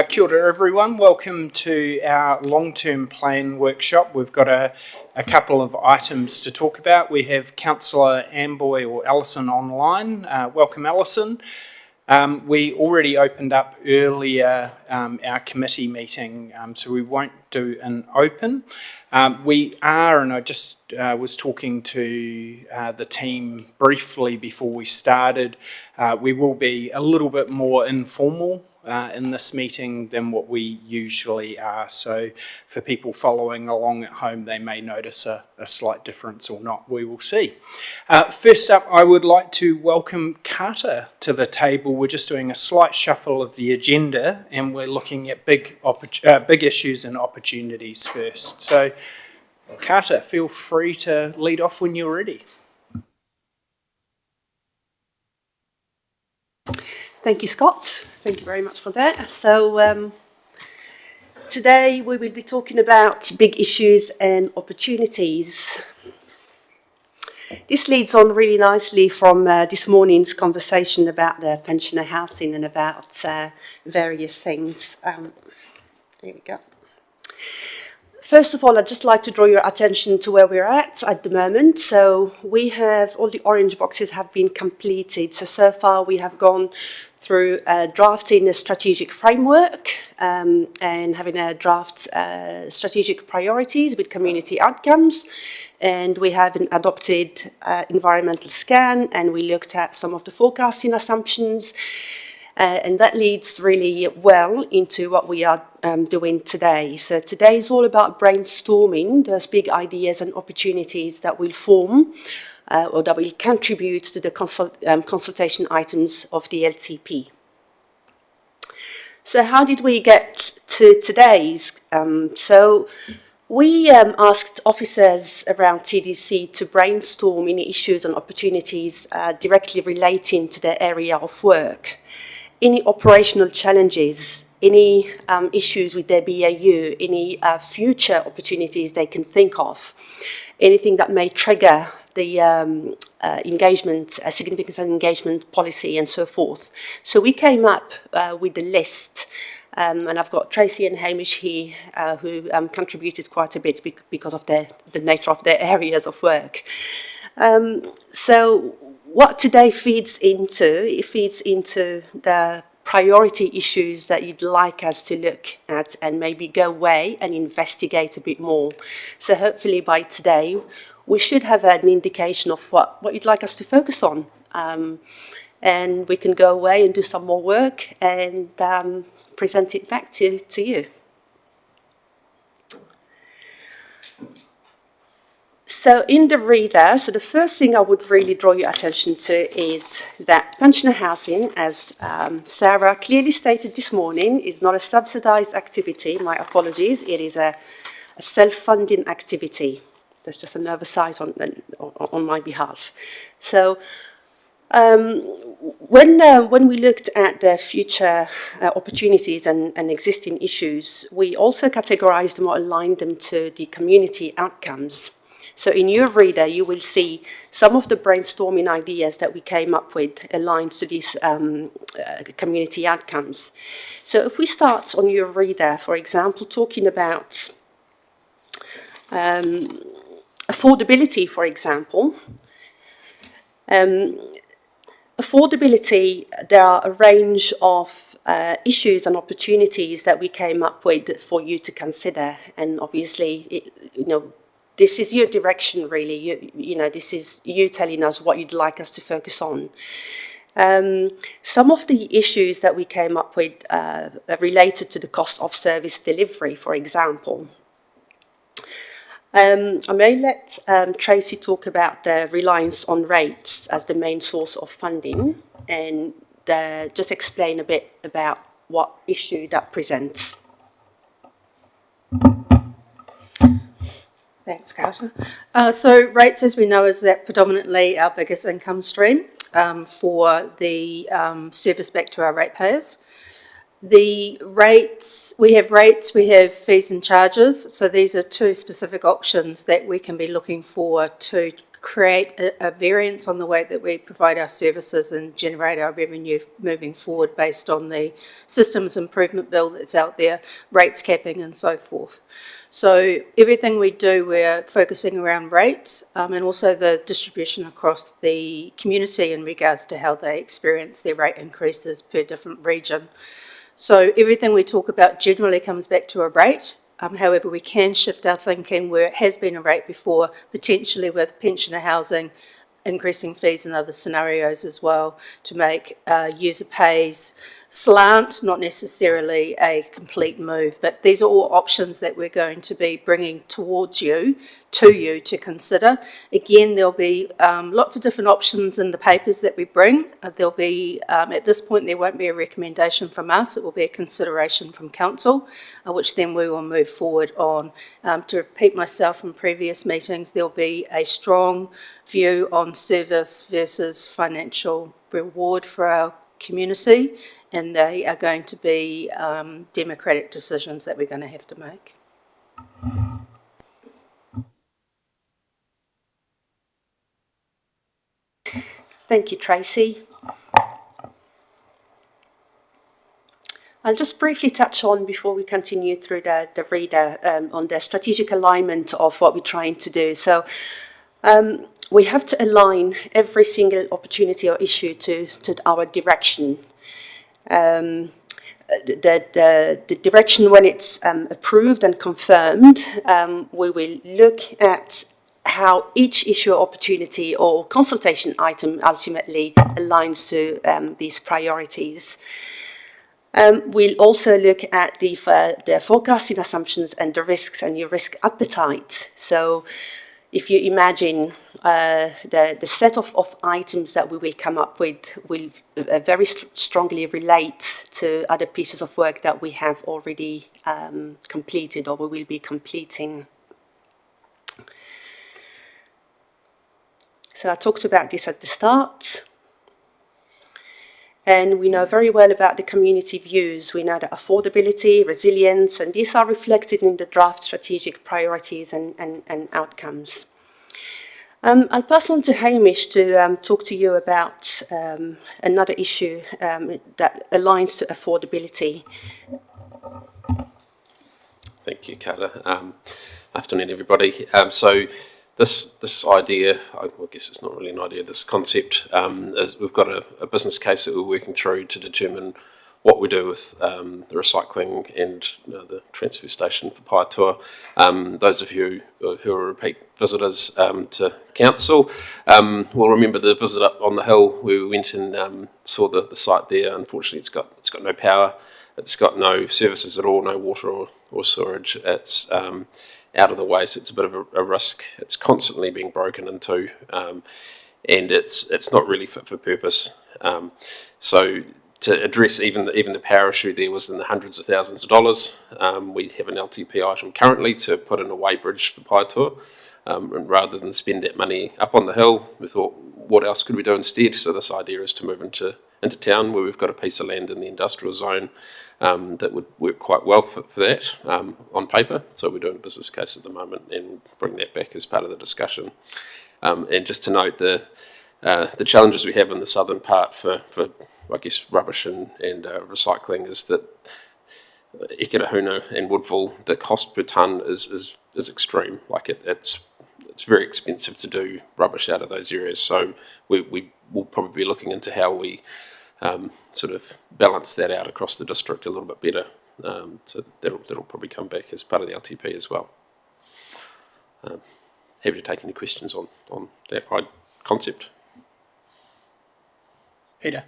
Kia ora everyone, welcome to our long-term plan workshop. We've got a couple of items to talk about. We have Councillor Amboy or Alison online. Welcome Alison. We already opened up earlier our committee meeting, so we won't do an open. We are, and I just was talking to the team briefly before we started, we will be a little bit more informal in this meeting than what we usually are. So for people following along at home, they may notice a slight difference or not. We will see. First up, I would like to welcome Carter to the table. We're just doing a slight shuffle of the agenda and we're looking at big issues and opportunities first. So Carter, feel free to lead off when you're ready. Thank you, Scott. Thank you very much for that. So today we will be talking about big issues and opportunities. This leads on really nicely from this morning's conversation about the pensioner housing and about various things. There we go. First of all, I'd just like to draw your attention to where we're at the moment. So we have, all the orange boxes have been completed. So far we have gone through drafting a strategic framework and having a draft strategic priorities with community outcomes. And we have an adopted environmental scan, and we looked at some of the forecasting assumptions. And that leads really well into what we are doing today. So today is all about brainstorming those big ideas and opportunities that will form or that will contribute to the consultation items of the LTP. So how did we get to today's? We asked officers around TDC to brainstorm any issues and opportunities directly relating to their area of work. Any operational challenges, any issues with their BAU, any future opportunities they can think of, anything that may trigger the engagement, significance and engagement policy and so forth. So we came up with the list, and I've got Tracy and Hamish here who contributed quite a bit because of the nature of their areas of work. So what today feeds into, it feeds into the priority issues that you'd like us to look at and maybe go away and investigate a bit more. So hopefully by today, we should have an indication of what you'd like us to focus on. And we can go away and do some more work and present it back to you. So in the reader, so the first thing I would really draw your attention to is that pensioner housing, as Sarah clearly stated this morning, is not a subsidised activity. My apologies. It is a self-funding activity. There's just an oversight on my behalf. So when we looked at the future opportunities and existing issues, we also categorised them or aligned them to the community outcomes. So in your reader, you will see some of the brainstorming ideas that we came up with aligned to these community outcomes. So if we start on your reader, for example, talking about affordability, for example. Affordability, there are a range of issues and opportunities that we came up with for you to consider. And obviously, this is your direction, really. This is you telling us what you'd like us to focus on. Some of the issues that we came up with related to the cost of service delivery, for example. I may let Tracy talk about the reliance on rates as the main source of funding and just explain a bit about what issue that presents. Thanks, Carter. So rates, as we know, is that predominantly our biggest income stream for the service back to our ratepayers. The rates, we have fees and charges. So these are two specific options that we can be looking for to create a variance on the way that we provide our services and generate our revenue moving forward based on the systems improvement bill that's out there, rates capping and so forth. So everything we do, we're focusing around rates and also the distribution across the community in regards to how they experience their rate increases per different region. So everything we talk about generally comes back to a rate. However, we can shift our thinking where it has been a rate before, potentially with pensioner housing, increasing fees in other scenarios as well, to make user pays slant, not necessarily a complete move. But these are all options that we're going to be bringing towards you, to consider. Again, there'll be lots of different options in the papers that we bring. There'll be, at this point, there won't be a recommendation from us. It will be a consideration from council, which then we will move forward on. To repeat myself from previous meetings, there'll be a strong view on service versus financial reward for our community, and they are going to be democratic decisions that we're going to have to make. Thank you, Tracy. I'll just briefly touch on, before we continue through the reader, on the strategic alignment of what we're trying to do. So we have to align every single opportunity or issue to our direction. The direction, when it's approved and confirmed, we will look at how each issue or opportunity or consultation item ultimately aligns to these priorities. We'll also look at the forecasting assumptions and the risks and your risk appetite. So if you imagine the set of items that we will come up with will very strongly relate to other pieces of work that we have already completed or we will be completing. So I talked about this at the start. And we know very well about the community views. We know that affordability, resilience, and these are reflected in the draft strategic priorities and outcomes. I'll pass on to Hamish to talk to you about another issue that aligns to affordability. Thank you, Carter. Afternoon, everybody. So this idea, I guess it's not really an idea, this concept, is we've got a business case that we're working through to determine what we do with the recycling and the transfer station for Paetoa. Those of you who are repeat visitors to council will remember the visit up on the hill where we went and saw the site there. Unfortunately, it's got no power, it's got no services at all, no water or sewage. It's out of the way, so it's a bit of a risk. It's constantly being broken into, and it's not really fit for purpose. So to address even the power issue there was in the hundreds of thousands of dollars. We have an LTP item currently to put in a weighbridge for Paetoa, and rather than spend that money up on the hill, we thought, what else could we do instead? So this idea is to move into town, where we've got a piece of land in the industrial zone that would work quite well for that on paper. So we're doing a business case at the moment, and we'll bring that back as part of the discussion. And just to note the challenges we have in the southern part for I guess rubbish and recycling is that Ikirahuna and Woodville, the cost per tonne is extreme. Like it's very expensive to do rubbish out of those areas. So we will probably be looking into how we sort of balance that out across the district a little bit better. So that'll probably come back as part of the LTP as well. Happy to take any questions on that concept. Peter.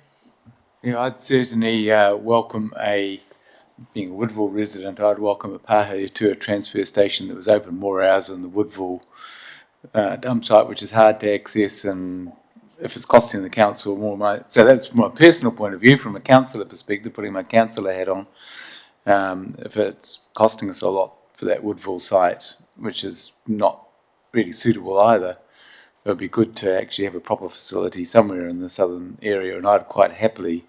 Yeah, I'd certainly welcome being a Woodville resident, I'd welcome a Paetoa transfer station that was open more hours than the Woodville dump site, which is hard to access, and if it's costing the council more money. So that's from my personal point of view, from a councillor perspective, putting my councillor hat on. If it's costing us a lot for that Woodville site, which is not really suitable either, it would be good to actually have a proper facility somewhere in the southern area, and I'd quite happily,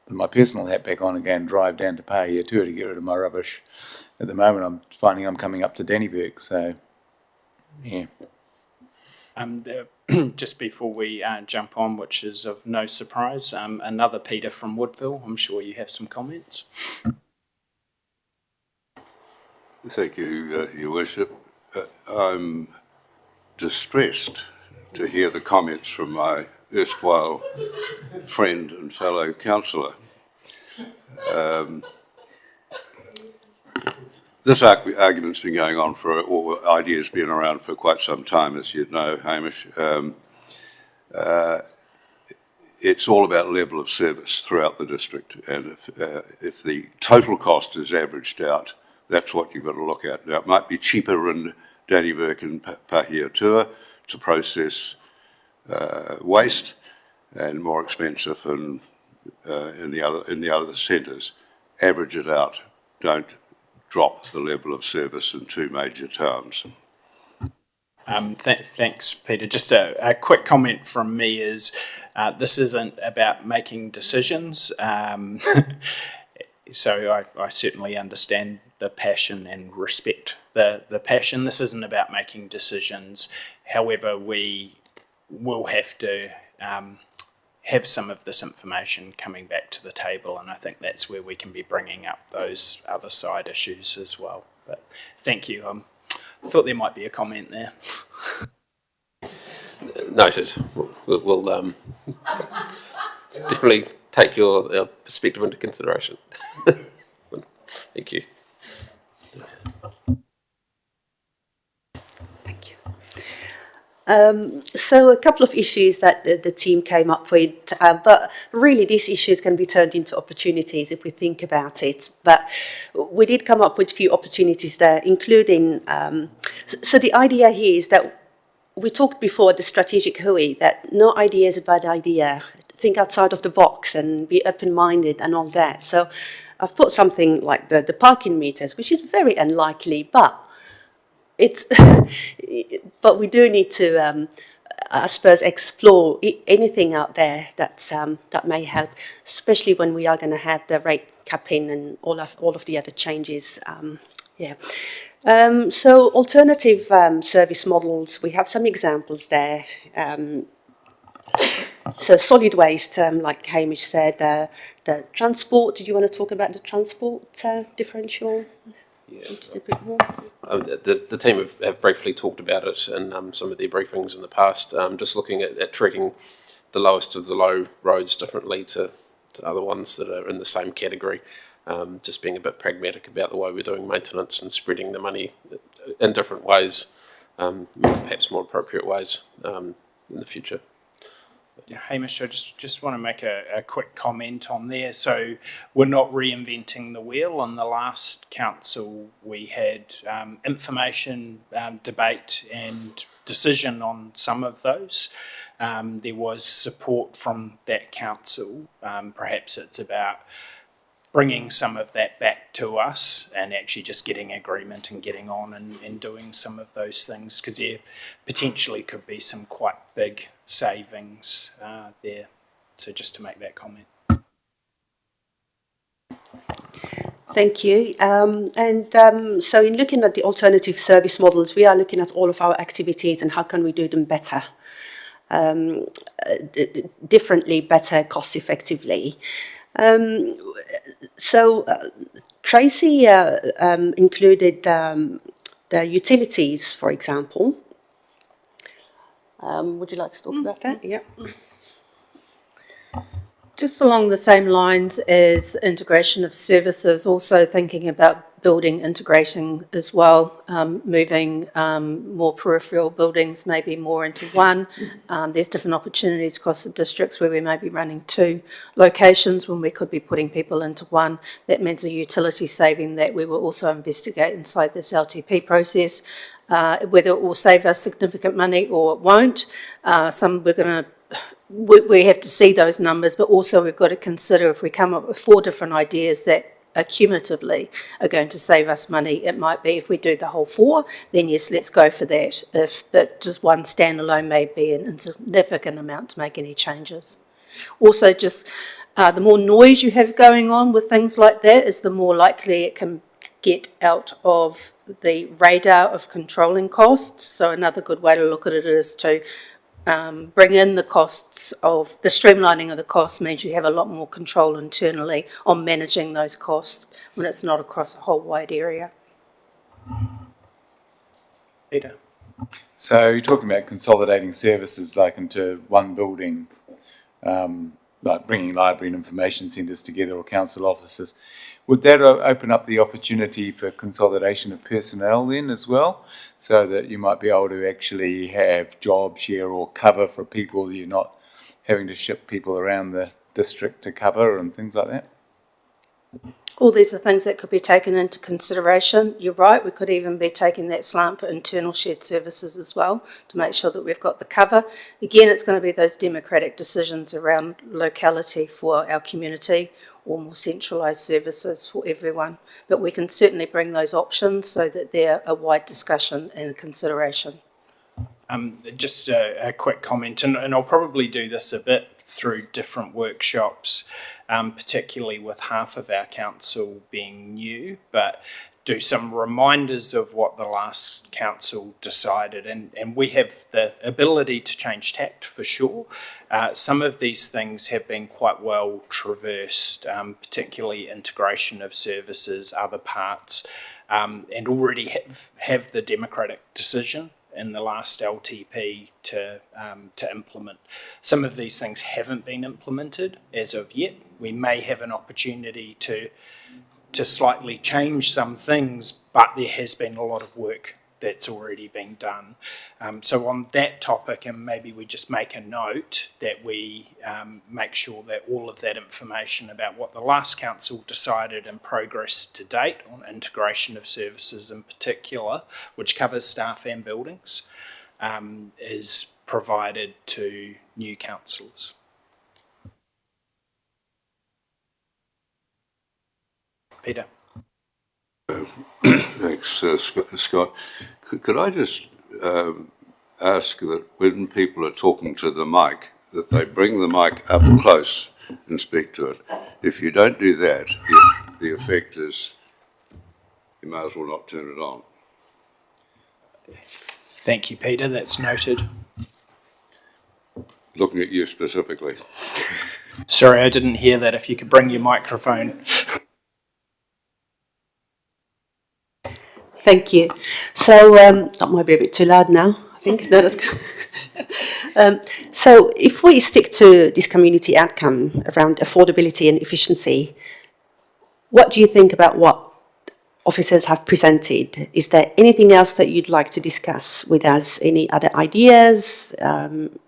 with my personal hat back on again, drive down to Paetoa to get rid of my rubbish. At the moment, I'm finding I'm coming up to Dannyburg, so yeah. Just before we jump on, which is of no surprise, another Peter from Woodville. I'm sure you have some comments. Thank you, Your Worship. I'm distressed to hear the comments from my erstwhile friend and fellow councillor. This argument's been going on or idea's been around for quite some time, as you know, Hamish. It's all about level of service throughout the district, and if the total cost is averaged out, that's what you've got to look at. Now, it might be cheaper in Dannevirke and Pahiatua to process waste, and more expensive in the other centres. Average it out. Don't drop the level of service in two major towns. Thanks, Peter. Just a quick comment from me is this isn't about making decisions. So I certainly understand the passion and respect the passion. This isn't about making decisions. However, we will have to have some of this information coming back to the table, and I think that's where we can be bringing up those other side issues as well. But thank you. I thought there might be a comment there. Noted. We'll definitely take your perspective into consideration. Thank you. Thank you. So a couple of issues that the team came up with, but really these issues can be turned into opportunities if we think about it. But we did come up with a few opportunities there, including, so the idea here is that we talked before the strategic hui, that no idea is a bad idea. Think outside of the box and be open-minded and all that. So I've put something like the parking meters, which is very unlikely, but it's but we do need to, I suppose, explore anything out there that may help, especially when we are going to have the rate capping and all of the other changes. So alternative service models, we have some examples there. So solid waste, like Hamish said, the transport. Did you want to talk about the transport differential? Yeah. A bit more? The team have briefly talked about it in some of their briefings in the past, just looking at treating the lowest of the low roads differently to other ones that are in the same category, just being a bit pragmatic about the way we're doing maintenance and spreading the money in different ways, perhaps more appropriate ways in the future. Hamish, I just want to make a quick comment on there. So we're not reinventing the wheel. In the last council, we had information, debate and decision on some of those. There was support from that council. Perhaps it's about bringing some of that back to us and actually just getting agreement and getting on and doing some of those things, because there potentially could be some quite big savings there. So just to make that comment. Thank you. So in looking at the alternative service models, we are looking at all of our activities and how can we do them better, differently, better, cost effectively. Tracy included the utilities, for example. Would you like to talk about that? Yeah. Just along the same lines as the integration of services, also thinking about building integration as well, moving more peripheral buildings maybe more into one. There's different opportunities across the districts where we may be running two locations when we could be putting people into one. That means a utility saving that we will also investigate inside this LTP process, whether it will save us significant money or it won't. We have to see those numbers, but also we've got to consider if we come up with 4 different ideas that cumulatively are going to save us money. It might be if we do the whole 4, then yes, let's go for that. But just one standalone may be an insignificant amount to make any changes. Also, just the more noise you have going on with things like that is the more likely it can get out of the radar of controlling costs. So another good way to look at it is to bring in the costs of the streamlining of the costs means you have a lot more control internally on managing those costs when it's not across a whole wide area. Peter? So you're talking about consolidating services like into one building, like bringing library and information centres together or council offices. Would that open up the opportunity for consolidation of personnel then as well, so that you might be able to actually have job share or cover for people that you're not having to ship people around the district to cover and things like that? All these are things that could be taken into consideration. You're right, we could even be taking that slant for internal shared services as well to make sure that we've got the cover. Again, it's going to be those democratic decisions around locality for our community or more centralised services for everyone. But we can certainly bring those options so that they're a wide discussion and consideration. Just a quick comment, and I'll probably do this a bit through different workshops, particularly with half of our council being new, but do some reminders of what the last council decided. And we have the ability to change tact for sure. Some of these things have been quite well traversed, particularly integration of services, other parts, and already have the democratic decision in the last LTP to implement. Some of these things haven't been implemented as of yet. We may have an opportunity to slightly change some things, but there has been a lot of work that's already been done. So on that topic, and maybe we just make a note that we make sure that all of that information about what the last council decided and progress to date on integration of services in particular, which covers staff and buildings, is provided to new councillors. Peter. Thanks, Scott. Could I just ask that when people are talking to the mic, that they bring the mic up close and speak to it? If you don't do that, the effect is you may as well not turn it on. Thank you, Peter. That's noted. Looking at you specifically. Sorry, I didn't hear that. If you could bring your microphone. Thank you. So that might be a bit too loud now, I think. No, that's good. So if we stick to this community outcome around affordability and efficiency, what do you think about what officers have presented? Is there anything else that you'd like to discuss with us? Any other ideas?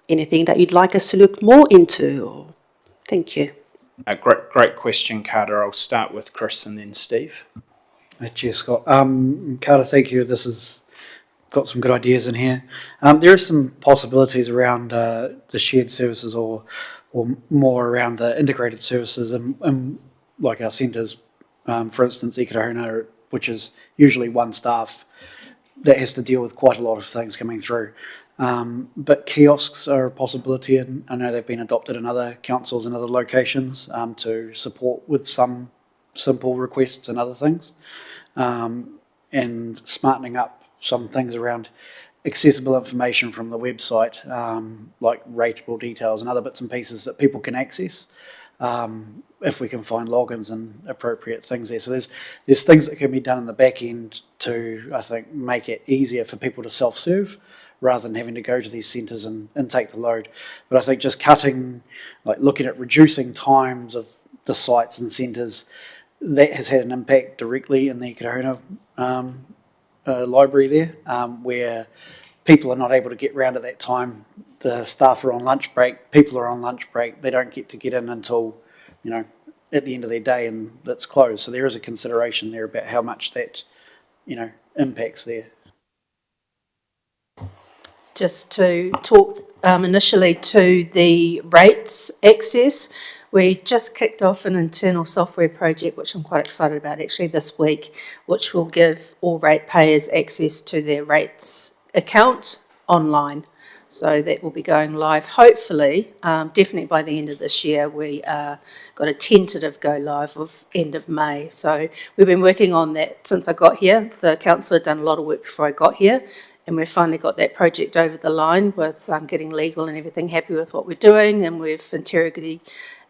Anything that you'd like us to look more into? Thank you. Great question, Carter. I'll start with Chris and then Steve. Cheers, Scott. Carter, thank you. This has got some good ideas in here. There are some possibilities around the shared services or more around the integrated services and like our centres, for instance, Ikirahona, which is usually one staff that has to deal with quite a lot of things coming through. But kiosks are a possibility, and I know they've been adopted in other councils and other locations to support with some simple requests and other things, and smartening up some things around accessible information from the website, like rateable details and other bits and pieces that people can access, if we can find logins and appropriate things there. So there's things that can be done in the back end to, I think, make it easier for people to self-serve rather than having to go to these centres and take the load. But I think just looking at reducing times of the sites and centres, that has had an impact directly in the Ikirahona library there, where people are not able to get round at that time. The staff are on lunch break, people are on lunch break, they don't get to get in until, at the end of their day and it's closed. So there is a consideration there about how much that, impacts there. Just to talk initially to the rates access, we just kicked off an internal software project, which I'm quite excited about actually this week, which will give all ratepayers access to their rates account online. So that will be going live, hopefully, definitely by the end of this year. We got a tentative go live of end of May. So we've been working on that since I got here. The council had done a lot of work before I got here, and we've finally got that project over the line with getting legal and everything happy with what we're doing, and we've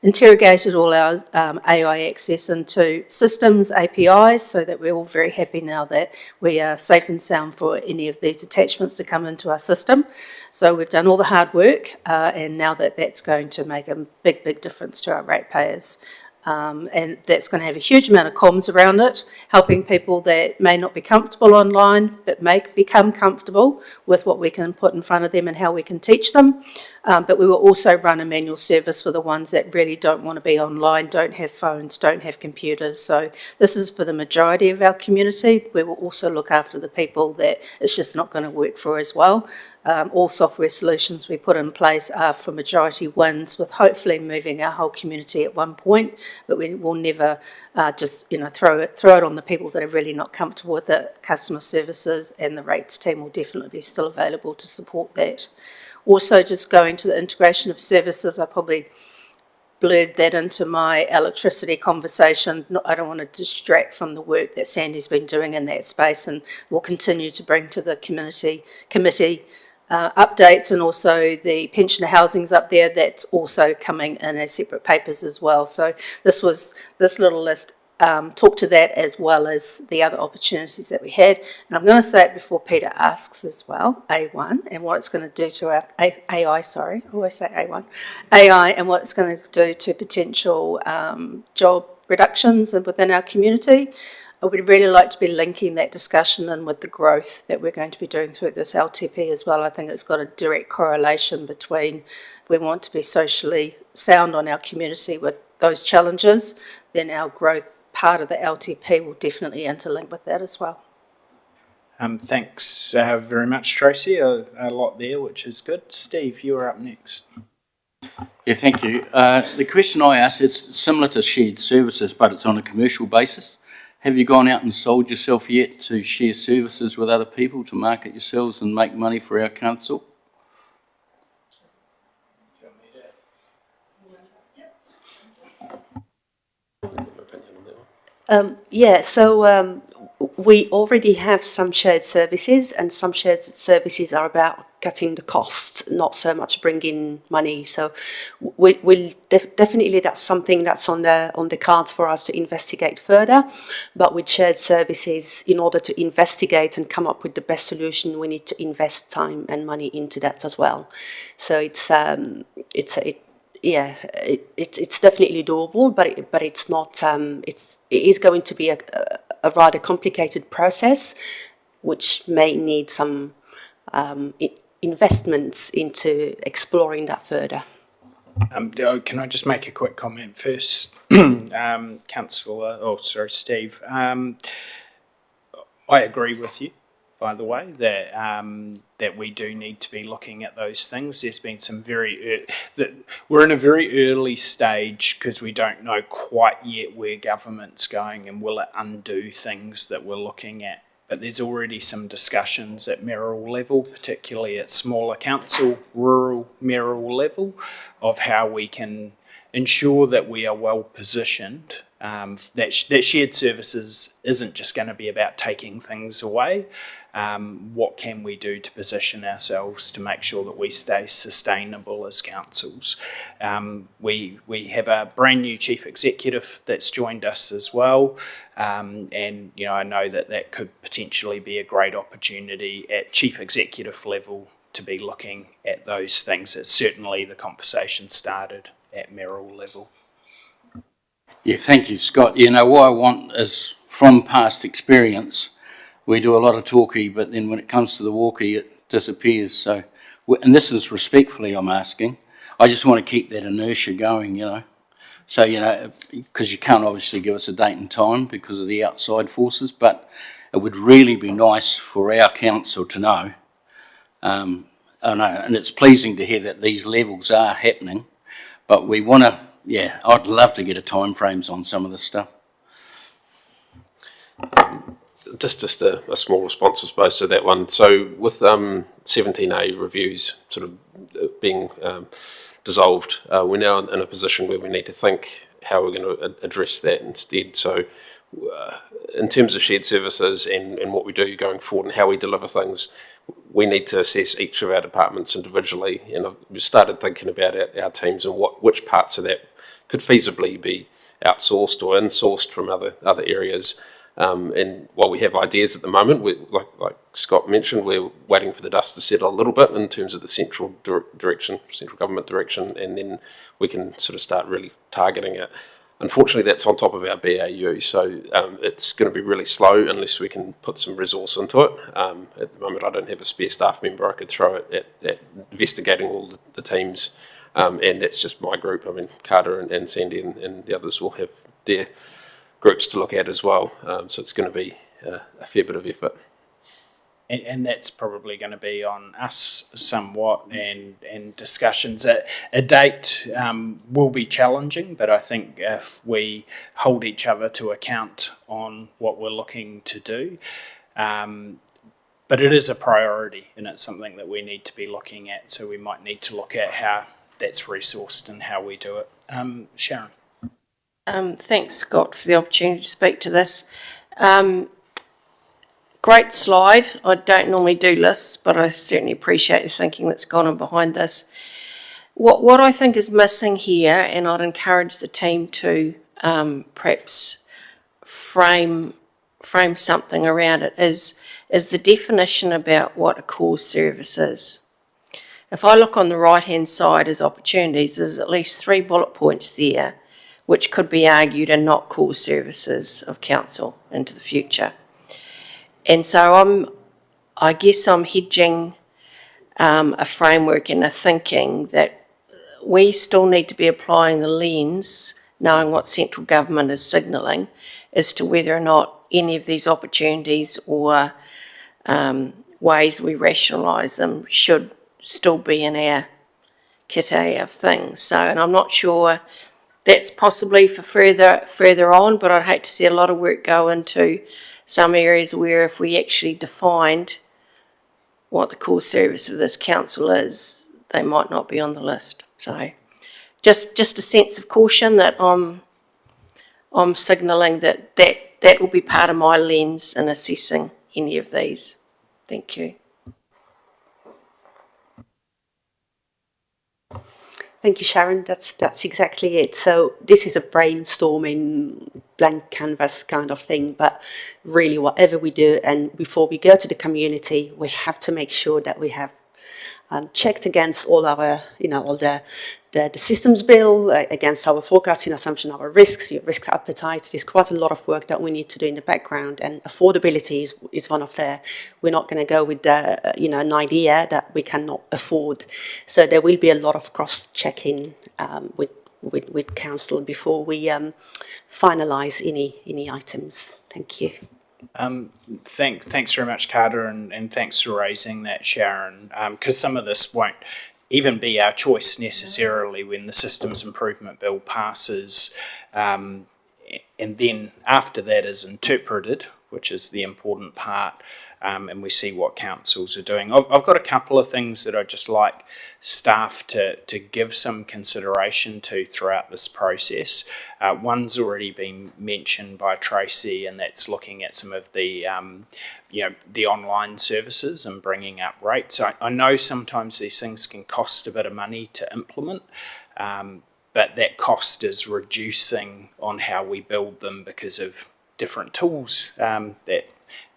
interrogated all our AI access into systems, APIs, so that we're all very happy now that we are safe and sound for any of these attachments to come into our system. So we've done all the hard work, and now that's going to make a big, big difference to our ratepayers. And that's going to have a huge amount of comms around it, helping people that may not be comfortable online, but may become comfortable with what we can put in front of them and how we can teach them. But we will also run a manual service for the ones that really don't want to be online, don't have phones, don't have computers. So this is for the majority of our community. We will also look after the people that it's just not going to work for as well. All software solutions we put in place are for majority wins, with hopefully moving our whole community at one point, but we will never just throw it on the people that are really not comfortable with it. Customer services and the rates team will definitely be still available to support that. Also, just going to the integration of services, I probably blurred that into my electricity conversation. I don't want to distract from the work that Sandy's been doing in that space, and will continue to bring to the committee updates, and also the pensioner housing's up there. That's also coming in as separate papers as well. So this little list talked to that as well as the other opportunities that we had. And I'm going to say it before Peter asks as well, A1, and what it's going to do to our AI, sorry, I always say A1, AI, and what it's going to do to potential job reductions within our community. I would really like to be linking that discussion in with the growth that we're going to be doing through this LTP as well. I think it's got a direct correlation between we want to be socially sound on our community with those challenges, then our growth part of the LTP will definitely interlink with that as well. Thanks very much, Tracy. A lot there, which is good. Steve, you're up next. Yeah, thank you. The question I asked, it's similar to shared services, but it's on a commercial basis. Have you gone out and sold yourself yet to share services with other people to market yourselves and make money for our council? So we already have some shared services, and some shared services are about cutting the cost, not so much bringing money. So we'll definitely, that's something that's on the cards for us to investigate further. But with shared services, in order to investigate and come up with the best solution, we need to invest time and money into that as well. So it's definitely doable, but it's not. It is going to be a rather complicated process, which may need some investments into exploring that further. Can I just make a quick comment first, Steve? I agree with you, by the way, that we do need to be looking at those things. There's been some we're in a very early stage because we don't know quite yet where government's going and will it undo things that we're looking at. But there's already some discussions at mayoral level, particularly at smaller council, rural mayoral level, of how we can ensure that we are well positioned, that shared services isn't just going to be about taking things away. What can we do to position ourselves to make sure that we stay sustainable as councils? We have a brand new chief executive that's joined us as well, and I know that could potentially be a great opportunity at chief executive level to be looking at those things. It's certainly the conversation started at mayoral level. Yeah, thank you, Scott. What I want is, from past experience, we do a lot of talkie, but then when it comes to the walkie, it disappears. So, and this is respectfully I'm asking, I just want to keep that inertia going, So, because you can't obviously give us a date and time because of the outside forces, but it would really be nice for our council to know. I know, and it's pleasing to hear that these levels are happening, but we want to, I'd love to get a time frames on some of this stuff. Just a small response, I suppose, to that one. So with 17A reviews sort of being dissolved, we're now in a position where we need to think how we're going to address that instead. So in terms of shared services and what we do going forward and how we deliver things, we need to assess each of our departments individually, and we've started thinking about our teams and which parts of that could feasibly be outsourced or insourced from other areas. And while we have ideas at the moment, like Scott mentioned, we're waiting for the dust to settle a little bit in terms of the central government direction, and then we can sort of start really targeting it. Unfortunately, that's on top of our BAU, so it's going to be really slow unless we can put some resource into it. At the moment, I don't have a spare staff member I could throw at investigating all the teams, and that's just my group. I mean, Carter and Sandy and the others will have their groups to look at as well, so it's going to be a fair bit of effort. And that's probably going to be on us somewhat, and discussions. A date will be challenging, but I think if we hold each other to account on what we're looking to do, but it is a priority and it's something that we need to be looking at, so we might need to look at how that's resourced and how we do it. Sharon. Thanks, Scott, for the opportunity to speak to this. Great slide. I don't normally do lists, but I certainly appreciate the thinking that's gone on behind this. What I think is missing here, and I'd encourage the team to perhaps frame something around it, is the definition about what a core service is. If I look on the right-hand side as opportunities, there's at least 3 bullet points there which could be argued are not core services of council into the future. And so I guess I'm hedging a framework and a thinking that we still need to be applying the lens, knowing what central government is signalling, as to whether or not any of these opportunities or ways we rationalise them should still be in our kitty of things. So, and I'm not sure that's possibly for further on, but I'd hate to see a lot of work go into some areas where if we actually defined what the core service of this council is, they might not be on the list. So just a sense of caution that I'm signalling that will be part of my lens in assessing any of these. Thank you. Thank you, Sharon. That's exactly it. So this is a brainstorming, blank canvas kind of thing, but really whatever we do, and before we go to the community, we have to make sure that we have checked against all our, all the systems bill, against our forecasting assumption, our risks, your risk appetite. There's quite a lot of work that we need to do in the background, and affordability is one of the, we're not going to go with the, an idea that we cannot afford. So there will be a lot of cross-checking with council before we finalise any items. Thank you. Thanks very much, Carter, and thanks for raising that, Sharon, because some of this won't even be our choice necessarily when the Systems Improvement Bill passes, and then after that is interpreted, which is the important part, and we see what councils are doing. I've got a couple of things that I'd just like staff to give some consideration to throughout this process. One's already been mentioned by Tracy, and that's looking at some of the the online services and bringing up rates. I know sometimes these things can cost a bit of money to implement, but that cost is reducing on how we build them because of different tools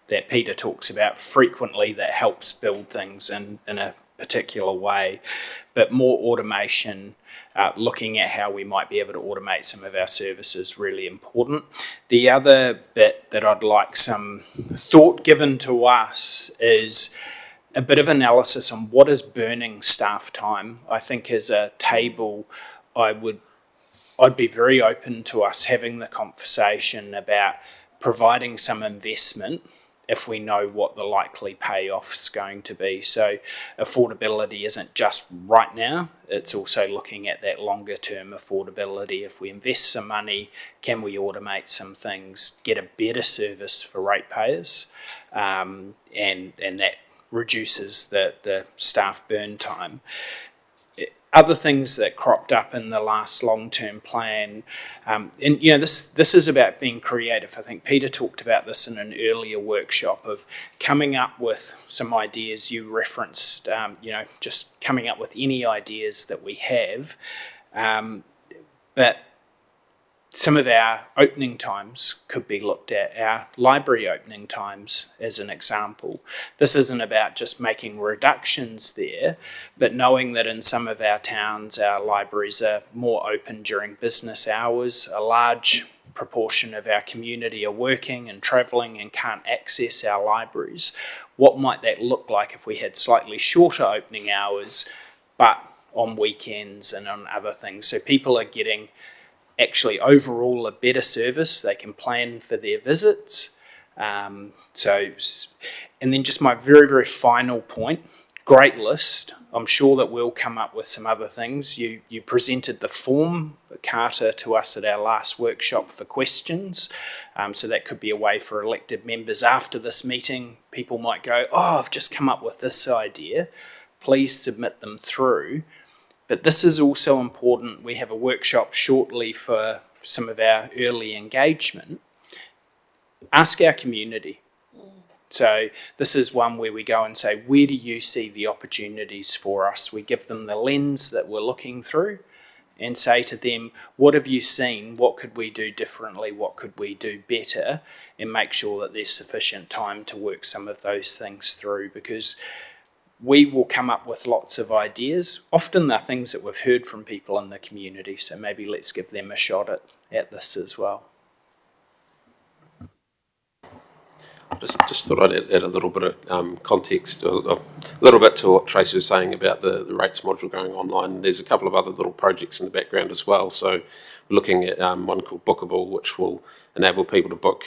that Peter talks about frequently that helps build things in a particular way, but more automation, looking at how we might be able to automate some of our services, really important. The other bit that I'd like some thought given to us is a bit of analysis on what is burning staff time. I think as a table, I'd be very open to us having the conversation about providing some investment if we know what the likely payoff's going to be. So affordability isn't just right now, it's also looking at that longer term affordability. If we invest some money, can we automate some things, get a better service for ratepayers, and that reduces the staff burn time. Other things that cropped up in the last long-term plan, and this is about being creative. I think Peter talked about this in an earlier workshop of coming up with some ideas. You referenced, just coming up with any ideas that we have, but some of our opening times could be looked at, our library opening times as an example. This isn't about just making reductions there, but knowing that in some of our towns, our libraries are more open during business hours. A large proportion of our community are working and travelling and can't access our libraries. What might that look like if we had slightly shorter opening hours, but on weekends and on other things? So people are getting actually overall a better service. They can plan for their visits. And then just my very, very final point, great list. I'm sure that we'll come up with some other things. You presented the form, Carter, to us at our last workshop for questions. So that could be a way for elected members after this meeting. People might go, I've just come up with this idea. Please submit them through. But this is also important. We have a workshop shortly for some of our early engagement. Ask our community. So this is one where we go and say, where do you see the opportunities for us? We give them the lens that we're looking through and say to them, what have you seen? What could we do differently? What could we do better? And make sure that there's sufficient time to work some of those things through, because we will come up with lots of ideas. Often they're things that we've heard from people in the community, so maybe let's give them a shot at this as well. Just thought I'd add a little bit of context, a little bit to what Tracy was saying about the rates module going online. There's a couple of other little projects in the background as well. So we're looking at one called Bookable, which will enable people to book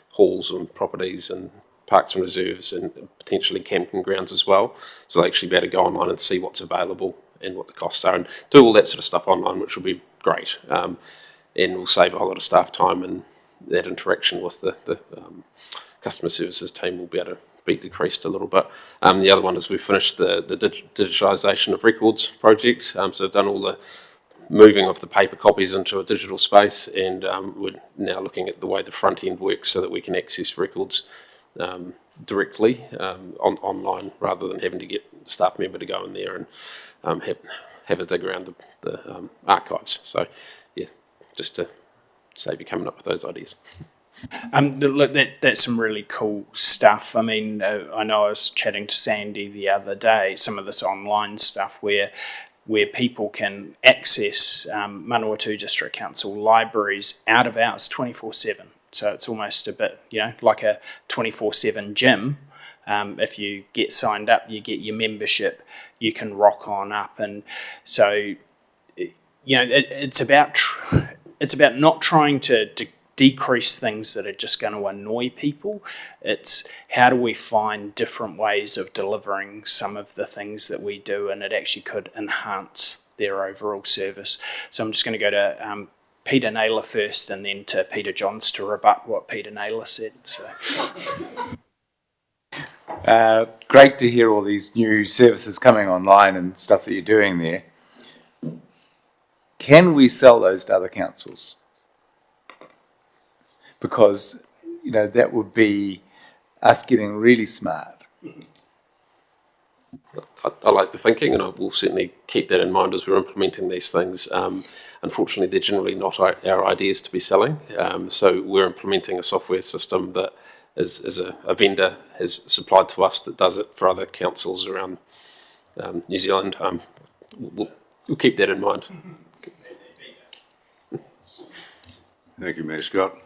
halls and properties and parks and reserves and potentially camping grounds as well. So they'll actually be able to go online and see what's available and what the costs are and do all that sort of stuff online, which will be great. And will save a whole lot of staff time, and that interaction with the customer services team will be able to be decreased a little bit. The other one is we've finished the digitisation of records project. So we've done all the moving of the paper copies into a digital space, and we're now looking at the way the front end works so that we can access records directly online, rather than having to get a staff member to go in there and have a dig around the archives. So yeah, just to save you coming up with those ideas. Look, that's some really cool stuff. I mean, I know I was chatting to Sandy the other day, some of this online stuff where people can access Manawatu District Council libraries out of hours 24/7. So it's almost a bit, like a 24/7 gym. If you get signed up, you get your membership, you can rock on up. And so, it's about not trying to decrease things that are just going to annoy people. It's how do we find different ways of delivering some of the things that we do, and it actually could enhance their overall service. So I'm just going to go to Peter Naylor first, and then to Peter Johns to rebut what Peter Naylor said. So. Great to hear all these new services coming online and stuff that you're doing there. Can we sell those to other councils? Because, that would be us getting really smart. I like the thinking, and I will certainly keep that in mind as we're implementing these things. Unfortunately, they're generally not our ideas to be selling. So we're implementing a software system that is a vendor has supplied to us that does it for other councils around New Zealand. We'll keep that in mind. Thank you, Mayor Scott.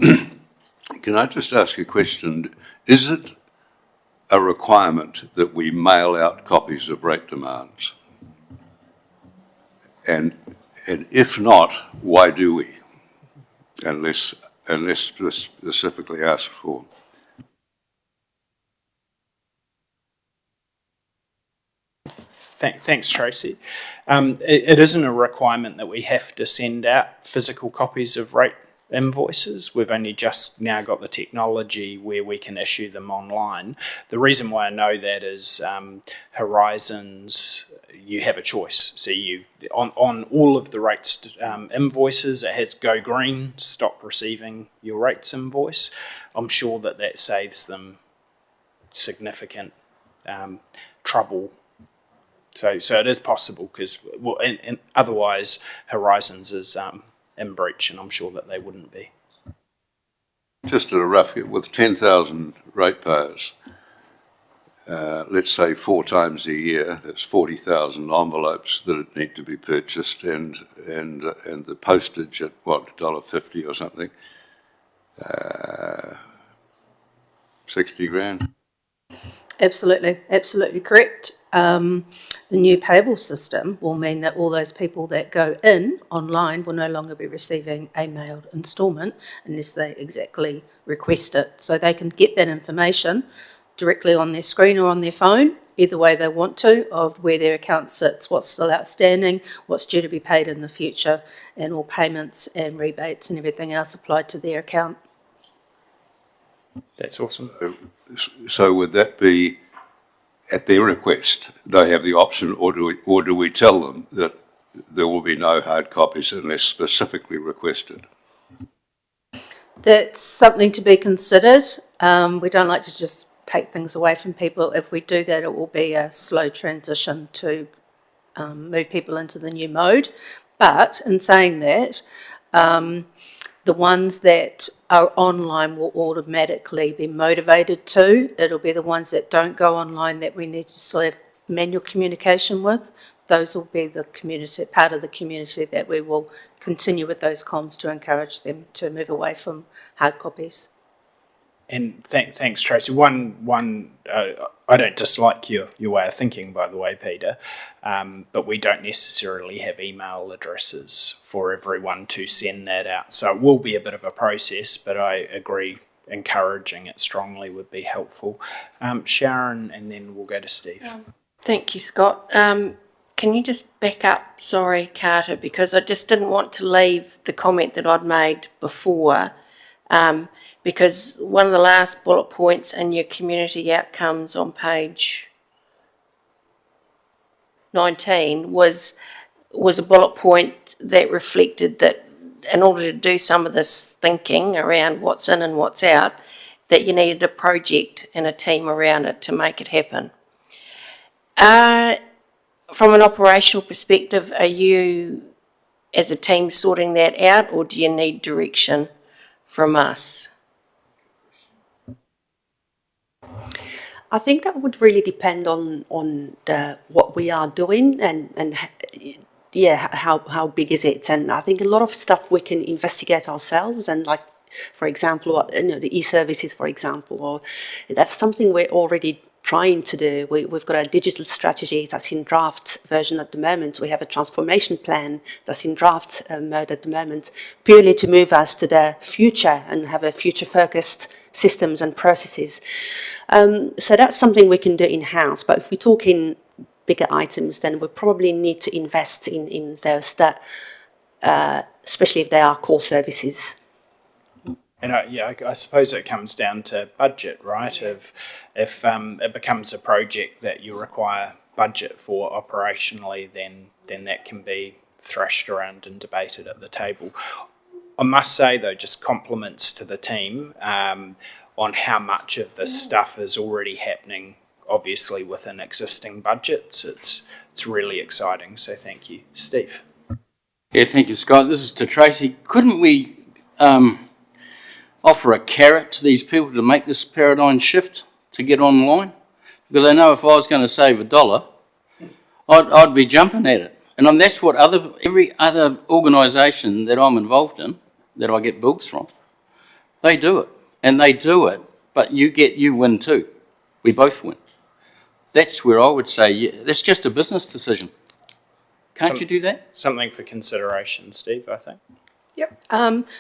Can I just ask a question? Is it a requirement that we mail out copies of rate demands? And if not, why do we? Unless specifically asked for. Thanks, Tracy. It isn't a requirement that we have to send out physical copies of rate invoices. We've only just now got the technology where we can issue them online. The reason why I know that is Horizons, you have a choice. So you on all of the rates invoices, it has go green, stop receiving your rates invoice. I'm sure that saves them significant trouble. So it is possible because and otherwise Horizons is in breach, and I'm sure that they wouldn't be. Just at a rough, with 10,000 ratepayers, let's say 4 times a year, that's 40,000 envelopes that need to be purchased, and the postage at what, $1.50 or something, 60 grand. Absolutely correct. The new payable system will mean that all those people that go in online will no longer be receiving a mailed instalment unless they exactly request it. So they can get that information directly on their screen or on their phone, either way they want to, of where their account sits, what's still outstanding, what's due to be paid in the future, and all payments and rebates and everything else applied to their account. That's awesome. So would that be at their request? They have the option, or do we tell them that there will be no hard copies unless specifically requested? That's something to be considered. We don't like to just take things away from people. If we do that, it will be a slow transition to move people into the new mode. But in saying that, the ones that are online will automatically be motivated to. It'll be the ones that don't go online that we need to still have manual communication with. Those will be the community, part of the community that we will continue with those comms to encourage them to move away from hard copies. And thanks, Tracy. One. I don't dislike your way of thinking, by the way, Peter, but we don't necessarily have email addresses for everyone to send that out. So it will be a bit of a process, but I agree encouraging it strongly would be helpful. Sharon, and then we'll go to Steve. Thank you, Scott. Can you just back up, sorry, Carter, because I just didn't want to leave the comment that I'd made before, because one of the last bullet points in your community outcomes on page 19 was a bullet point that reflected that in order to do some of this thinking around what's in and what's out, that you needed a project and a team around it to make it happen. From an operational perspective, are you as a team sorting that out, or do you need direction from us? I think that would really depend on what we are doing and how big is it. And I think a lot of stuff we can investigate ourselves, and like, for example, the e-services, for example, or that's something we're already trying to do. We've got a digital strategy that's in draft version at the moment. We have a transformation plan that's in draft mode at the moment, purely to move us to the future and have a future-focused systems and processes. So that's something we can do in-house. But if we talk in bigger items, then we probably need to invest in those that, especially if they are core services. And I suppose it comes down to budget, right? If it becomes a project that you require budget for operationally, then that can be thrashed around and debated at the table. I must say, though, just compliments to the team on how much of this stuff is already happening, obviously within existing budgets. It's really exciting, so thank you. Steve? Yeah, thank you, Scott. This is to Tracy. Couldn't we offer a carrot to these people to make this paradigm shift to get online? Because I know if I was going to save $1, I'd be jumping at it. And that's what every other organisation that I'm involved in, that I get bills from, they do it. And they do it, but you win too. We both win. That's where I would say, that's just a business decision. Can't you do that? Something for consideration, Steve, I think. Yep.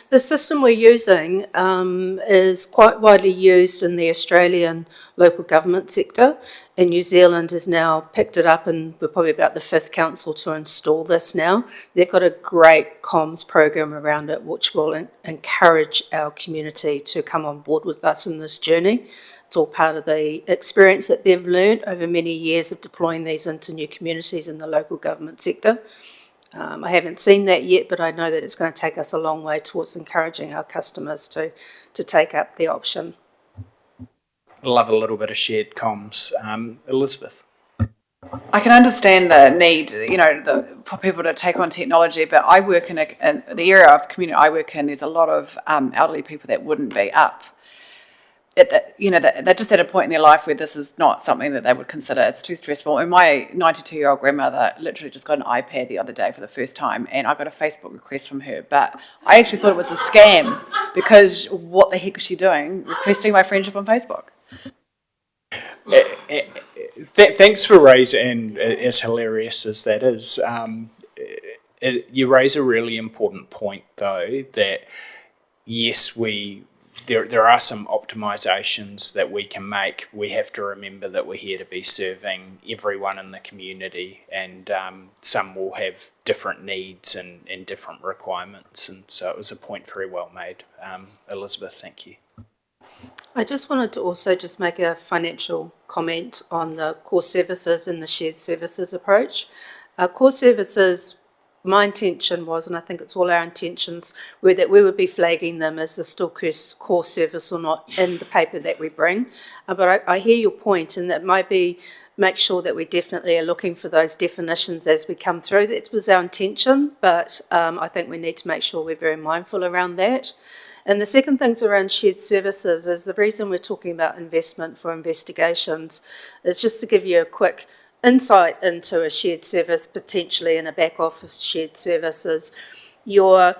The system we're using is quite widely used in the Australian local government sector. And New Zealand has now picked it up, and we're probably about the 5th council to install this now. They've got a great comms program around it, which will encourage our community to come on board with us in this journey. It's all part of the experience that they've learned over many years of deploying these into new communities in the local government sector. I haven't seen that yet, but I know that it's going to take us a long way towards encouraging our customers to take up the option. Love a little bit of shared comms. Elizabeth. I can understand the need, for people to take on technology, but I work in the area of community I work in. There's a lot of elderly people that wouldn't be up. They're just at a point in their life where this is not something that they would consider. It's too stressful. And my 92-year-old grandmother literally just got an iPad the other day for the first time, and I got a Facebook request from her. But I actually thought it was a scam, because what the heck is she doing requesting my friendship on Facebook? Thanks for raising, and as hilarious as that is, you raise a really important point, though, that yes, there are some optimisations that we can make. We have to remember that we're here to be serving everyone in the community, and some will have different needs and different requirements, and so it was a point very well made. Elizabeth, thank you. I just wanted to also just make a financial comment on the core services and the shared services approach. Core services, my intention was, and I think it's all our intentions, were that we would be flagging them as a still core service or not in the paper that we bring. But I hear your point, and that might be make sure that we definitely are looking for those definitions as we come through. That was our intention, but I think we need to make sure we're very mindful around that. And the second thing's around shared services is the reason we're talking about investment for investigations is just to give you a quick insight into a shared service, potentially in a back office shared services. Your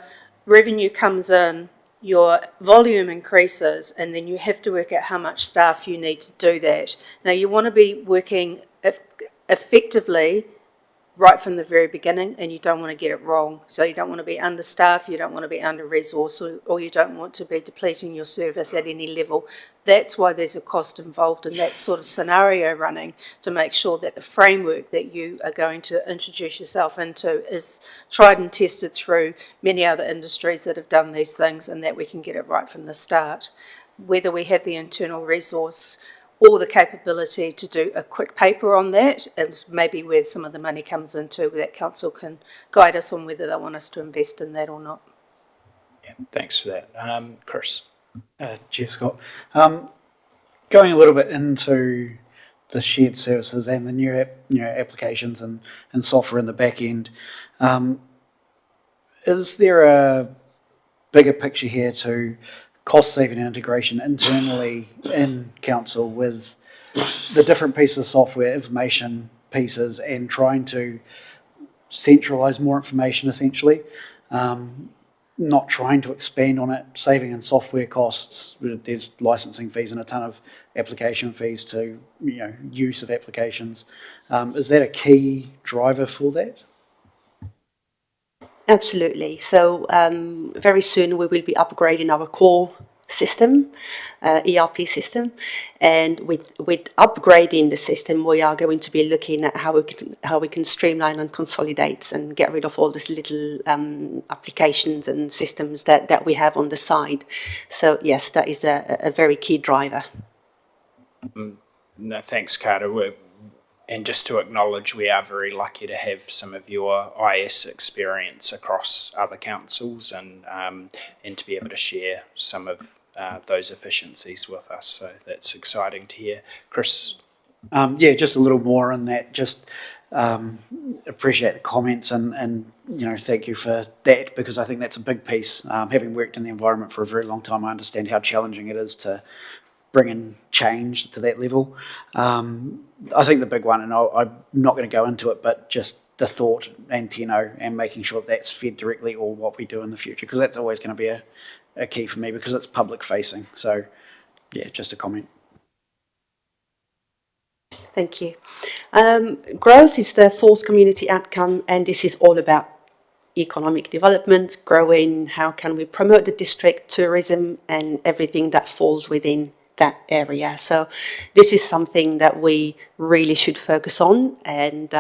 revenue comes in, your volume increases, and then you have to work out how much staff you need to do that. Now, you want to be working effectively right from the very beginning, and you don't want to get it wrong. So you don't want to be understaffed, you don't want to be under-resourced, or you don't want to be depleting your service at any level. That's why there's a cost involved in that sort of scenario running, to make sure that the framework that you are going to introduce yourself into is tried and tested through many other industries that have done these things, and that we can get it right from the start. Whether we have the internal resource or the capability to do a quick paper on that is maybe where some of the money comes into, where that council can guide us on whether they want us to invest in that or not. Yeah, thanks for that. Chris. Chair Scott. Going a little bit into the shared services and the new applications and software in the back end, is there a bigger picture here to cost saving and integration internally in council with the different pieces of software, information pieces, and trying to centralise more information essentially, not trying to expand on it, saving in software costs. There's licensing fees and a ton of application fees to use of applications. Is that a key driver for that? Absolutely. So very soon we will be upgrading our core system, ERP system, and with upgrading the system, we are going to be looking at how we can streamline and consolidate and get rid of all these little applications and systems that we have on the side. So yes, that is a very key driver. No, thanks, Carter. And just to acknowledge, we are very lucky to have some of your IS experience across other councils, and to be able to share some of those efficiencies with us. So that's exciting to hear. Chris? Yeah, just a little more on that. Just appreciate the comments and thank you for that, because I think that's a big piece. Having worked in the environment for a very long time, I understand how challenging it is to bring in change to that level. I think the big one, and I'm not going to go into it, but just the thought antenna and making sure that's fed directly, or what we do in the future, because that's always going to be a key for me, because it's public facing. So yeah, just a comment. Thank you. Growth is the fourth community outcome, and this is all about economic development, growing, how can we promote the district, tourism, and everything that falls within that area. So this is something that we really should focus on, and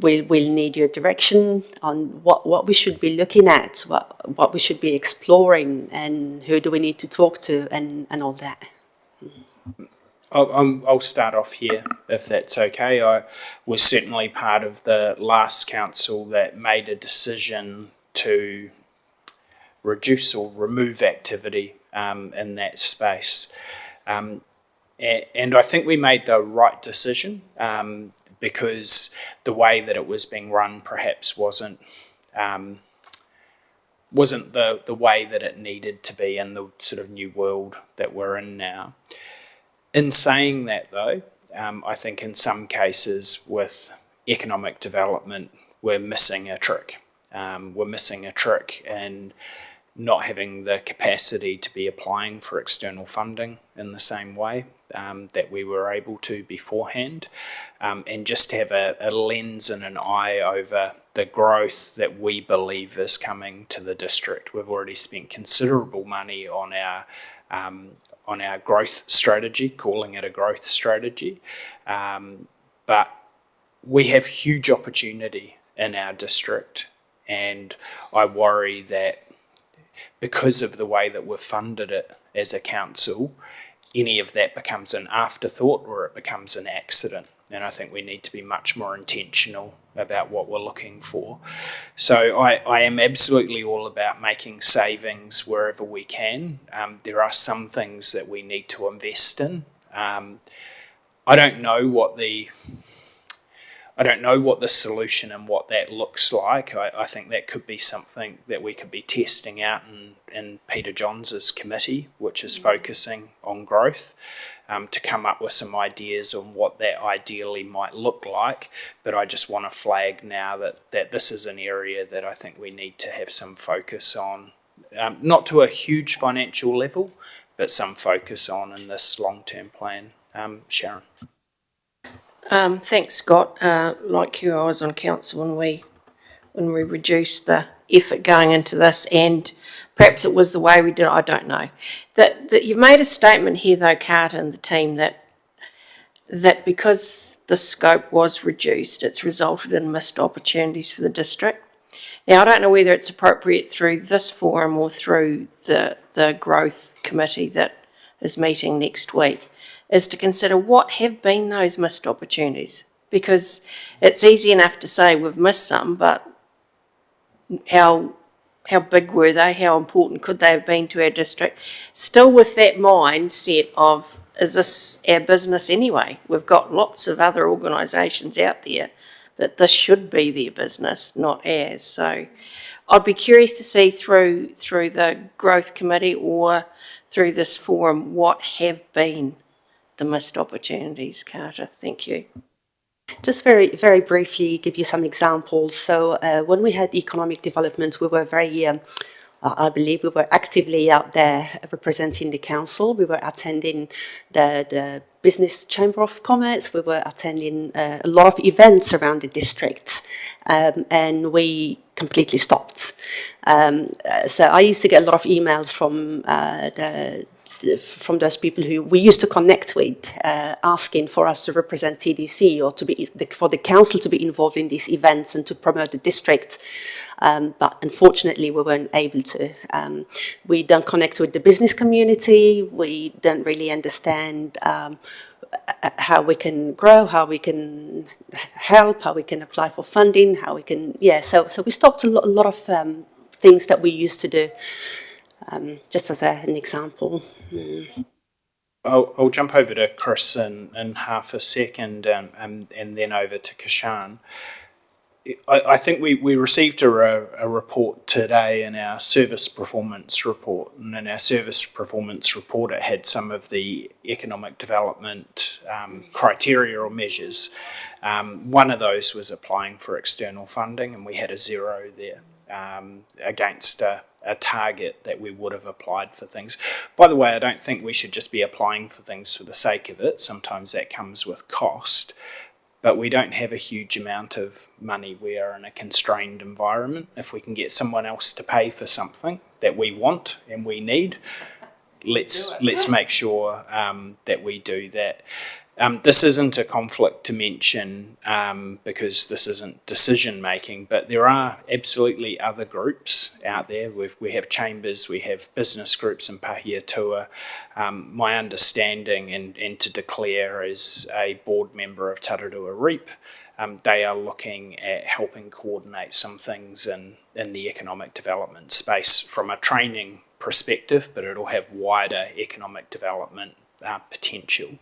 we'll need your direction on what we should be looking at, what we should be exploring, and who do we need to talk to, and all that. I'll start off here, if that's okay. I was certainly part of the last council that made a decision to reduce or remove activity in that space. And I think we made the right decision because the way that it was being run perhaps wasn't the way that it needed to be in the sort of new world that we're in now. In saying that, though, I think in some cases with economic development, we're missing a trick. We're missing a trick in not having the capacity to be applying for external funding in the same way that we were able to beforehand, and just have a lens and an eye over the growth that we believe is coming to the district. We've already spent considerable money on our growth strategy, calling it a growth strategy, but we have huge opportunity in our district, and I worry that because of the way that we've funded it as a council, any of that becomes an afterthought or it becomes an accident. And I think we need to be much more intentional about what we're looking for. So I am absolutely all about making savings wherever we can. There are some things that we need to invest in. I don't know what the solution and what that looks like. I think that could be something that we could be testing out in Peter Johns' committee, which is focusing on growth, to come up with some ideas on what that ideally might look like. But I just want to flag now that this is an area that I think we need to have some focus on, not to a huge financial level, but some focus on in this long-term plan. Sharon. Thanks, Scott. Like you, I was on council when we reduced the effort going into this, and perhaps it was the way we did it, I don't know. That you've made a statement here, though, Carter and the team, that because the scope was reduced, it's resulted in missed opportunities for the district. Now, I don't know whether it's appropriate through this forum or through the growth committee that is meeting next week, is to consider what have been those missed opportunities. Because it's easy enough to say we've missed some, but how big were they? How important could they have been to our district? Still with that mindset of, is this our business anyway? We've got lots of other organisations out there that this should be their business, not ours. So I'd be curious to see through the growth committee or through this forum what have been the missed opportunities, Carter. Thank you. Just very, very briefly give you some examples. So when we had economic development, we were very, I believe we were actively out there representing the council. We were attending the Business Chamber of Commerce. We were attending a lot of events around the district, and we completely stopped. So I used to get a lot of emails from those people who we used to connect with, asking for us to represent TDC or for the council to be involved in these events and to promote the district. But unfortunately, we weren't able to. We don't connect with the business community. We don't really understand how we can grow, how we can help, how we can apply for funding, how we can, So we stopped a lot of things that we used to do. Just as an example. I'll jump over to Chris in half a second, and then over to Kashan. I think we received a report today in our service performance report, and in our service performance report it had some of the economic development criteria or measures. One of those was applying for external funding, and we had a 0 there against a target that we would have applied for things. By the way, I don't think we should just be applying for things for the sake of it. Sometimes that comes with cost. but we don't have a huge amount of money. We are in a constrained environment. If we can get someone else to pay for something that we want and we need, let's make sure that we do that. This isn't a conflict to mention because this isn't decision making, but there are absolutely other groups out there. We have chambers, we have business groups in Pahiatua. My understanding, and to declare as a board member of Tararua REAP, they are looking at helping coordinate some things in the economic development space from a training perspective, but it'll have wider economic development potential.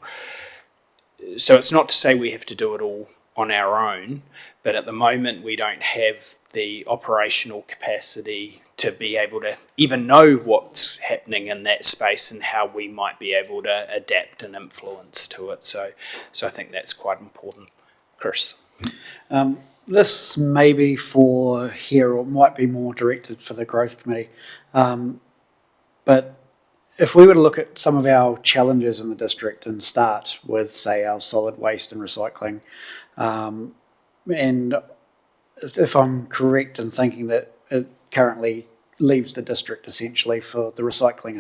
So it's not to say we have to do it all on our own, but at the moment we don't have the operational capacity to be able to even know what's happening in that space and how we might be able to adapt and influence to it. So I think that's quite important. Chris? This may be for here, or might be more directed for the Growth Committee, but if we were to look at some of our challenges in the district and start with, say, our solid waste and recycling, and if I'm correct in thinking that it currently leaves the district essentially for the recycling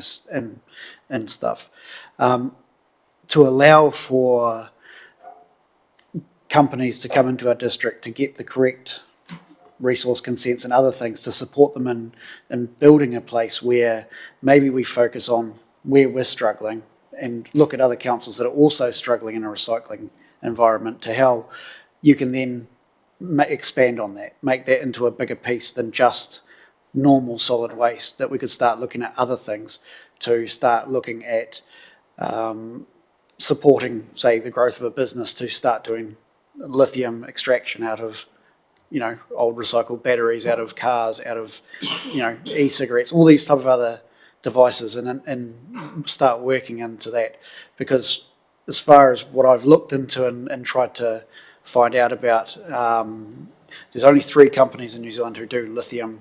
and stuff, to allow for companies to come into our district to get the correct resource consents and other things to support them in building a place where maybe we focus on where we're struggling and look at other councils that are also struggling in a recycling environment to how you can then expand on that, make that into a bigger piece than just normal solid waste, that we could start looking at other things to start looking at supporting, say, the growth of a business to start doing lithium extraction out of old recycled batteries, out of cars, out of, e-cigarettes, all these type of other devices, and start working into that. Because as far as what I've looked into and tried to find out about, there's only 3 companies in New Zealand who do lithium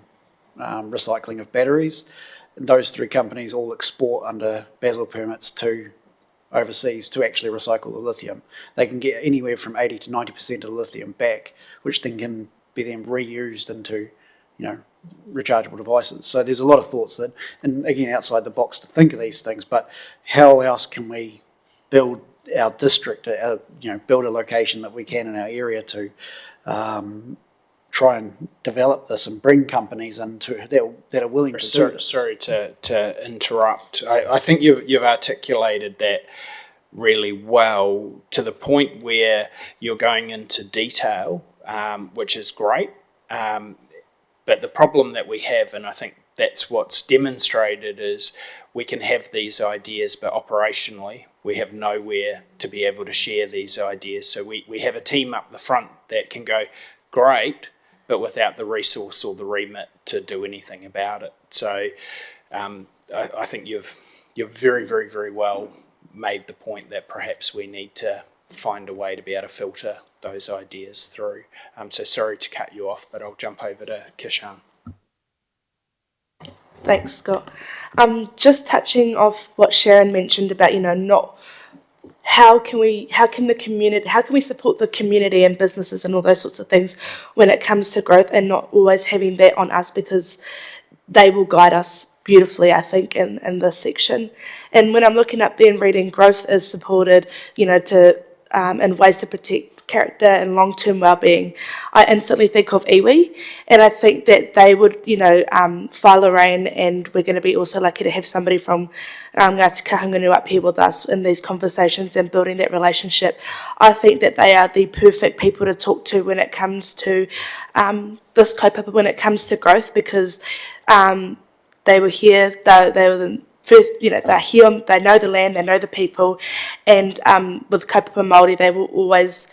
recycling of batteries. And those 3 companies all export under Basel permits to overseas to actually recycle the lithium. They can get anywhere from 80 to 90% of the lithium back, which then can be then reused into, rechargeable devices. So there's a lot of thoughts that, and again, outside the box to think of these things, but how else can we build our district, build a location that we can in our area to try and develop this and bring companies into that are willing to do this. Sorry to interrupt. I think you've articulated that really well to the point where you're going into detail, which is great. But the problem that we have, and I think that's what's demonstrated, is we can have these ideas, but operationally we have nowhere to be able to share these ideas. So we have a team up the front that can go, great, but without the resource or the remit to do anything about it. So I think you've very, very, very well made the point that perhaps we need to find a way to be able to filter those ideas through. So sorry to cut you off, but I'll jump over to Kishan. Thanks, Scott. Just touching off what Sharon mentioned about, not how can we support the community and businesses and all those sorts of things when it comes to growth, and not always having that on us, because they will guide us beautifully, I think, in this section. And when I'm looking up there and reading growth is supported, in ways to protect character and long-term well-being, I instantly think of iwi, and I think that they would, whai Lorraine, and we're going to be also lucky to have somebody from Ngāti Kahungunu up here with us in these conversations and building that relationship. I think that they are the perfect people to talk to when it comes to this kaupapa, when it comes to growth, because they were here, they were the first, they're here, they know the land, they know the people, and with kaupapa Māori, they will always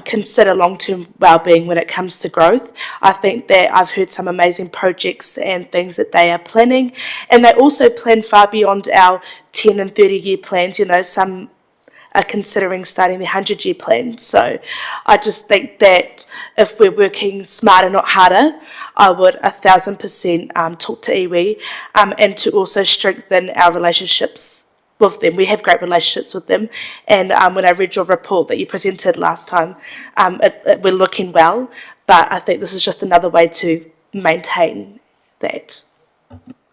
consider long-term well-being when it comes to growth. I think that I've heard some amazing projects and things that they are planning, and they also plan far beyond our 10 and 30-year plans. Some are considering starting their 100-year plan. So I just think that if we're working smarter, not harder, I would 1,000% talk to iwi, and to also strengthen our relationships with them. We have great relationships with them, and when I read your report that you presented last time, we're looking well. But I think this is just another way to maintain that.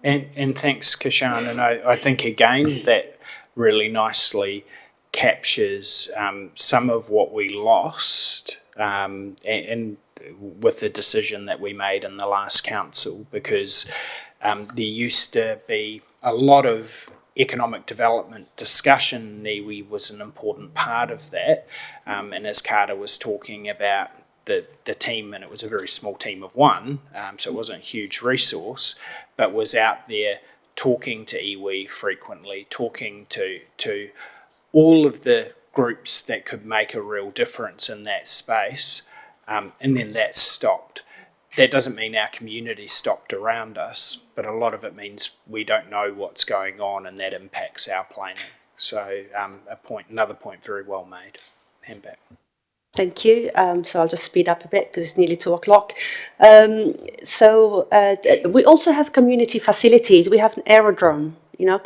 And thanks, Kishan. And I think, again, that really nicely captures some of what we lost and with the decision that we made in the last council, because there used to be a lot of economic development discussion. Niwi was an important part of that. And as Carter was talking about the team, and it was a very small team of one, so it wasn't a huge resource, but was out there talking to iwi frequently, talking to all of the groups that could make a real difference in that space, and then that stopped. That doesn't mean our community stopped around us, but a lot of it means we don't know what's going on, and that impacts our planning. So another point very well made. Hand back. Thank you. So I'll just speed up a bit because it's nearly 2:00. We also have community facilities. We have an aerodrome.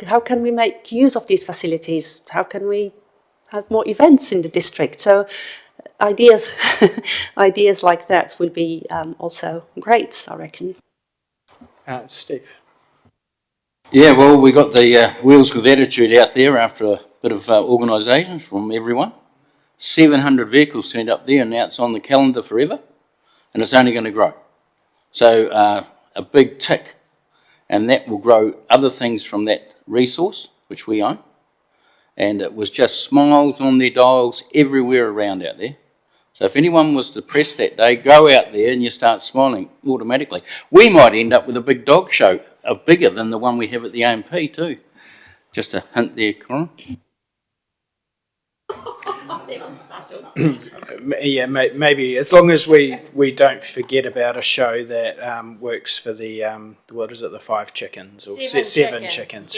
How can we make use of these facilities? How can we have more events in the district? So ideas, ideas like that will be also great, I reckon. Steve. Yeah, well, we got the Wheels with Attitude out there after a bit of organisation from everyone. 700 vehicles turned up there, and now it's on the calendar forever, and it's only going to grow. So a big tick, and that will grow other things from that resource, which we own. And it was just smiles on their dials everywhere around out there. So if anyone was depressed that day, go out there and you start smiling automatically. We might end up with a big dog show, bigger than the one we have at the AMP too. Just a hint there, Corin. Yeah, maybe as long as we don't forget about a show that works for the what is it, the 5 chickens or seven chickens.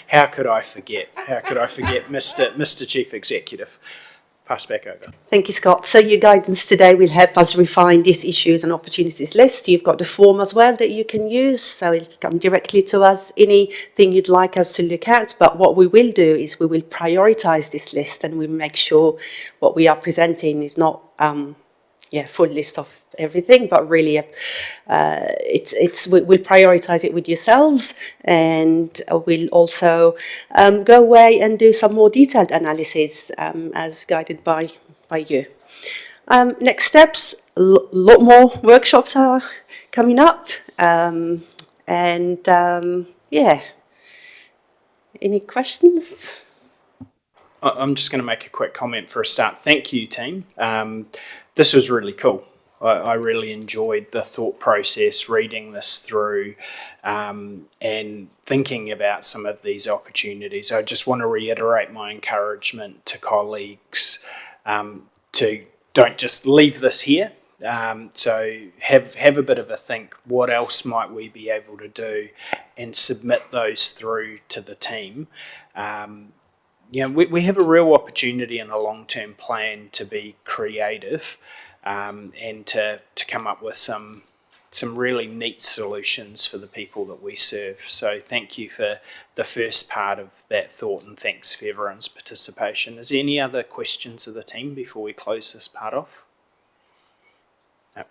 How could I forget? How could I forget, Mr. Chief Executive? Pass back over. Thank you, Scott. So your guidance today will help us refine this issues and opportunities list. You've got the form as well that you can use, so it'll come directly to us, anything you'd like us to look at. But what we will do is we will prioritise this list, and we'll make sure what we are presenting is not full list of everything, but really we'll prioritise it with yourselves, and we'll also go away and do some more detailed analysis as guided by you. Next steps, a lot more workshops are coming up, any questions? I'm just going to make a quick comment for a start. Thank you, team. This was really cool. I really enjoyed the thought process, reading this through and thinking about some of these opportunities. I just want to reiterate my encouragement to colleagues to don't just leave this here. So have a bit of a think. What else might we be able to do, and submit those through to the team. We have a real opportunity in a long-term plan to be creative and to come up with some really neat solutions for the people that we serve. So thank you for the first part of that thought, and thanks for everyone's participation. Is there any other questions of the team before we close this part off?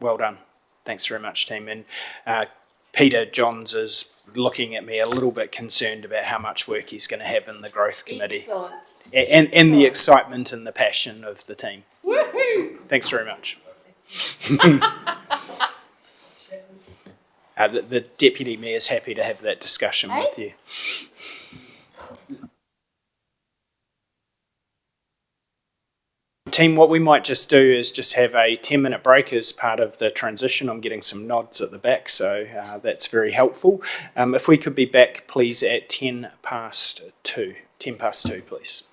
Well done. Thanks very much, team. And Peter Johns is looking at me a little bit concerned about how much work he's going to have in the growth committee. Excellent. And the excitement and the passion of the team. Woohoo! Thanks very much. The Deputy Mayor is happy to have that discussion with you. Team, what we might just do is just have a 10-minute break as part of the transition. I'm getting some nods at the back, so that's very helpful. If we could be back, please, at 10 past 2. 10 past 2, please.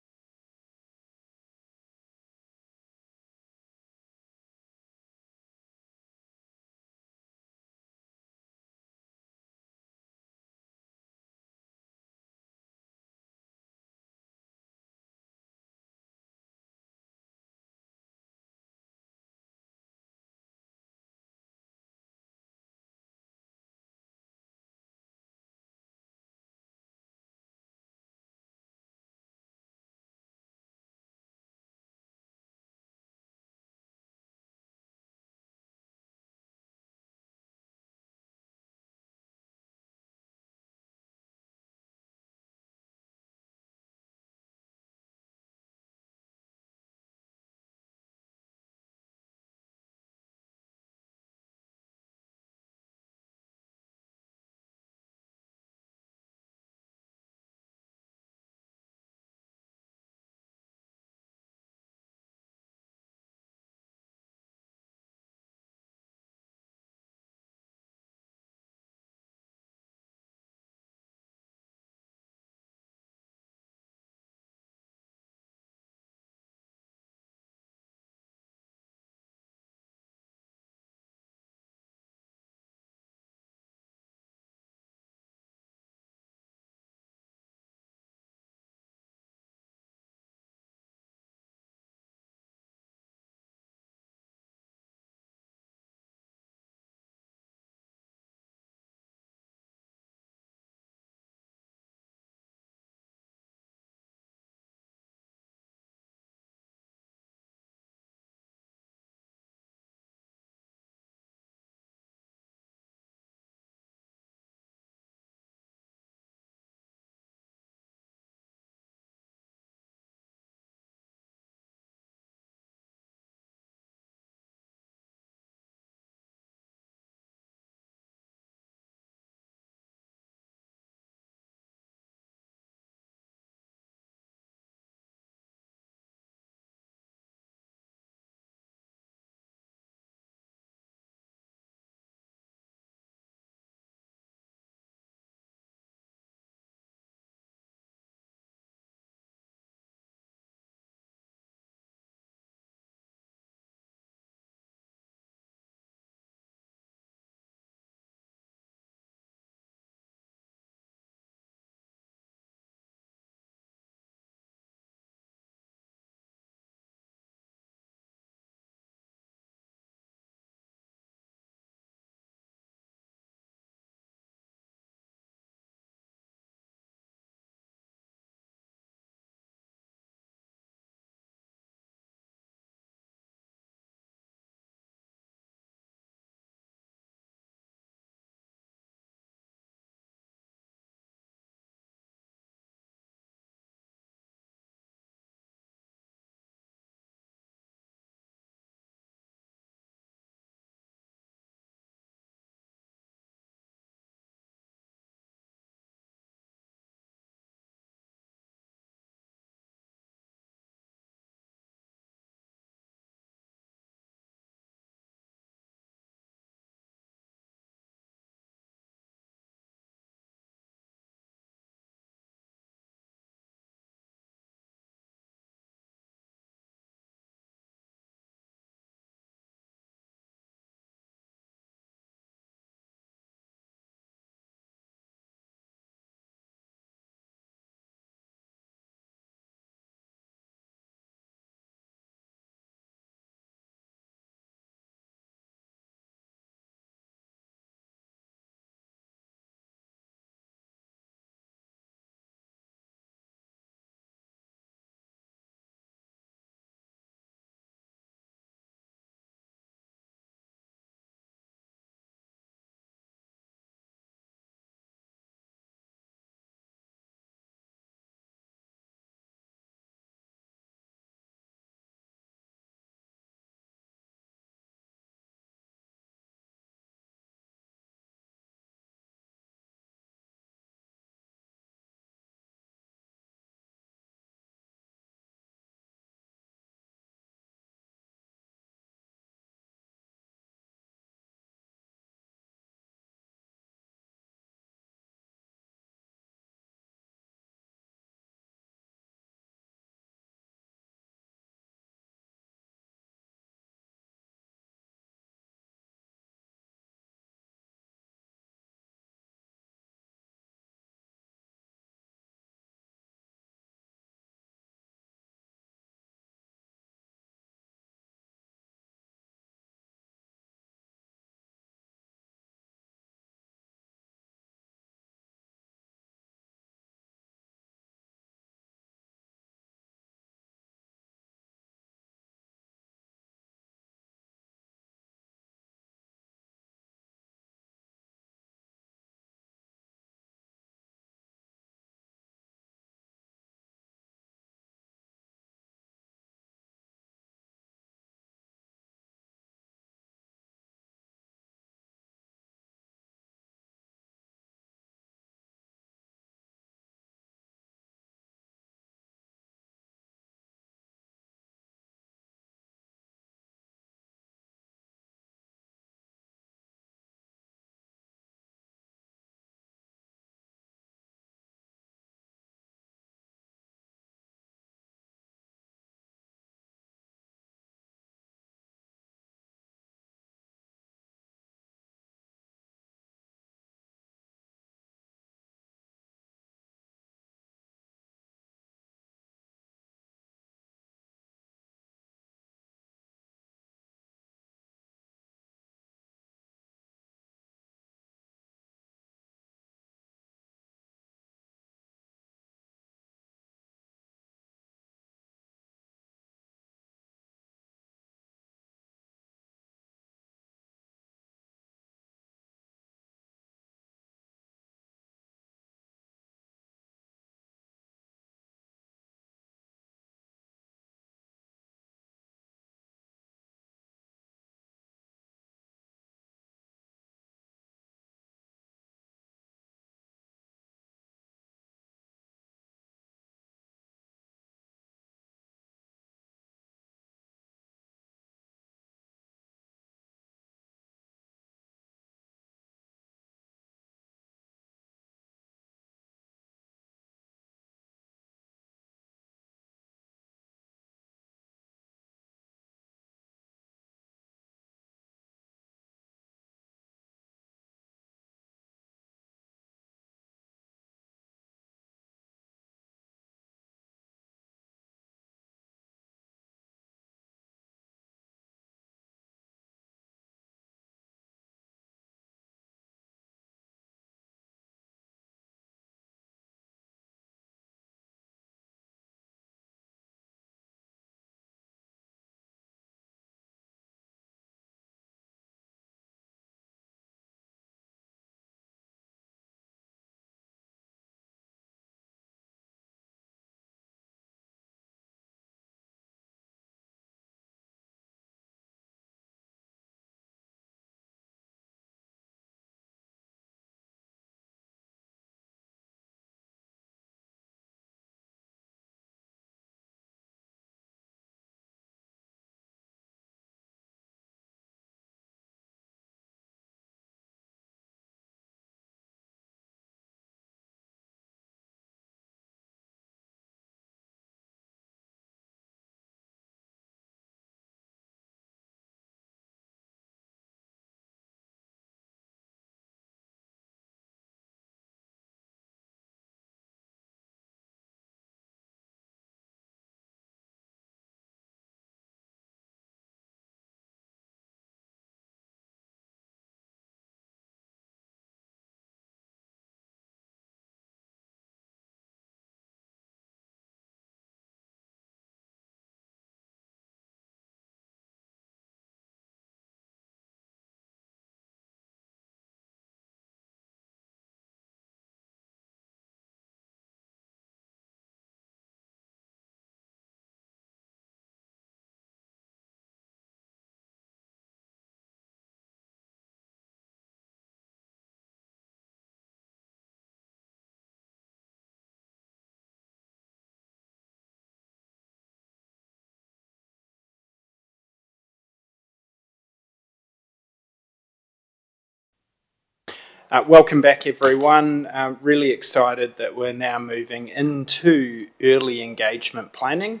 Welcome back, everyone. Really excited that we're now moving into early engagement planning.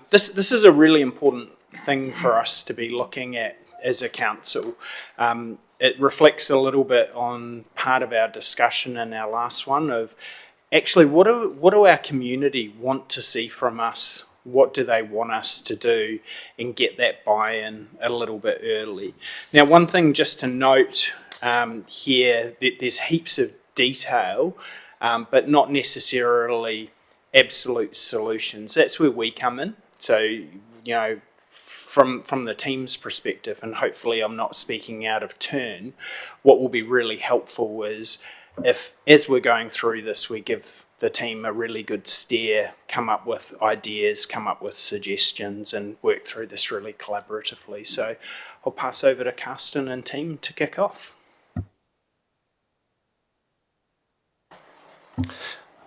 This is a really important thing for us to be looking at as a council. It reflects a little bit on part of our discussion in our last one of actually what do our community want to see from us? What do they want us to do, and get that buy-in a little bit early. Now, one thing just to note here, there's heaps of detail, but not necessarily absolute solutions. That's where we come in. So, from the team's perspective, and hopefully I'm not speaking out of turn, what will be really helpful is if, as we're going through this, we give the team a really good steer, come up with ideas, come up with suggestions, and work through this really collaboratively. So I'll pass over to Karsten and team to kick off.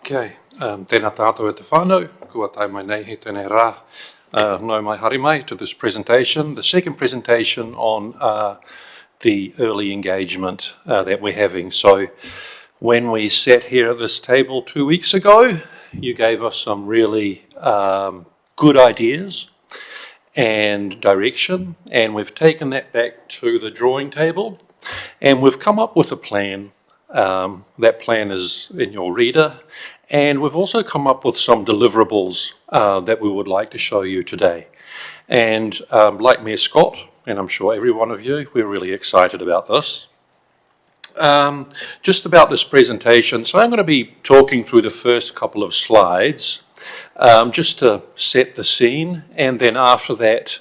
Okay, tēnā tātou e te whānau, kua tai mai nei he tēnei rā. No mai haere mai to this presentation, the second presentation on the early engagement that we're having. So when we sat here at this table 2 weeks ago, you gave us some really good ideas and direction, and we've taken that back to the drawing table, and we've come up with a plan. That plan is in your reader, and we've also come up with some deliverables that we would like to show you today. And like Mayor Scott, and I'm sure every one of you, we're really excited about this. Just about this presentation, so I'm going to be talking through the first couple of slides just to set the scene, and then after that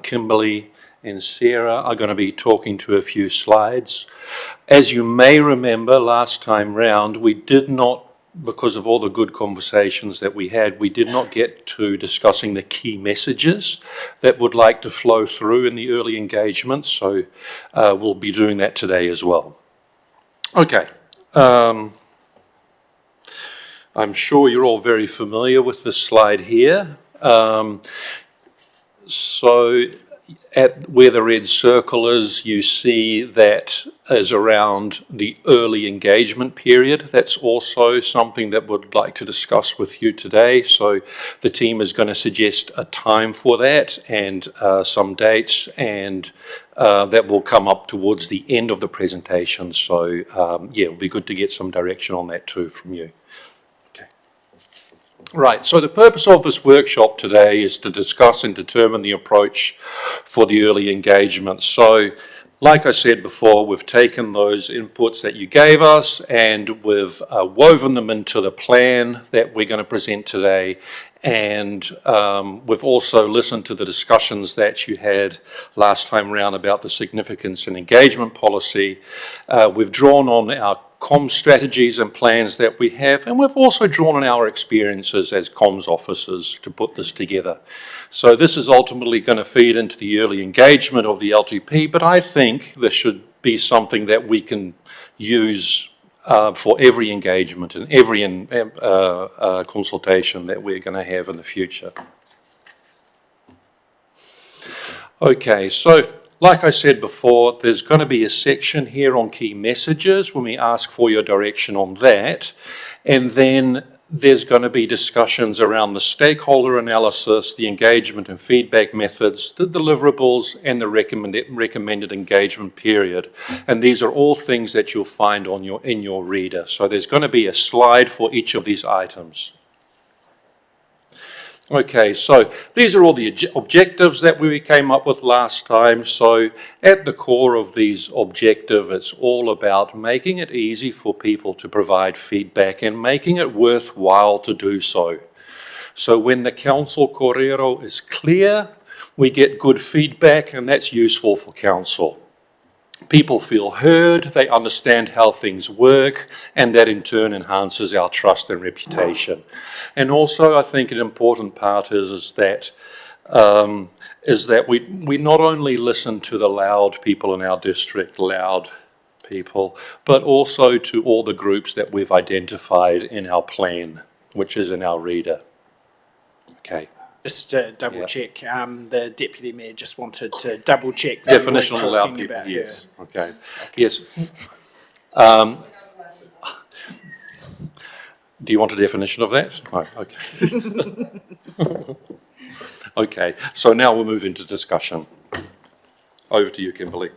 Kimberly and Sarah are going to be talking to a few slides. As you may remember, last time round we did not, because of all the good conversations that we had, we did not get to discussing the key messages that would like to flow through in the early engagement, so we'll be doing that today as well. Okay, I'm sure you're all very familiar with this slide here. So at where the red circle is, you see that is around the early engagement period. That's also something that we'd like to discuss with you today. So the team is going to suggest a time for that and some dates, and that will come up towards the end of the presentation. So yeah, it'll be good to get some direction on that too from you. Right, so the purpose of this workshop today is to discuss and determine the approach for the early engagement. So, like I said before, we've taken those inputs that you gave us and we've woven them into the plan that we're going to present today. And we've also listened to the discussions that you had last time around about the significance and engagement policy. We've drawn on our comms strategies and plans that we have, and we've also drawn on our experiences as comms officers to put this together. So this is ultimately going to feed into the early engagement of the LTP, but I think this should be something that we can use for every engagement and every consultation that we're going to have in the future. Okay, so like I said before, there's going to be a section here on key messages when we ask for your direction on that, and then there's going to be discussions around the stakeholder analysis, the engagement and feedback methods, the deliverables, and the recommended engagement period. And these are all things that you'll find on in your reader. So there's going to be a slide for each of these items. Okay, so these are all the objectives that we came up with last time. So at the core of these objectives, it's all about making it easy for people to provide feedback and making it worthwhile to do so. So when the council kōrero is clear, we get good feedback, and that's useful for council. People feel heard, they understand how things work, and that in turn enhances our trust and reputation. And also, I think an important part is that we not only listen to the loud people in our district, loud people, but also to all the groups that we've identified in our plan, which is in our reader. Okay. Just to double check, the Deputy Mayor just wanted to double check. Definition of loud people, yes. Okay. Yes. Do you want a definition of that? No, okay. Okay, so now we'll move into discussion. Over to you, Kimberly.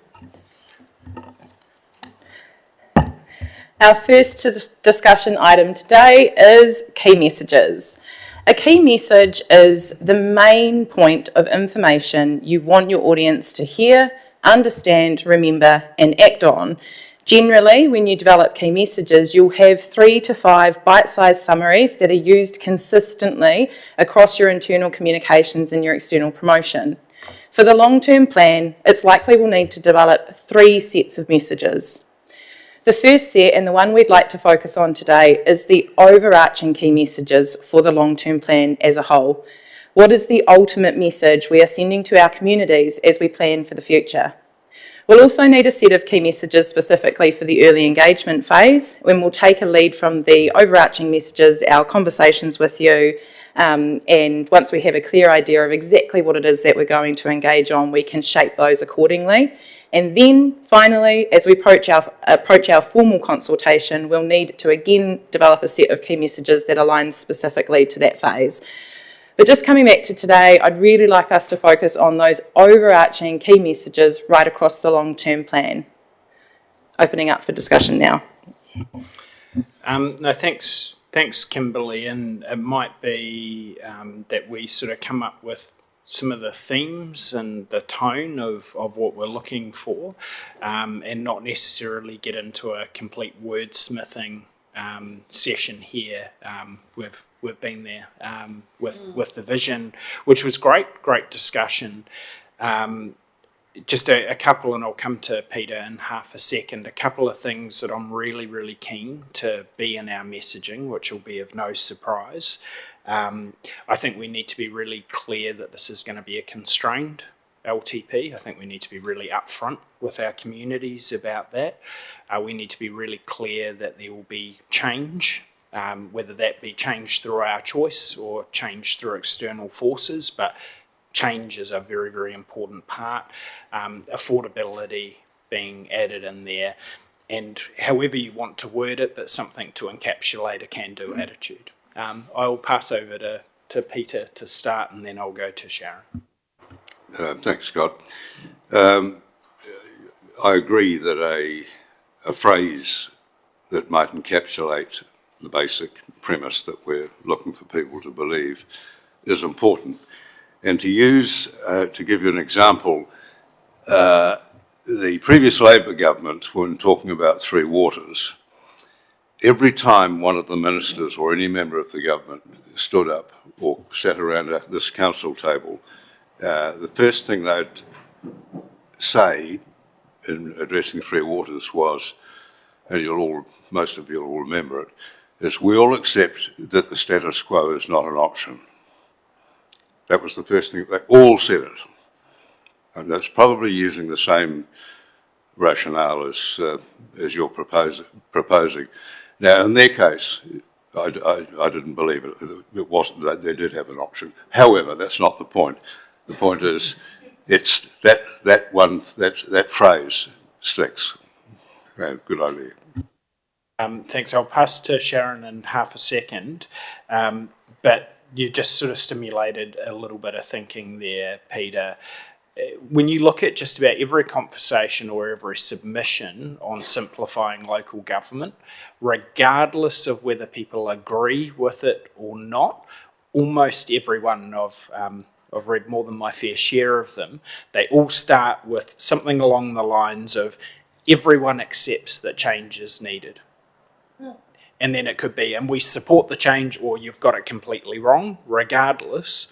Our first discussion item today is key messages. A key message is the main point of information you want your audience to hear, understand, remember, and act on. Generally, when you develop key messages, you'll have 3 to 5 bite-sized summaries that are used consistently across your internal communications and your external promotion. For the long-term plan, it's likely we'll need to develop 3 sets of messages. The first set, and the one we'd like to focus on today, is the overarching key messages for the long-term plan as a whole. What is the ultimate message we are sending to our communities as we plan for the future? We'll also need a set of key messages specifically for the early engagement phase, when we'll take a lead from the overarching messages, our conversations with you, and once we have a clear idea of exactly what it is that we're going to engage on, we can shape those accordingly. And then finally, as we approach our formal consultation, we'll need to again develop a set of key messages that align specifically to that phase. But just coming back to today, I'd really like us to focus on those overarching key messages right across the long-term plan. Opening up for discussion now. No, thanks, Kimberly. And it might be that we sort of come up with some of the themes and the tone of what we're looking for, and not necessarily get into a complete wordsmithing session here. We've been there with the vision, which was great discussion. Just a couple, and I'll come to Peter in half a second, a couple of things that I'm really keen to be in our messaging, which will be of no surprise. I think we need to be really clear that this is going to be a constrained LTP. I think we need to be really upfront with our communities about that. We need to be really clear that there will be change, whether that be change through our choice or change through external forces, but change is a very important part. Affordability being added in there, and however you want to word it, but something to encapsulate a can-do attitude. I'll pass over to Peter to start, and then I'll go to Sharon. Thanks, Scott. I agree that a phrase that might encapsulate the basic premise that we're looking for people to believe is important. And to give you an example, the previous Labor government, when talking about Three Waters, every time one of the ministers or any member of the government stood up or sat around this council table, the first thing they'd say in addressing Three Waters was, and most of you will remember it, is we all accept that the status quo is not an option. That was the first thing, they all said it. And that's probably using the same rationale as you're proposing. Now, in their case, I didn't believe it. It wasn't that they did have an option. However, that's not the point. The point is, it's that phrase sticks. Good idea. Thanks. I'll pass to Sharon in half a second, but you just sort of stimulated a little bit of thinking there, Peter. When you look at just about every conversation or every submission on simplifying local government, regardless of whether people agree with it or not, almost everyone I've read more than my fair share of them, they all start with something along the lines of everyone accepts that change is needed. And then it could be, and we support the change, or you've got it completely wrong. Regardless,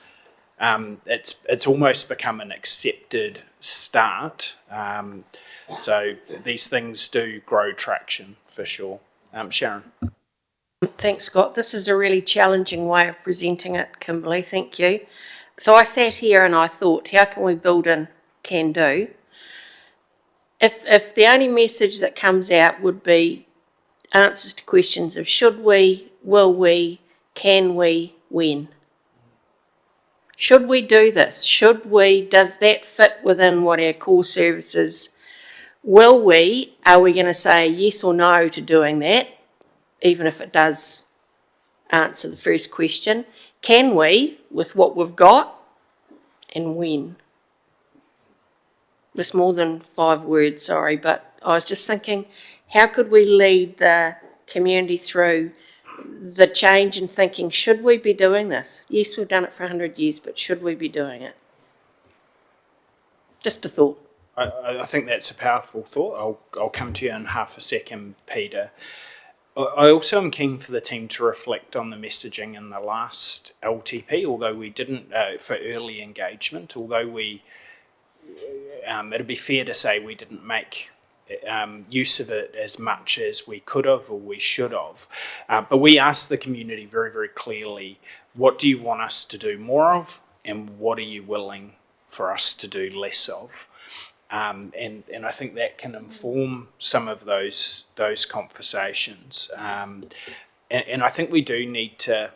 it's almost become an accepted start. So these things do grow traction for sure. Sharon. Thanks, Scott. This is a really challenging way of presenting it, Kimberly. Thank you. So I sat here and I thought, how can we build in can do? If the only message that comes out would be answers to questions of should we, will we, can we, when. Should we do this? Should we? Does that fit within what our core services Are we going to say yes or no to doing that, even if it does answer the first question? Can we, with what we've got, and when? It's more than 5 words, sorry, but I was just thinking, how could we lead the community through the change in thinking, should we be doing this? Yes, we've done it for 100 years, but should we be doing it? Just a thought. I think that's a powerful thought. I'll come to you in half a second, Peter. I also am keen for the team to reflect on the messaging in the last LTP, although we didn't, for early engagement, although we, it'd be fair to say we didn't make use of it as much as we could have or we should have. But we asked the community very, very clearly, what do you want us to do more of, and what are you willing for us to do less of? And I think that can inform some of those conversations. And I think we do need to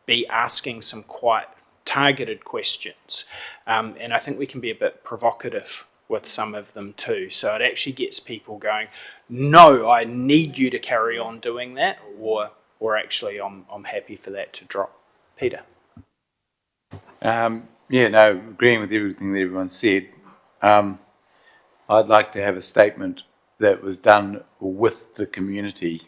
be asking some quite targeted questions. And I think we can be a bit provocative with some of them too. So it actually gets people going, no, I need you to carry on doing that, or actually I'm happy for that to drop. Peter? Agreeing with everything that everyone said. I'd like to have a statement that was done with the community.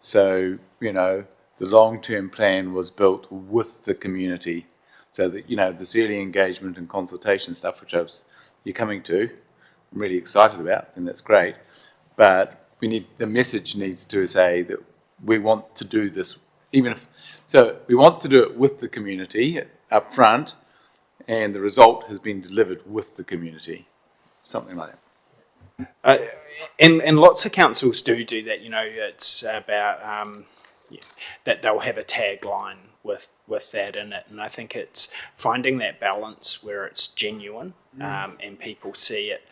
So, the long-term plan was built with the community. So that, this early engagement and consultation stuff, which you're coming to, I'm really excited about, and that's great. But the message needs to say that we want to do this, so we want to do it with the community up front, and the result has been delivered with the community. Something like that. And lots of councils do that. It's about that they'll have a tagline with that in it. And I think it's finding that balance where it's genuine and people see it.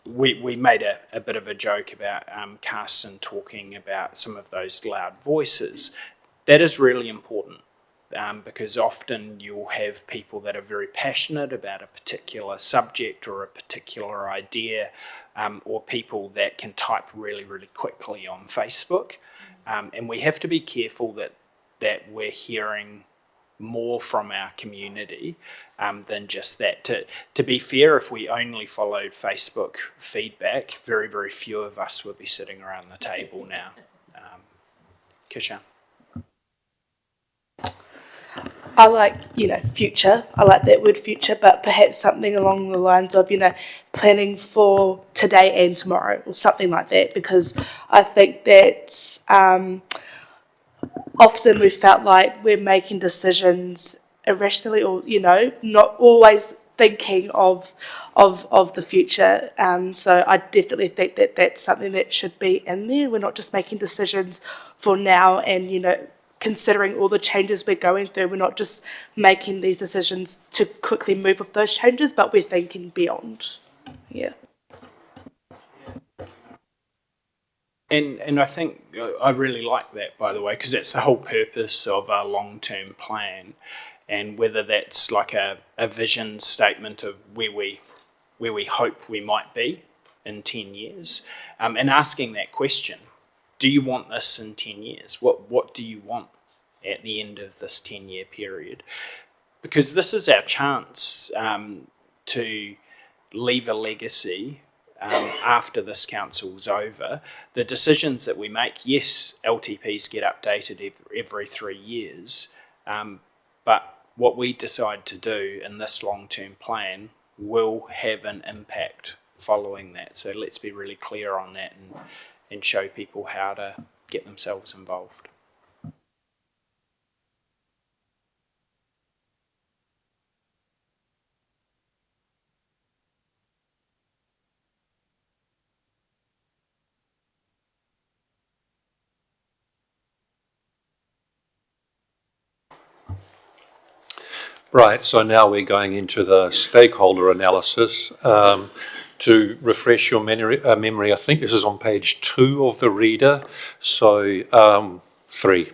We made a bit of a joke about Carsten talking about some of those loud voices. That is really important. Because often you'll have people that are very passionate about a particular subject or a particular idea, or people that can type really, really quickly on Facebook. And we have to be careful that we're hearing more from our community than just that. To be fair, if we only followed Facebook feedback, very, very few of us would be sitting around the table now. Kishan? I like, future. I like that word future, but perhaps something along the lines of, planning for today and tomorrow or something like that, because I think that often we felt like we're making decisions irrationally or, not always thinking of the future. So I definitely think that that's something that should be in there. We're not just making decisions for now and, considering all the changes we're going through. We're not just making these decisions to quickly move with those changes, but we're thinking beyond. Yeah. And I think I really like that, by the way, because that's the whole purpose of our long-term plan. And whether that's like a vision statement of where we hope we might be in 10 years, and asking that question, do you want this in 10 years? What do you want at the end of this 10-year period? Because this is our chance to leave a legacy after this council's over. The decisions that we make, yes, LTPs get updated every 3 years, but what we decide to do in this long-term plan will have an impact following that. So let's be really clear on that and show people how to get themselves involved. Right, so now we're going into the stakeholder analysis. To refresh your memory, I think this is on page 2 of the reader, so 3.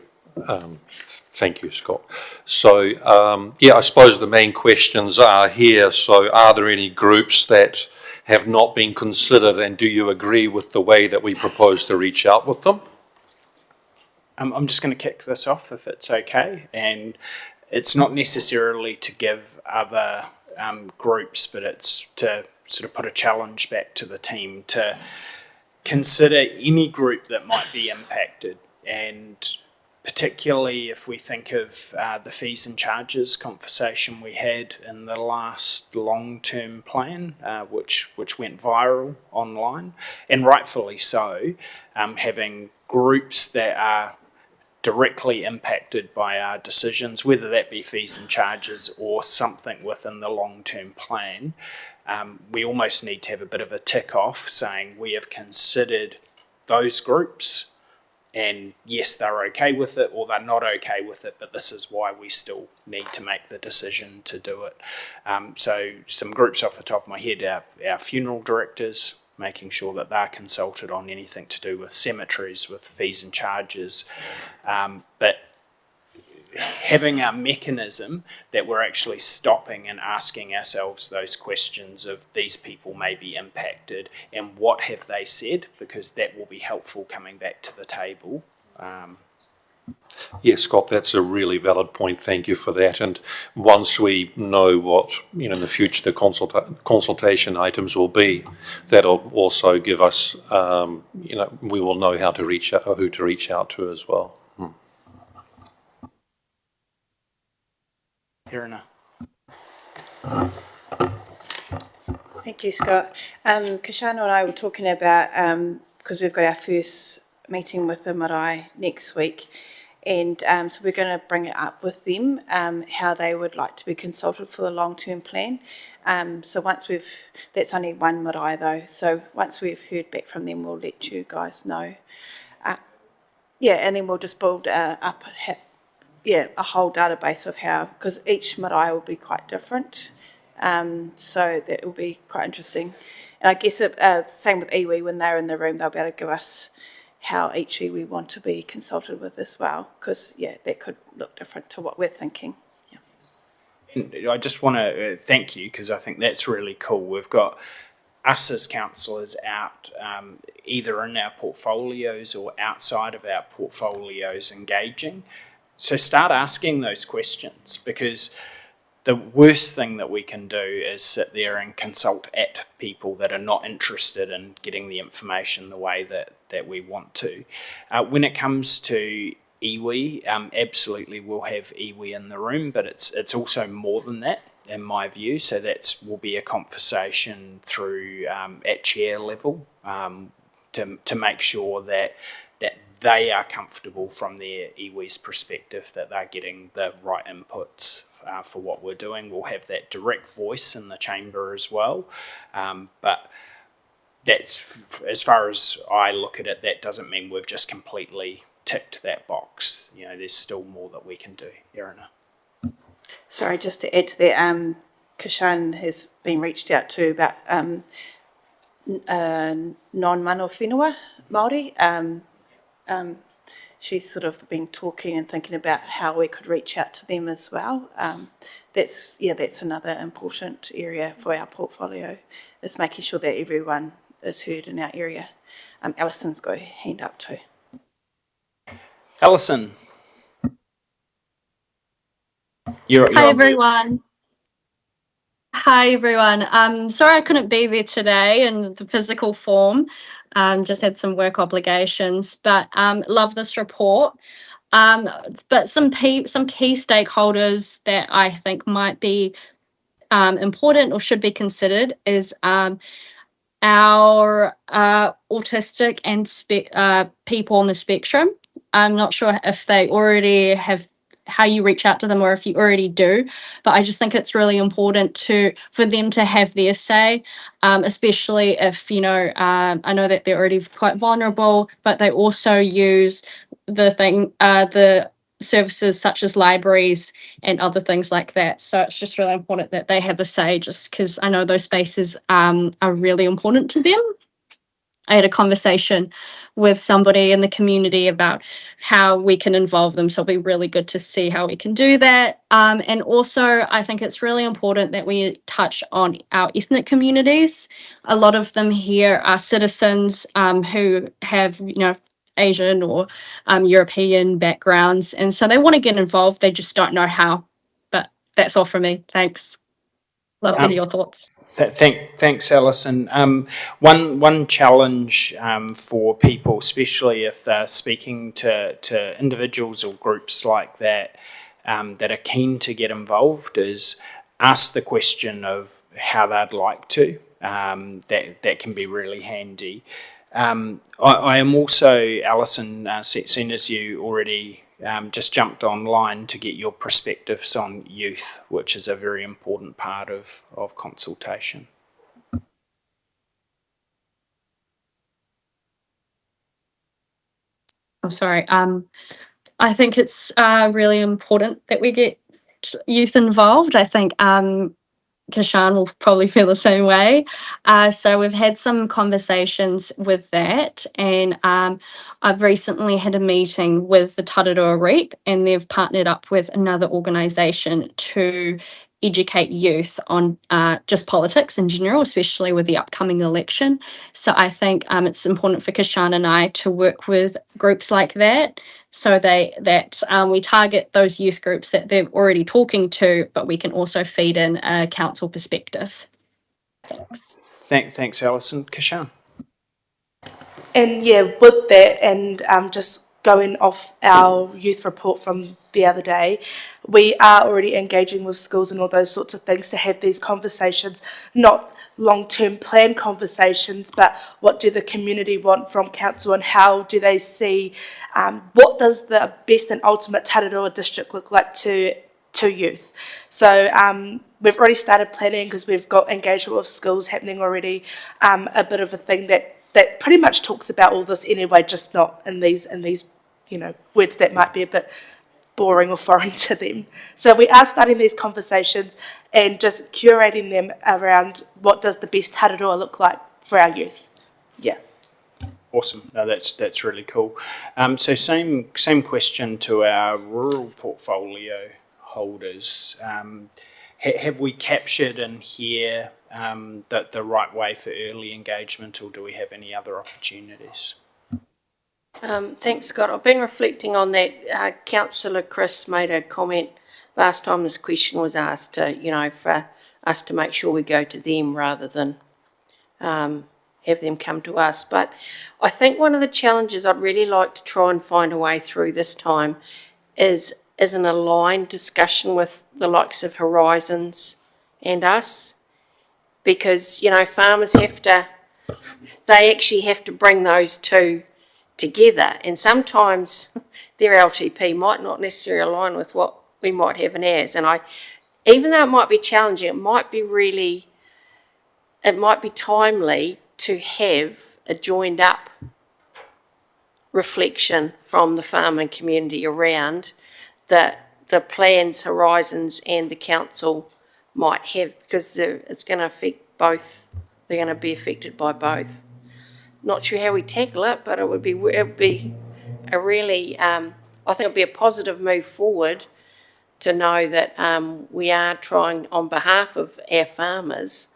Thank you, Scott. So, I suppose the main questions are here. So are there any groups that have not been considered, and do you agree with the way that we propose to reach out with them? I'm just going to kick this off if it's okay, and it's not necessarily to give other groups, but it's to sort of put a challenge back to the team to consider any group that might be impacted, and particularly if we think of the fees and charges conversation we had in the last long-term plan, which went viral online, and rightfully so, having groups that are directly impacted by our decisions, whether that be fees and charges or something within the long-term plan, we almost need to have a bit of a tick off saying we have considered those groups, and yes, they're okay with it or they're not okay with it, but this is why we still need to make the decision to do it. So some groups off the top of my head, our funeral directors, making sure that they're consulted on anything to do with cemeteries, with fees and charges, but having a mechanism that we're actually stopping and asking ourselves those questions of these people may be impacted and what have they said, because that will be helpful coming back to the table. Yes, Scott, that's a really valid point. Thank you for that. And once we know what, in the future the consultation items will be, that'll also give us, we will know how to reach out, or who to reach out to as well. Irina. Thank you, Scott. Kashana and I were talking about, because we've got our first meeting with the marae next week, and so we're going to bring it up with them, how they would like to be consulted for the long-term plan. So once that's only one marae though, so once we've heard back from them, we'll let you guys know. And then we'll just build up a whole database of how, because each marae will be quite different, so that will be quite interesting. And I guess same with iwi, when they're in the room, they'll be able to give us how each iwi want to be consulted with as well, because that could look different to what we're thinking. I just want to thank you, because I think that's really cool. We've got us as councillors out, either in our portfolios or outside of our portfolios, engaging. So start asking those questions, because the worst thing that we can do is sit there and consult at people that are not interested in getting the information the way that we want to. When it comes to iwi, absolutely we'll have iwi in the room, but it's also more than that, in my view. So will be a conversation through at chair level to make sure that they are comfortable from their iwi's perspective, that they're getting the right inputs for what we're doing. We'll have that direct voice in the chamber as well. But that's, as far as I look at it, that doesn't mean we've just completely ticked that box. There's still more that we can do. Irina. Sorry, just to add to that, Kashan has been reached out to about non-mano whenua Māori. She's sort of been talking and thinking about how we could reach out to them as well. That's another important area for our portfolio, is making sure that everyone is heard in our area. Alison's got her hand up too. Alison. Hi everyone. Hi everyone. Sorry I couldn't be there today in the physical form. Just had some work obligations, but love this report. But some key stakeholders that I think might be important or should be considered is our autistic and people on the spectrum. I'm not sure if they already have, how you reach out to them, or if you already do, but I just think it's really important for them to have their say, especially if, I know that they're already quite vulnerable, but they also use the services such as libraries and other things like that. So it's just really important that they have a say, just because I know those spaces are really important to them. I had a conversation with somebody in the community about how we can involve them. So it'll be really good to see how we can do that. And also, I think it's really important that we touch on our ethnic communities. A lot of them here are citizens who have, Asian or European backgrounds. And so they want to get involved. They just don't know how. But that's all from me. Thanks. Love to hear your thoughts. Thanks, Alison. One challenge for people, especially if they're speaking to individuals or groups like that that are keen to get involved, is ask the question of how they'd like to. That can be really handy. I am also, Alison, seeing as you already just jumped online to get your perspectives on youth, which is a very important part of consultation. I'm sorry. I think it's really important that we get youth involved. I think Kashan will probably feel the same way. So we've had some conversations with that, and I've recently had a meeting with the Tararua REAP, and they've partnered up with another organisation to educate youth on just politics in general, especially with the upcoming election. So I think it's important for Kashan and I to work with groups like that, so we target those youth groups that they're already talking to, but we can also feed in a council perspective. Thanks. Thanks, Alison. Kashan. And yeah, with that, and just going off our youth report from the other day, we are already engaging with schools and all those sorts of things to have these conversations, not long-term plan conversations, but what do the community want from council, and how do they see, what does the best and ultimate Tararua district look like to youth. So we've already started planning, because we've got engagement with schools happening already, a bit of a thing that pretty much talks about all this anyway, just not in these words that might be a bit boring or foreign to them. So we are starting these conversations and just curating them around what does the best Tararua look like for our youth. Yeah. Awesome. No, that's really cool. So same question to our rural portfolio holders. Have we captured in here the right way for early engagement, or do we have any other opportunities? Thanks, Scott. I've been reflecting on that. Councillor Chris made a comment last time this question was asked, for us to make sure we go to them rather than have them come to us. But I think one of the challenges I'd really like to try and find a way through this time is an aligned discussion with the likes of Horizons and us, because, farmers they actually have to bring those two together, and sometimes their LTP might not necessarily align with what we might have in ours. And even though it might be challenging, it might be timely to have a joined up reflection from the farming community around the plans, Horizons and the council might have, because it's going to affect both. They're going to be affected by both. Not sure how we tackle it, but it would be a really, I think it would be a positive move forward to know that we are trying on behalf of our farmers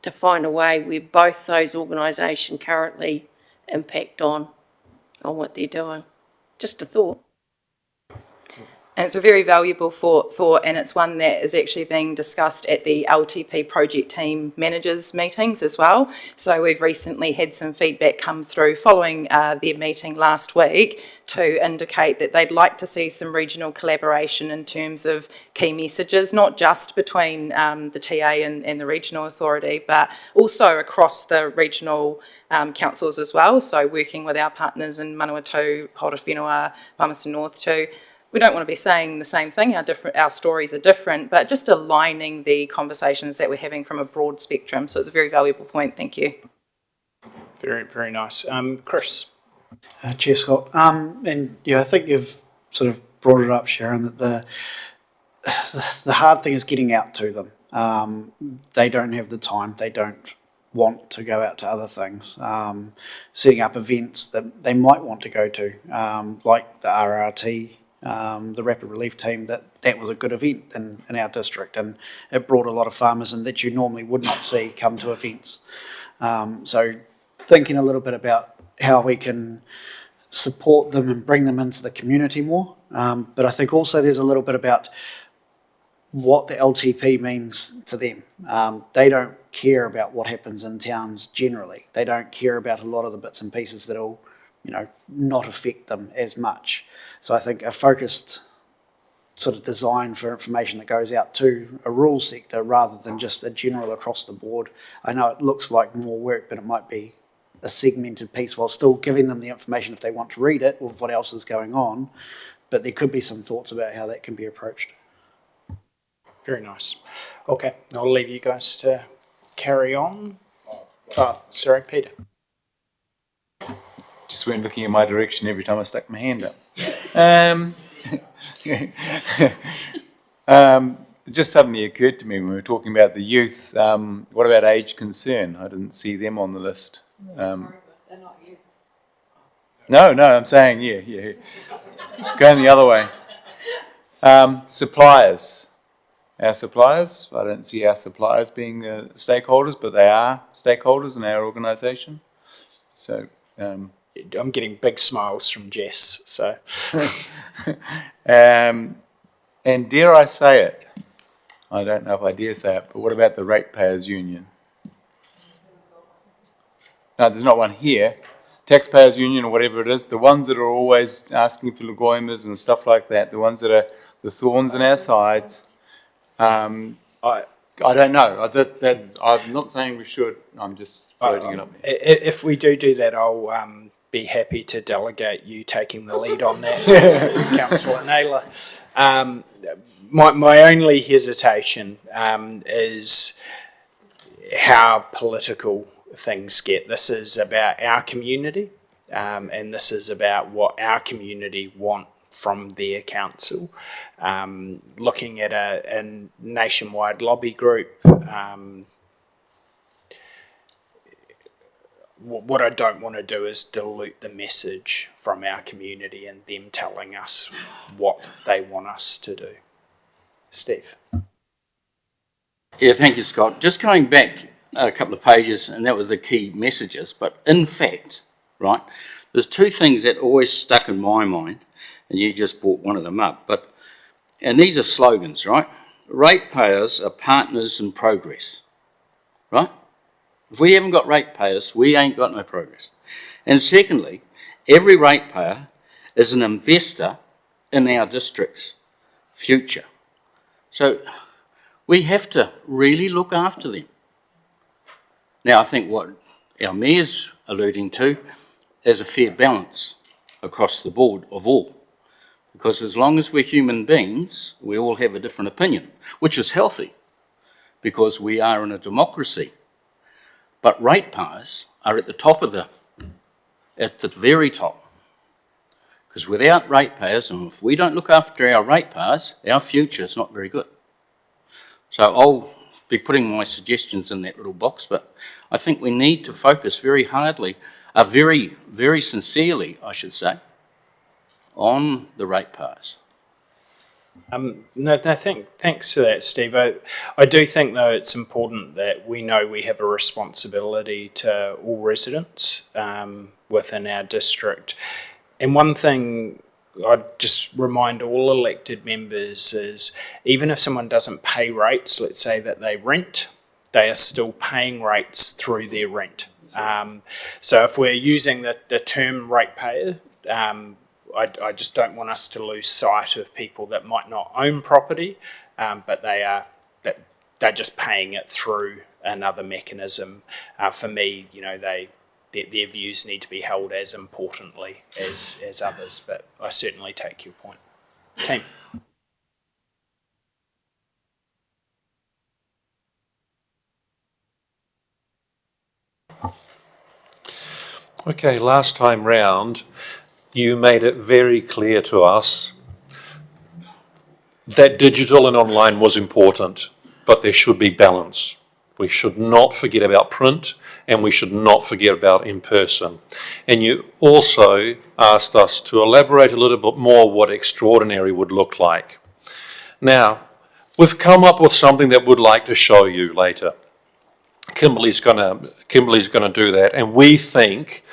to find a way where both those organisations currently impact on what they're doing. Just a thought. And it's a very valuable thought, and it's one that is actually being discussed at the LTP project team managers meetings as well. So we've recently had some feedback come through following their meeting last week to indicate that they'd like to see some regional collaboration in terms of key messages, not just between the TA and the regional authority, but also across the regional councils as well. So working with our partners in Manawatu, Horowhenua, Palmerston North too. We don't want to be saying the same thing, our stories are different, but just aligning the conversations that we're having from a broad spectrum. So it's a very valuable point, thank you. Very, very nice. Chris. Chair Scott, and I think you've sort of brought it up, Sharon, that the hard thing is getting out to them. They don't have the time, they don't want to go out to other things, setting up events that they might want to go to, like the RRT, the Rapid Relief Team. That was a good event in our district, and it brought a lot of farmers in that you normally would not see come to events. So thinking a little bit about how we can support them and bring them into the community more. But I think also there's a little bit about what the LTP means to them. They don't care about what happens in towns generally. They don't care about a lot of the bits and pieces that'll, not affect them as much. So I think a focused sort of design for information that goes out to a rural sector rather than just a general across the board. I know it looks like more work, but it might be a segmented piece while still giving them the information if they want to read it of what else is going on. But there could be some thoughts about how that can be approached. Very nice. Okay, I'll leave you guys to carry on. Oh, sorry, Peter. Just weren't looking in my direction every time I stuck my hand up. It just suddenly occurred to me when we were talking about the youth, what about age concern? I didn't see them on the list. They're not youth. No, I'm saying, yeah. Going the other way. Suppliers. Our suppliers, I don't see our suppliers being stakeholders, but they are stakeholders in our organisation. So I'm getting big smiles from Jess. So, and dare I say it? I don't know if I dare say it, but what about the Ratepayers Union? No, there's not one here. Taxpayers Union or whatever it is, the ones that are always asking for Lagoimas and stuff like that, the ones that are the thorns in our sides. I don't know. I'm not saying we should. I'm just floating it up. If we do that, I'll be happy to delegate you taking the lead on that, Councillor Naylor. My only hesitation is how political things get. This is about our community, and this is about what our community want from their council. Looking at a nationwide lobby group, what I don't want to do is dilute the message from our community and them telling us what they want us to do. Steve. Yeah, thank you, Scott. Just going back a couple of pages, and that was the key messages, but in fact, right, there's two things that always stuck in my mind, and you just brought one of them up, and these are slogans, right? Ratepayers are partners in progress, right? If we haven't got ratepayers, we ain't got no progress. And secondly, every ratepayer is an investor in our district's future. So we have to really look after them. Now, I think what our mayor's alluding to is a fair balance across the board of all. Because as long as we're human beings, we all have a different opinion, which is healthy, because we are in a democracy. But ratepayers are at the very top. Because without ratepayers, and if we don't look after our ratepayers, our future is not very good. So I'll be putting my suggestions in that little box, but I think we need to focus very hardly, very, very sincerely, I should say, on the ratepayers. Thanks for that, Steve. I do think, though, it's important that we know we have a responsibility to all residents within our district. And one thing I'd just remind all elected members is even if someone doesn't pay rates, let's say that they rent, they are still paying rates through their rent. So if we're using the term ratepayer, I just don't want us to lose sight of people that might not own property, but they're just paying it through another mechanism. For me, their views need to be held as importantly as others, but I certainly take your point. Team. Okay, last time round, you made it very clear to us that digital and online was important, but there should be balance. We should not forget about print, and we should not forget about in-person. And you also asked us to elaborate a little bit more what extraordinary would look like. Now, we've come up with something that we'd like to show you later. Kimberly's going to do that, and we think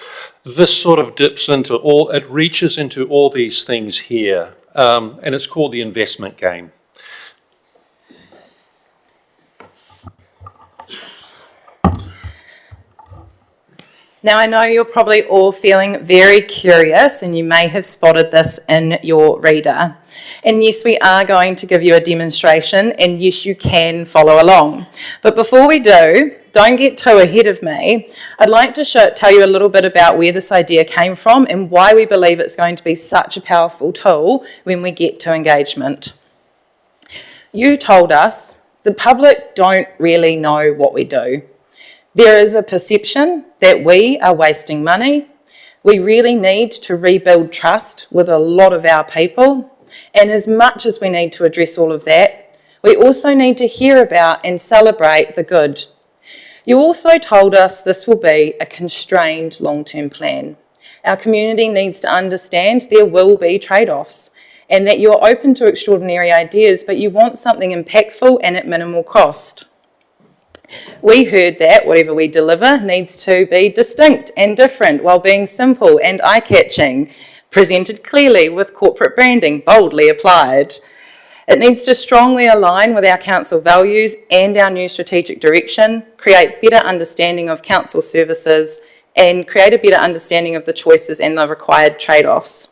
this sort of dips into all, it reaches into all these things here, and it's called the investment game. Now, I know you're probably all feeling very curious, and you may have spotted this in your reader. And yes, we are going to give you a demonstration, and yes, you can follow along. But before we do, don't get too ahead of me. I'd like to tell you a little bit about where this idea came from and why we believe it's going to be such a powerful tool when we get to engagement. You told us the public don't really know what we do. There is a perception that we are wasting money. We really need to rebuild trust with a lot of our people. And as much as we need to address all of that, we also need to hear about and celebrate the good. You also told us this will be a constrained long-term plan. Our community needs to understand there will be trade-offs and that you're open to extraordinary ideas, but you want something impactful and at minimal cost. We heard that whatever we deliver needs to be distinct and different while being simple and eye-catching, presented clearly with corporate branding boldly applied. It needs to strongly align with our council values and our new strategic direction, create better understanding of council services, and create a better understanding of the choices and the required trade-offs.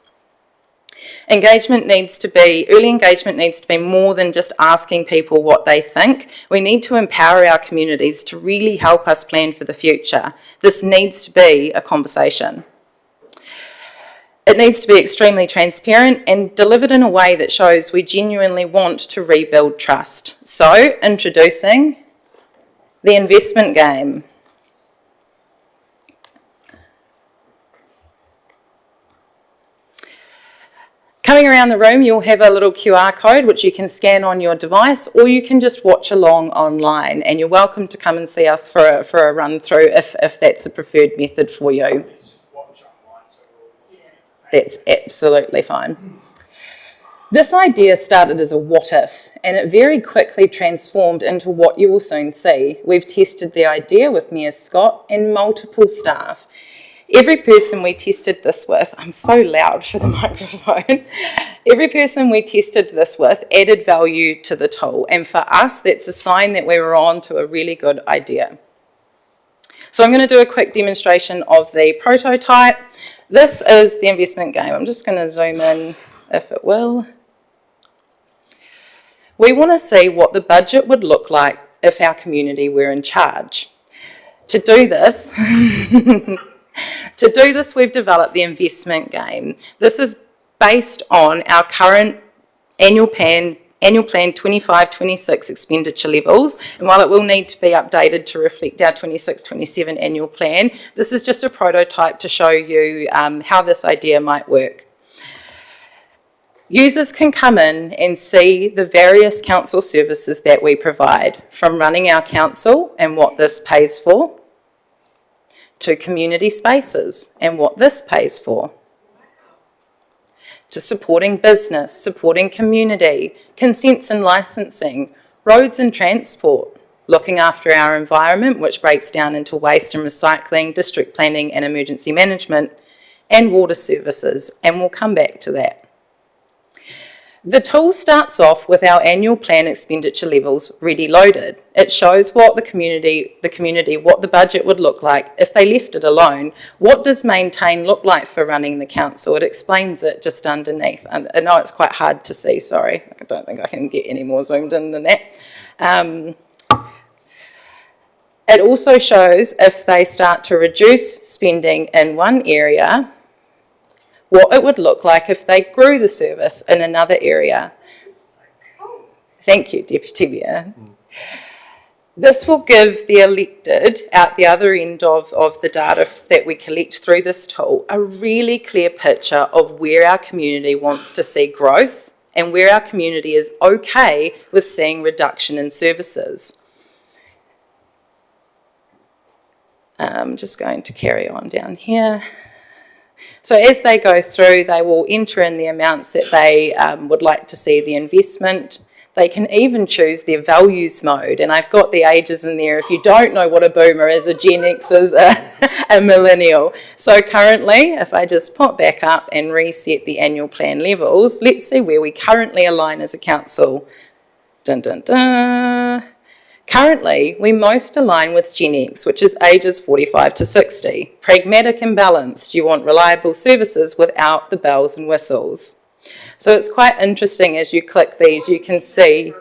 Early engagement needs to be more than just asking people what they think. We need to empower our communities to really help us plan for the future. This needs to be a conversation. It needs to be extremely transparent and delivered in a way that shows we genuinely want to rebuild trust. So, introducing the investment game. Coming around the room, you'll have a little QR code which you can scan on your device, or you can just watch along online, and you're welcome to come and see us for a run through if that's a preferred method for you. That's absolutely fine. This idea started as a what if, and it very quickly transformed into what you will soon see. We've tested the idea with Mayor Scott and multiple staff. Every person we tested this with, I'm so loud for the microphone, every person we tested this with added value to the tool, and for us that's a sign that we were on to a really good idea. So I'm going to do a quick demonstration of the prototype. This is the investment game. I'm just going to zoom in if it will. We want to see what the budget would look like if our community were in charge. To do this, we've developed the investment game. This is based on our current annual plan 25-26 expenditure levels, and while it will need to be updated to reflect our 26-27 annual plan, this is just a prototype to show you how this idea might work. Users can come in and see the various council services that we provide, from running our council and what this pays for, to community spaces and what this pays for, to supporting business, supporting community, consents and licensing, roads and transport, looking after our environment, which breaks down into waste and recycling, district planning and emergency management, and water services, and we'll come back to that. The tool starts off with our annual plan expenditure levels ready loaded. It shows what what the budget would look like if they left it alone. What does maintain look like for running the council? It explains it just underneath. And I know it's quite hard to see, sorry. I don't think I can get any more zoomed in than that. It also shows if they start to reduce spending in one area, what it would look like if they grew the service in another area. Thank you, Deputy Mayor. This will give the elected, out the other end of the data that we collect through this tool, a really clear picture of where our community wants to see growth and where our community is okay with seeing reduction in services. I'm just going to carry on down here. So as they go through, they will enter in the amounts that they would like to see the investment. They can even choose their values mode, and I've got the ages in there. If you don't know what a boomer is, a Gen X is a millennial. So currently, if I just pop back up and reset the annual plan levels, let's see where we currently align as a council. Dun, dun, dun. Currently, we most align with Gen X, which is ages 45 to 60. Pragmatic and balanced. You want reliable services without the bells and whistles. So it's quite interesting as you click these, you can see.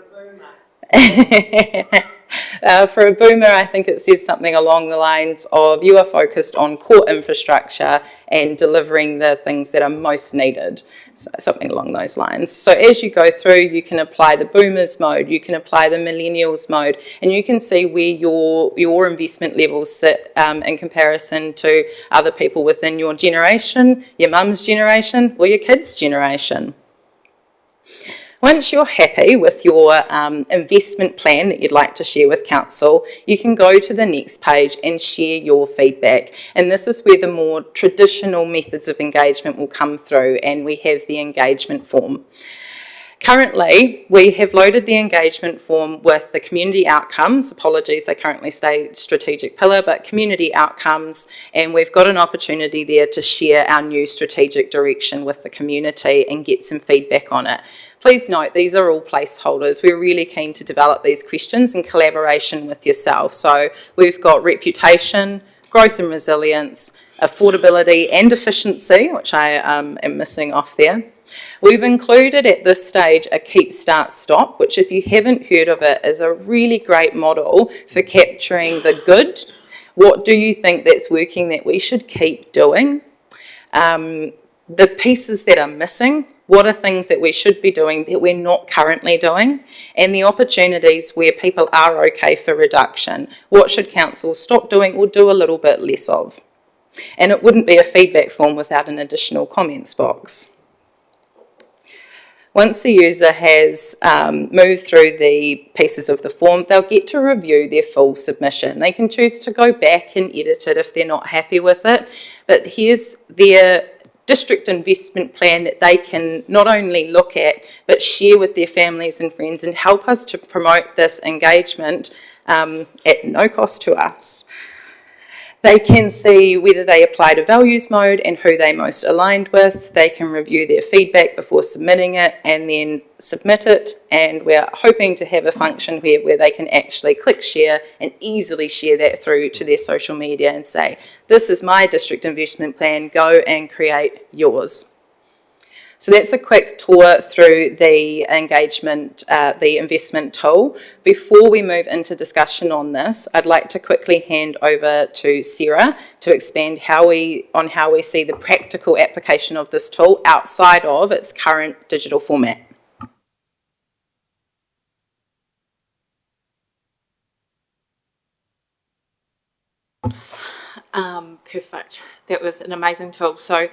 For a boomer, I think it says something along the lines of you are focused on core infrastructure and delivering the things that are most needed. So something along those lines. So as you go through, you can apply the boomers mode, you can apply the millennials mode, and you can see where your investment levels sit in comparison to other people within your generation, your mum's generation, or your kids' generation. Once you're happy with your investment plan that you'd like to share with council, you can go to the next page and share your feedback. And this is where the more traditional methods of engagement will come through, and we have the engagement form. Currently, we have loaded the engagement form with the community outcomes. Apologies, they currently say strategic pillar, but community outcomes, and we've got an opportunity there to share our new strategic direction with the community and get some feedback on it. Please note, these are all placeholders. We're really keen to develop these questions in collaboration with yourself. So we've got reputation, growth and resilience, affordability and efficiency, which I am missing off there. We've included at this stage a keep, start, stop, which if you haven't heard of it is a really great model for capturing the good. What do you think that's working that we should keep doing? The pieces that are missing, what are things that we should be doing that we're not currently doing? And the opportunities where people are okay for reduction. What should council stop doing or do a little bit less of? And it wouldn't be a feedback form without an additional comments box. Once the user has moved through the pieces of the form, they'll get to review their full submission. They can choose to go back and edit it if they're not happy with it, but here's their district investment plan that they can not only look at, but share with their families and friends and help us to promote this engagement at no cost to us. They can see whether they applied a values mode and who they most aligned with. They can review their feedback before submitting it and then submit it. And we're hoping to have a function where they can actually click share and easily share that through to their social media and say, this is my district investment plan, go and create yours. So that's a quick tour through the engagement, the investment tool. Before we move into discussion on this, I'd like to quickly hand over to Sarah to expand how we see the practical application of this tool outside of its current digital format. Perfect. That was an amazing tool. So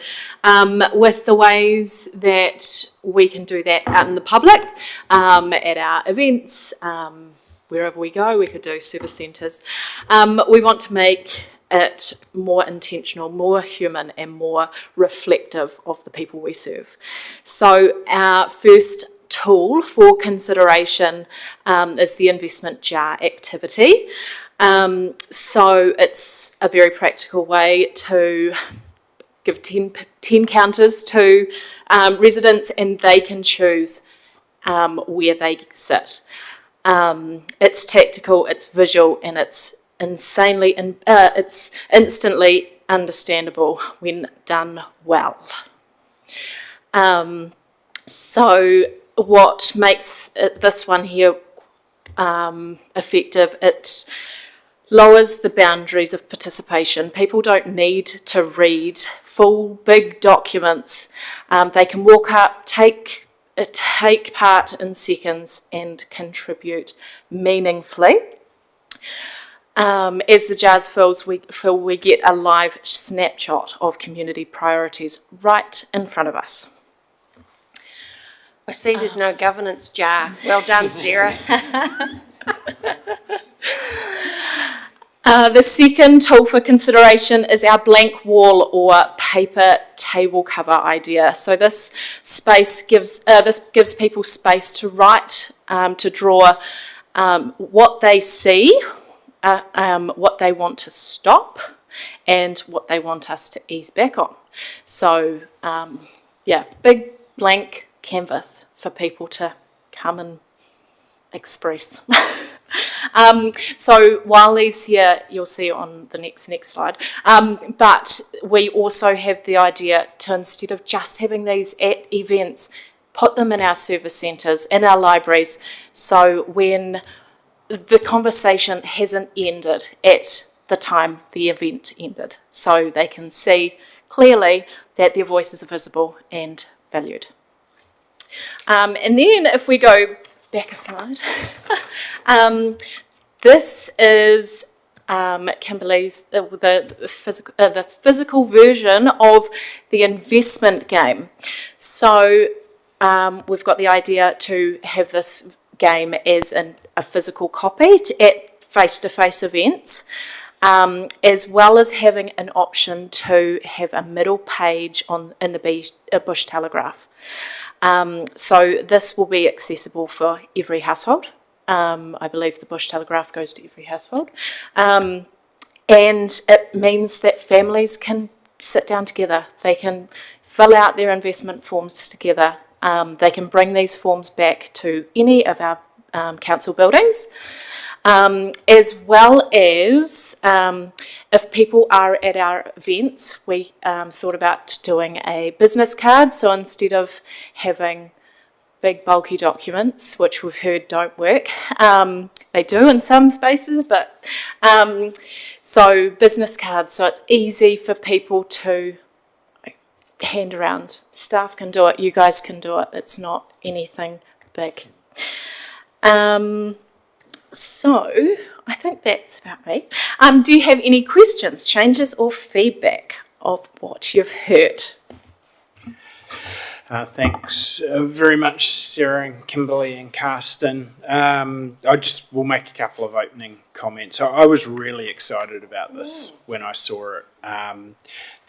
with the ways that we can do that out in the public, at our events, wherever we go, we could do service centres. We want to make it more intentional, more human and more reflective of the people we serve. So our first tool for consideration is the investment jar activity. So it's a very practical way to give 10 counters to residents and they can choose where they sit. It's tactical, it's visual and it's it's instantly understandable when done well. So what makes this one here effective, it lowers the boundaries of participation. People don't need to read full big documents. They can walk up, take part in seconds and contribute meaningfully. As the jars fill, we get a live snapshot of community priorities right in front of us. I see there's no governance jar. Well done, Sarah. The second tool for consideration is our blank wall or paper table cover idea. So this space gives people space to write, to draw what they see, what they want to stop, and what they want us to ease back on. So yeah, big blank canvas for people to come and express. So while these here, you'll see on the next slide, but we also have the idea to, instead of just having these at events, put them in our service centres, in our libraries, so when the conversation hasn't ended at the time the event ended, so they can see clearly that their voices are visible and valued. And then if we go back a slide, this is Kimberly's the physical version of the investment game. So we've got the idea to have this game as a physical copy at face-to-face events, as well as having an option to have a middle page in the Bush Telegraph. So this will be accessible for every household. I believe the Bush Telegraph goes to every household. And it means that families can sit down together. They can fill out their investment forms together. They can bring these forms back to any of our council buildings. As well as if people are at our events, we thought about doing a business card. So instead of having big bulky documents, which we've heard don't work, they do in some spaces, but so business cards, so it's easy for people to hand around. Staff can do it, you guys can do it, it's not anything big. So I think that's about me. Do you have any questions, changes or feedback of what you've heard? Thanks very much, Sarah and Kimberly and Karsten. I just will make a couple of opening comments. I was really excited about this when I saw it,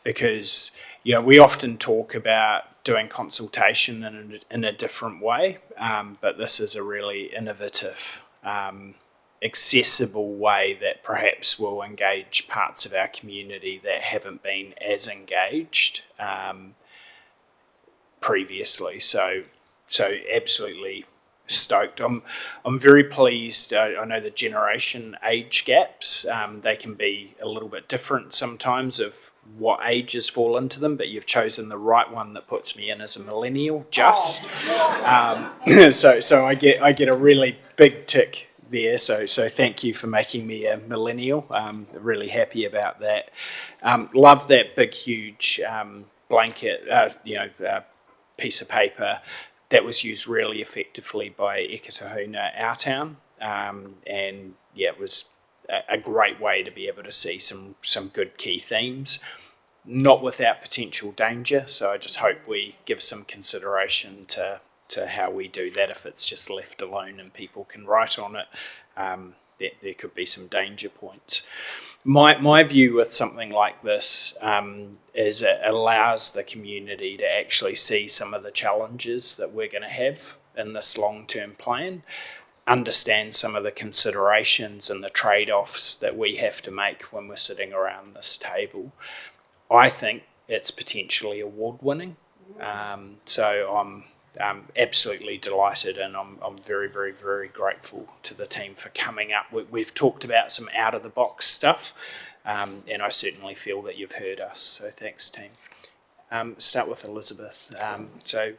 because we often talk about doing consultation in a different way, but this is a really innovative, accessible way that perhaps will engage parts of our community that haven't been as engaged previously. So absolutely stoked. I'm very pleased. I know the generation age gaps, they can be a little bit different sometimes of what ages fall into them, but you've chosen the right one that puts me in as a millennial just. So I get a really big tick there. So thank you for making me a millennial. Really happy about that. Love that big, huge blanket, piece of paper that was used really effectively by Ekatahuna, our town, and it was a great way to be able to see some good key themes, not without potential danger. So I just hope we give some consideration to how we do that. If it's just left alone and people can write on it, there could be some danger points. My view with something like this is it allows the community to actually see some of the challenges that we're going to have in this long-term plan, understand some of the considerations and the trade-offs that we have to make when we're sitting around this table. I think it's potentially award-winning. So I'm absolutely delighted, and I'm very, very, very grateful to the team for coming up. We've talked about some out-of-the-box stuff, and I certainly feel that you've heard us, so thanks, team. Start with Elizabeth. So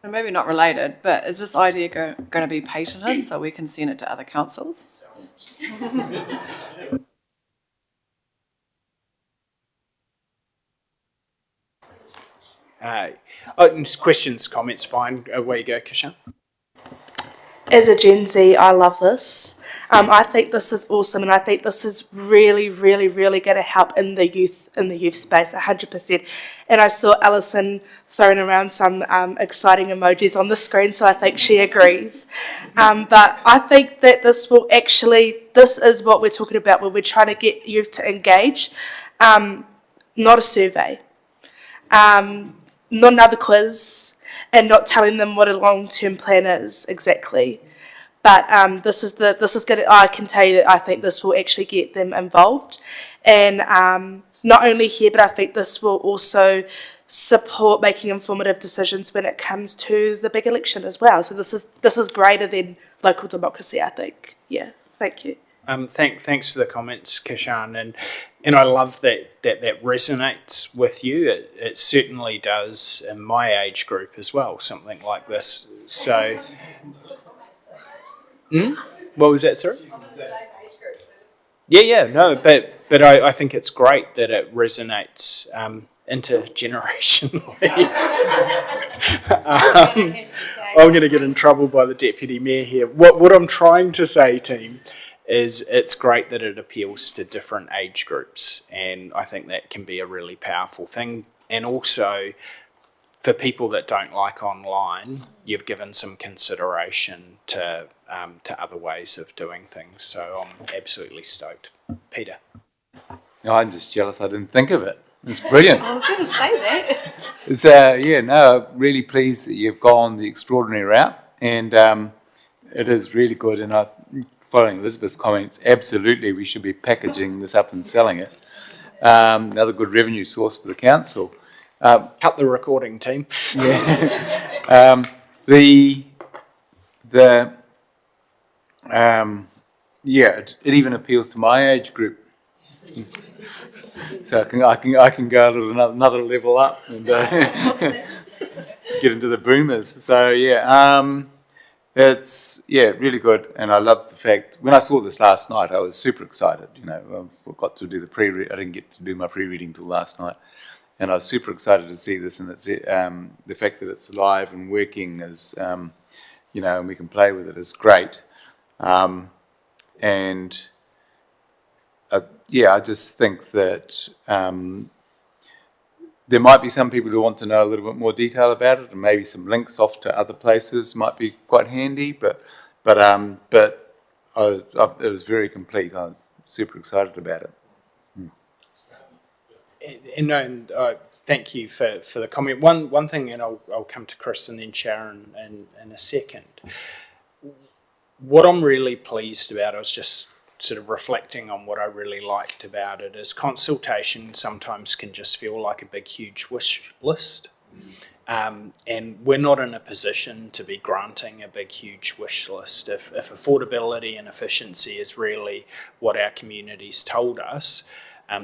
maybe not related, but is this idea going to be patented so we can send it to other councils? Questions, comments, fine. Away you go, Kishan. as a Gen Z, I love this. I think this is awesome, and I think this is really, really, really going to help in the youth space, 100%. And I saw Alison throwing around some exciting emojis on the screen, so I think she agrees. But I think that this is what we're talking about when we're trying to get youth to engage, not a survey, not another quiz, and not telling them what a long-term plan is exactly. But this is going to. I can tell you that I think this will actually get them involved, and not only here, but I think this will also support making informative decisions when it comes to the big election as well. So this is greater than local democracy, I think. Yeah, thank you. Thanks for the comments, Kishan, and I love that resonates with you. It certainly does in my age group as well. Something like this. So. What was that, sir? Yeah, no, but I think it's great that it resonates intergenerationally. I'm going to get in trouble by the deputy mayor here. What I'm trying to say, team, is it's great that it appeals to different age groups, and I think that can be a really powerful thing. And also, for people that don't like online, you've given some consideration to other ways of doing things. So I'm absolutely stoked. Peter. No, I'm just jealous I didn't think of it. It's brilliant. I was going to say that. It's, I'm really pleased that you've gone the extraordinary route, and it is really good. And following Elizabeth's comments, absolutely we should be packaging this up and selling it. Another good revenue source for the council. Cut the recording, team. Yeah. It even appeals to my age group. So I can go to another level up and get into the boomers. So it's really good, and I love the fact when I saw this last night, I was super excited. I got to do I didn't get to do my pre-reading till last night, and I was super excited to see this, and it's the fact that it's live and working is, and we can play with it is great. I just think that there might be some people who want to know a little bit more detail about it, and maybe some links off to other places might be quite handy. But it was very complete. I'm super excited about it. And thank you for the comment. One thing, and I'll come to Chris and then Sharon in a second. What I'm really pleased about, I was just sort of reflecting on what I really liked about it, is consultation sometimes can just feel like a big, huge wish list. And we're not in a position to be granting a big, huge wish list. If affordability and efficiency is really what our community's told us,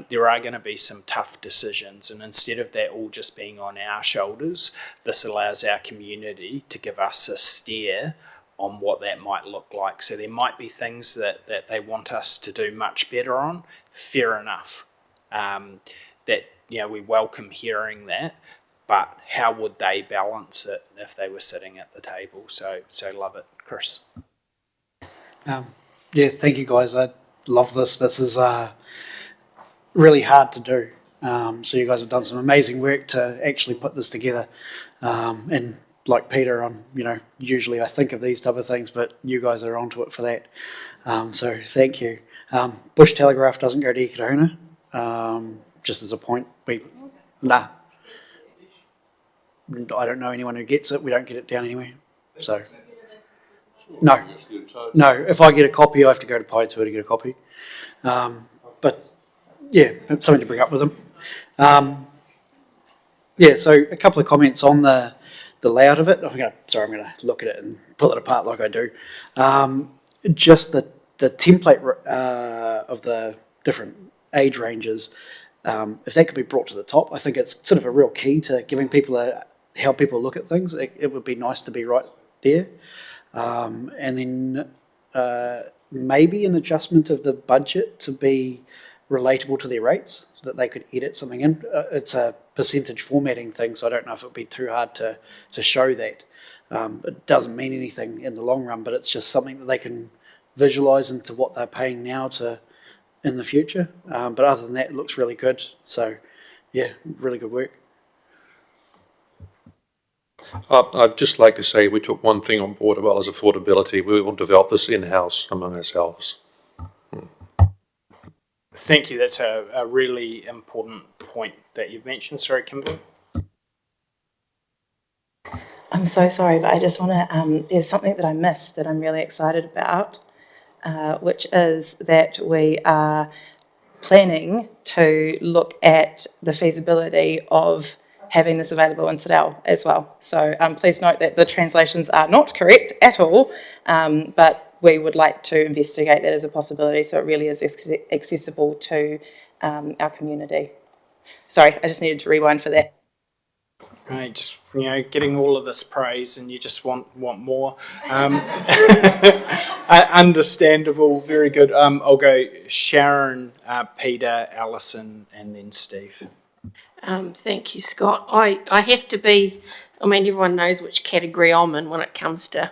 there are going to be some tough decisions. And instead of that all just being on our shoulders, this allows our community to give us a steer on what that might look like. So there might be things that they want us to do much better on. Fair enough. We welcome hearing that, but how would they balance it if they were sitting at the table? So love it, Chris. Thank you guys. I love this. This is really hard to do. So you guys have done some amazing work to actually put this together, and like Peter, usually I think of these type of things, but you guys are onto it for that. So thank you. Bush Telegraph doesn't go to Ikitahuna, just as a point. I don't know anyone who gets it. We don't get it down anywhere. So no. If I get a copy, I have to go to Paetua to get a copy. But something to bring up with them. So a couple of comments on the layout of it. I'm going to look at it and pull it apart like I do. Just the template of the different age ranges, if that could be brought to the top, I think it's sort of a real key to giving people how people look at things. It would be nice to be right there. And then maybe an adjustment of the budget to be relatable to their rates, so that they could edit something in. It's a percentage formatting thing, so I don't know if it would be too hard to show that. It doesn't mean anything in the long run, but it's just something that they can visualize into what they're paying now to in the future. But other than that, it looks really good. So yeah, really good work. I'd just like to say we took one thing on board as well as affordability. We will develop this in-house among ourselves. Thank you. That's a really important point that you've mentioned. Sorry, Kimberly. I'm so sorry, but I just want to, there's something that I missed that I'm really excited about, which is that we are planning to look at the feasibility of having this available in Tadel as well. So please note that the translations are not correct at all, but we would like to investigate that as a possibility so it really is accessible to our community. Sorry, I just needed to rewind for that. Right, just getting all of this praise and you just want more. Understandable, very good. I'll go Sharon, Peter, Alison, and then Steve. Thank you, Scott. I have to be, everyone knows which category I'm in when it comes to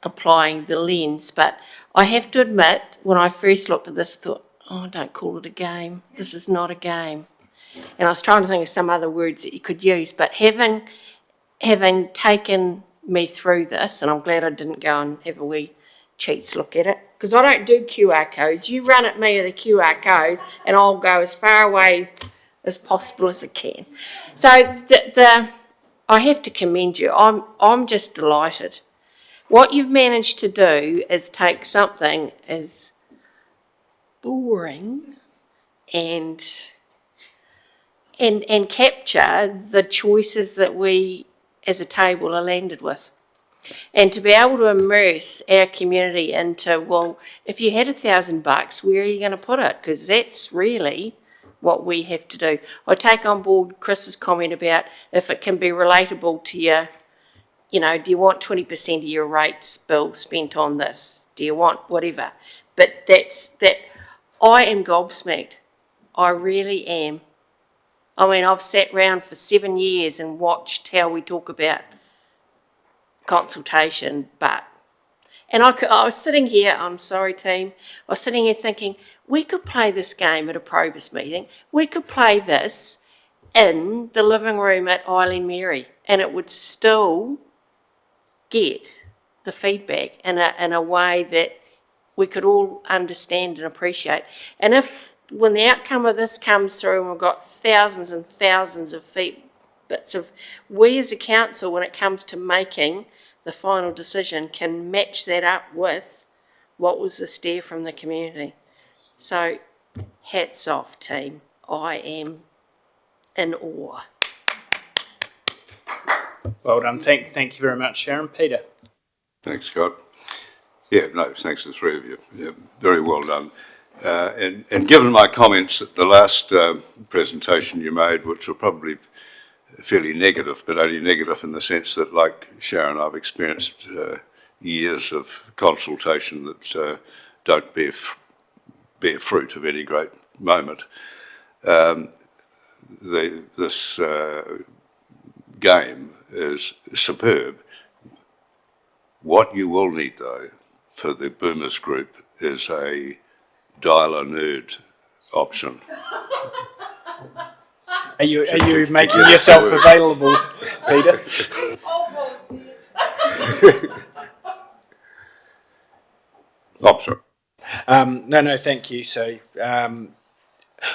applying the lens, but I have to admit, when I first looked at this, I thought, don't call it a game. This is not a game. And I was trying to think of some other words that you could use, but having taken me through this, and I'm glad I didn't go and have a wee cheats look at it, because I don't do QR codes. You run at me with a QR code and I'll go as far away as possible as I can. So I have to commend you. I'm just delighted. What you've managed to do is take something as boring and capture the choices that we as a table are landed with. And to be able to immerse our community into, well, if you had $1,000, where are you going to put it? Because that's really what we have to do. I take on board Chris's comment about if it can be relatable to you, do you want 20% of your rates bill spent on this? Do you want whatever? But I am gobsmacked. I really am. I've sat round for 7 years and watched how we talk about consultation, and I was sitting here, I'm sorry team, I was sitting here thinking, we could play this game at a Probus meeting, we could play this in the living room at Eileen Mary, and it would still get the feedback in a way that we could all understand and appreciate. And when the outcome of this comes through and we've got thousands and thousands of bits of, we as a council, when it comes to making the final decision, can match that up with what was the stare from the community. So hats off, team. I am in awe. Well done. Thank you very much, Sharon. Peter. Thanks, Scott. Yeah, no, thanks to the three of you. Yeah, very well done. And given my comments at the last presentation you made, which were probably fairly negative, but only negative in the sense that, like Sharon, I've experienced years of consultation that don't bear fruit of any great moment. This game is superb. What you will need, though, for the Boomers group is a dial-a-nerd option. Are you making yourself available, Peter? Oh, sorry. No, thank you. So,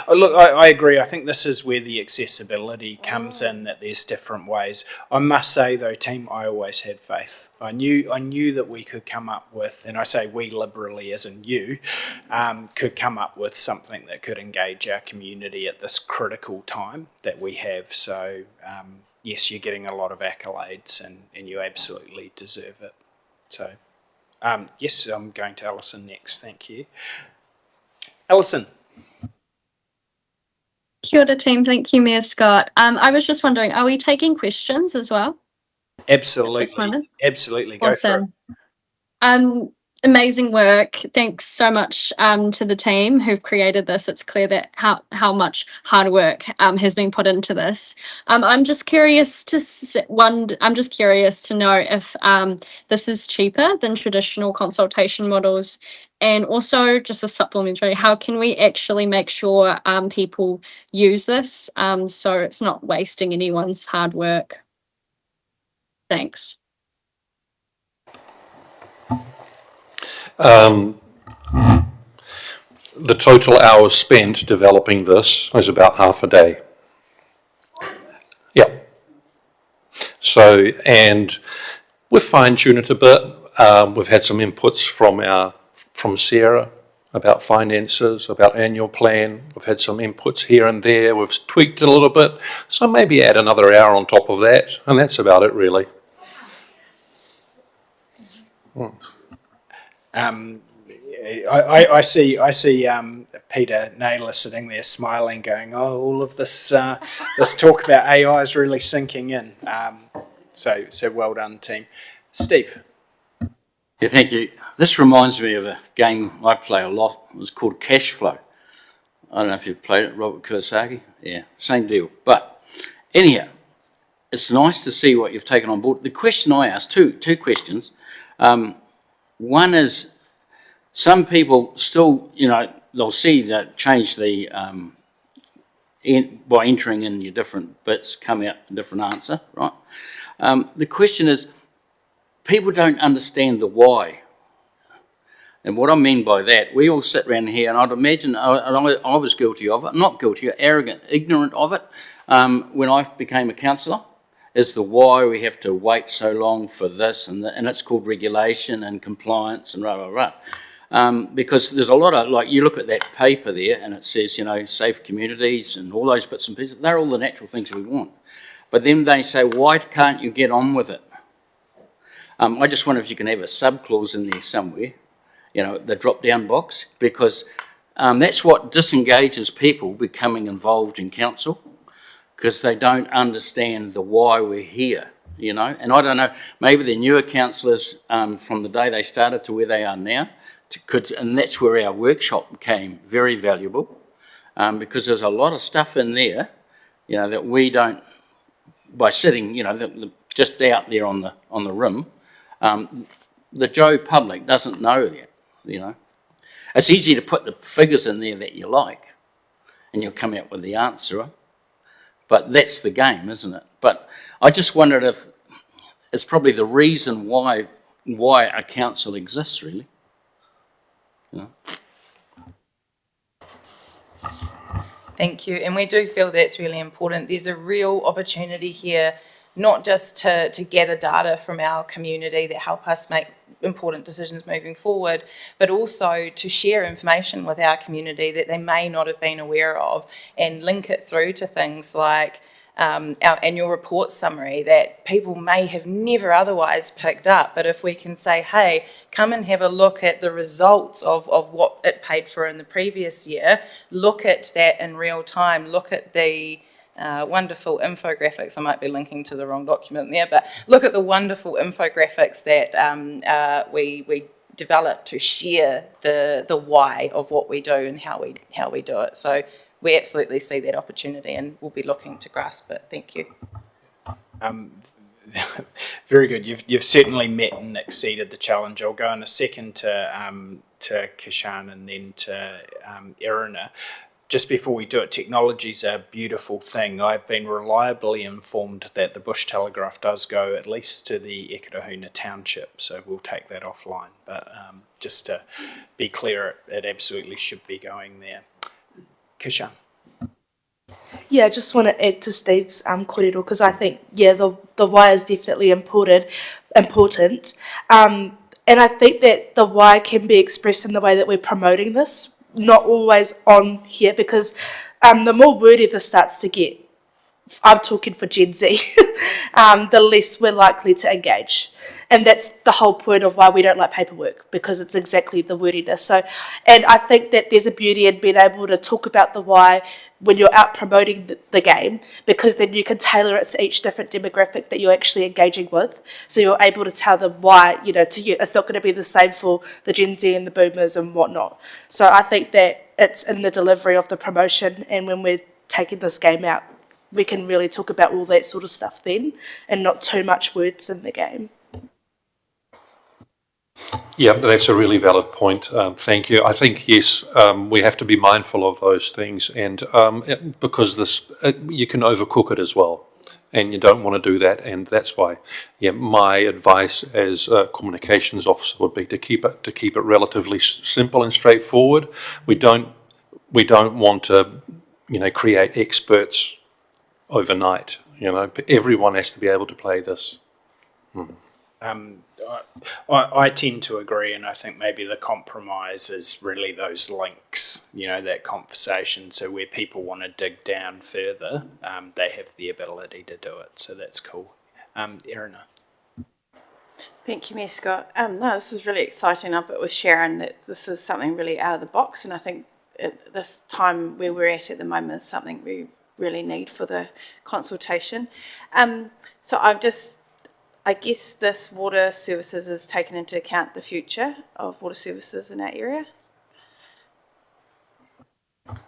look, I agree. I think this is where the accessibility comes in, that there's different ways. I must say, though, team, I always had faith. I knew that we could come up with, and I say we liberally as in you, could come up with something that could engage our community at this critical time that we have. So, yes, you're getting a lot of accolades and you absolutely deserve it. So, yes, I'm going to Alison next. Thank you. Alison. Kia ora team, thank you, Mayor Scott. I was just wondering, are we taking questions as well? Absolutely, absolutely. Go Awesome. for it. Amazing work. Thanks so much to the team who've created this. It's clear that how much hard work has been put into this. I'm just curious to know if this is cheaper than traditional consultation models, and also just a supplementary, how can we actually make sure people use this so it's not wasting anyone's hard work? Thanks. The total hours spent developing this is about half a day. Yeah. So, and we've fine-tuned it a bit. We've had some inputs from Sarah about finances, about annual plan. We've had some inputs here and there. We've tweaked it a little bit. So maybe add another hour on top of that, and that's about it, really. I see Peter Naylor sitting there smiling, going, "Oh, all of this this talk about AI is really sinking in." So well done, team. Steve. Yeah, thank you. This reminds me of a game I play a lot. It was called Cash Flow. I don't know if you've played it, Robert Kiyosaki. Yeah, same deal. But anyhow, it's nice to see what you've taken on board. The question I asked, two questions. One is, some people still, they'll see that change the, by entering in your different bits, come out a different answer, right? The question is, people don't understand the why. And what I mean by that, we all sit around here, and I'd imagine I was guilty of it, not guilty, arrogant, ignorant of it, when I became a councillor, is the why we have to wait so long for this, and it's called regulation and compliance and rah, rah, rah. Because there's a lot of, like, you look at that paper there and it says, safe communities and all those bits and pieces, they're all the natural things we want. But then they say, why can't you get on with it? I just wonder if you can have a sub-clause in there somewhere, the drop-down box, because that's what disengages people becoming involved in council, because they don't understand the why we're here, And I don't know, maybe the newer councillors from the day they started to where they are now, and that's where our workshop became very valuable, because there's a lot of stuff in there, that we don't, by sitting, just out there on the rim, the Joe public doesn't know that, It's easy to put the figures in there that you like, and you'll come out with the answer, but that's the game, isn't it? But I just wondered if it's probably the reason why a council exists, really. Thank you. And we do feel that's really important. There's a real opportunity here, not just to gather data from our community that help us make important decisions moving forward, but also to share information with our community that they may not have been aware of, and link it through to things like our annual report summary that people may have never otherwise picked up. But if we can say, hey, come and have a look at the results of what it paid for in the previous year, look at that in real time, look at the wonderful infographics. I might be linking to the wrong document there, but look at the wonderful infographics that we developed to share the why of what we do and how we do it. So we absolutely see that opportunity, and we'll be looking to grasp it. Thank you. Very good. You've certainly met and exceeded the challenge. I'll go in a second to Kishan and then to Erina. Just before we do it, technology's a beautiful thing. I've been reliably informed that the Bush Telegraph does go at least to the Ekirahuna Township, so we'll take that offline. But just to be clear, it absolutely should be going there. Kishan. Yeah, I just want to add to Steve's kōrero, because I think, the why is definitely important. And I think that the why can be expressed in the way that we're promoting this, not always on here, because the more wordy this starts to get, I'm talking for Gen Z, the less we're likely to engage. And that's the whole point of why we don't like paperwork, because it's exactly the wordiness. So, and I think that there's a beauty in being able to talk about the why, when you're out promoting the game, because then you can tailor it to each different demographic that you're actually engaging with. So you're able to tell them why, to you, it's not going to be the same for the Gen Z and the boomers and whatnot. So I think that it's in the delivery of the promotion, and when we're taking this game out, we can really talk about all that sort of stuff then, and not too much words in the game. Yeah, that's a really valid point. Thank you. I think, yes, we have to be mindful of those things, and because you can overcook it as well, and you don't want to do that, and that's why, yeah, my advice as a communications officer would be to keep it relatively simple and straightforward. We don't want to, create experts overnight. Everyone has to be able to play this. I tend to agree, and I think maybe the compromise is really those links, that conversation. So where people want to dig down further, they have the ability to do it. So that's cool. Erina. Thank you, Mayor Scott. No, this is really exciting. I'm with Sharon that this is something really out of the box, and I think at this time where we're at the moment is something we really need for the consultation. So I guess this water services is taken into account the future of water services in our area.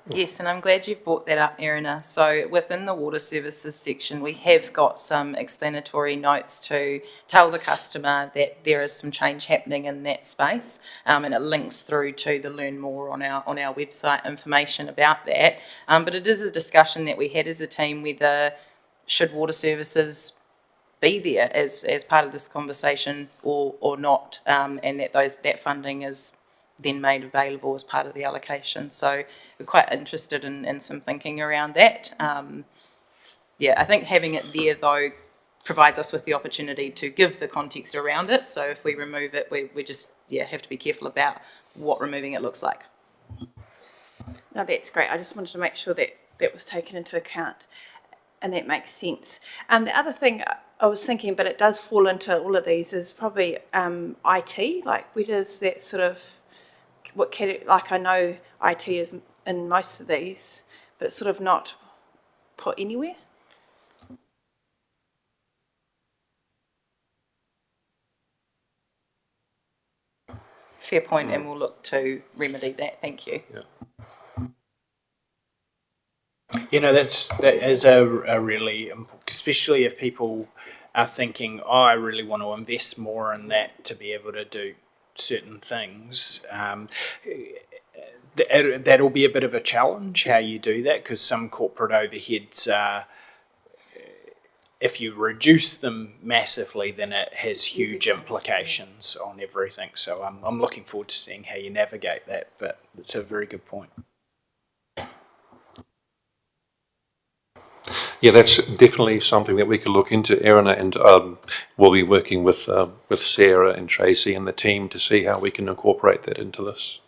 Yes, and I'm glad you've brought that up, Erina. So within the water services section, we have got some explanatory notes to tell the customer that there is some change happening in that space, and it links through to the learn more on our website information about that. But it is a discussion that we had as a team whether should water services be there as part of this conversation or not, and that funding is then made available as part of the allocation. So we're quite interested in some thinking around that. I think having it there though provides us with the opportunity to give the context around it. So if we remove it, we just have to be careful about what removing it looks like. No, that's great. I just wanted to make sure that that was taken into account, and that makes sense. The other thing I was thinking, but it does fall into all of these, is probably IT. Like, where does that sort of, I know IT is in most of these, but it's sort of not put anywhere. Fair point, and we'll look to remedy that. Thank you. Yeah. That is a really important, especially if people are thinking, I really want to invest more in that to be able to do certain things. That'll be a bit of a challenge how you do that, because some corporate overheads are, if you reduce them massively, then it has huge implications on everything. So I'm looking forward to seeing how you navigate that, but it's a very good point. Yeah, that's definitely something that we could look into, Erina, and we'll be working with Sarah and Tracy and the team to see how we can incorporate that into this.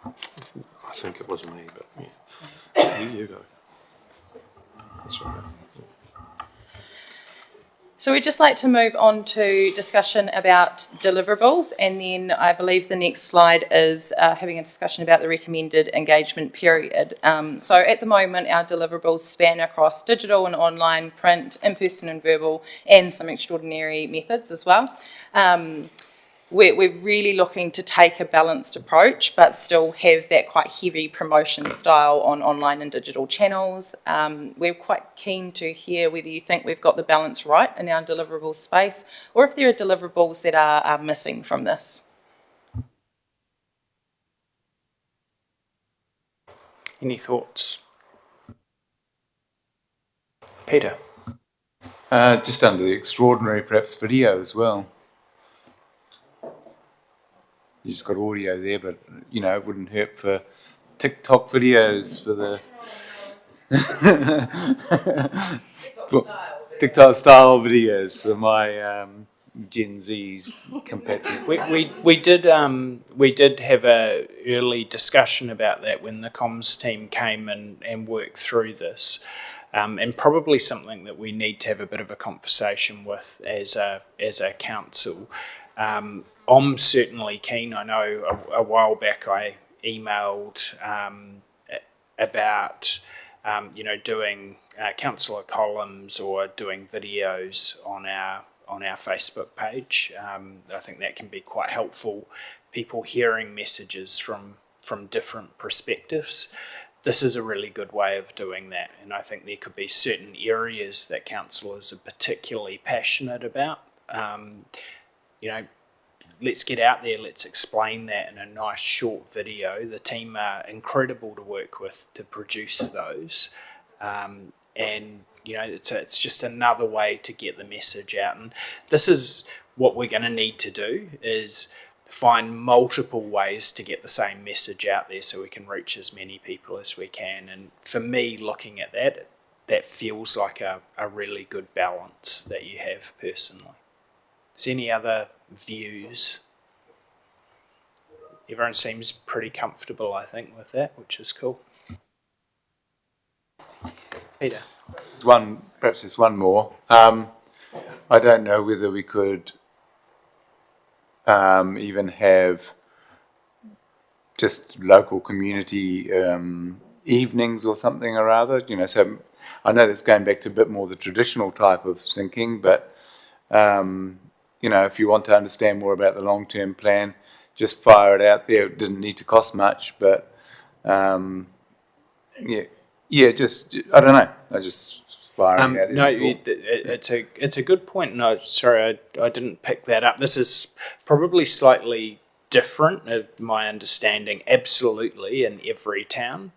I think it was me, but yeah. You go. That's all right. So we'd just like to move on to discussion about deliverables, and then I believe the next slide is having a discussion about the recommended engagement period. So at the moment, our deliverables span across digital and online, print, in-person and verbal, and some extraordinary methods as well. We're really looking to take a balanced approach, but still have that quite heavy promotion style on online and digital channels. We're quite keen to hear whether you think we've got the balance right in our deliverables space, or if there are deliverables that are missing from this. Any thoughts? Peter? Just under the extraordinary, perhaps video as well. You just got audio there, but it wouldn't hurt for TikTok videos for the TikTok style videos for my Gen Z's compatriots. We did have a early discussion about that when the comms team came and worked through this. and probably something that we need to have a bit of a conversation with as a council. I'm certainly keen. I know a while back I emailed about doing councillor columns or doing videos on our Facebook page. I think that can be quite helpful. People hearing messages from different perspectives. This is a really good way of doing that, and I think there could be certain areas that councillors are particularly passionate about. Let's get out there, let's explain that in a nice short video. The team are incredible to work with to produce those. It's just another way to get the message out. And this is what we're going to need to do, is find multiple ways to get the same message out there so we can reach as many people as we can. And for me, looking at that, that feels like a really good balance that you have personally. Is any other views? Everyone seems pretty comfortable, I think, with that, which is cool. Peter? Perhaps there's one more. I don't know whether we could even have just local community evenings or something or other. So I know that's going back to a bit more the traditional type of thinking, but if you want to understand more about the long-term plan, just fire it out there. It didn't need to cost much, but just I don't know. I just firing out there. No, it's a good point. No, sorry, I didn't pick that up. This is probably slightly different, of my understanding. Absolutely, in every town,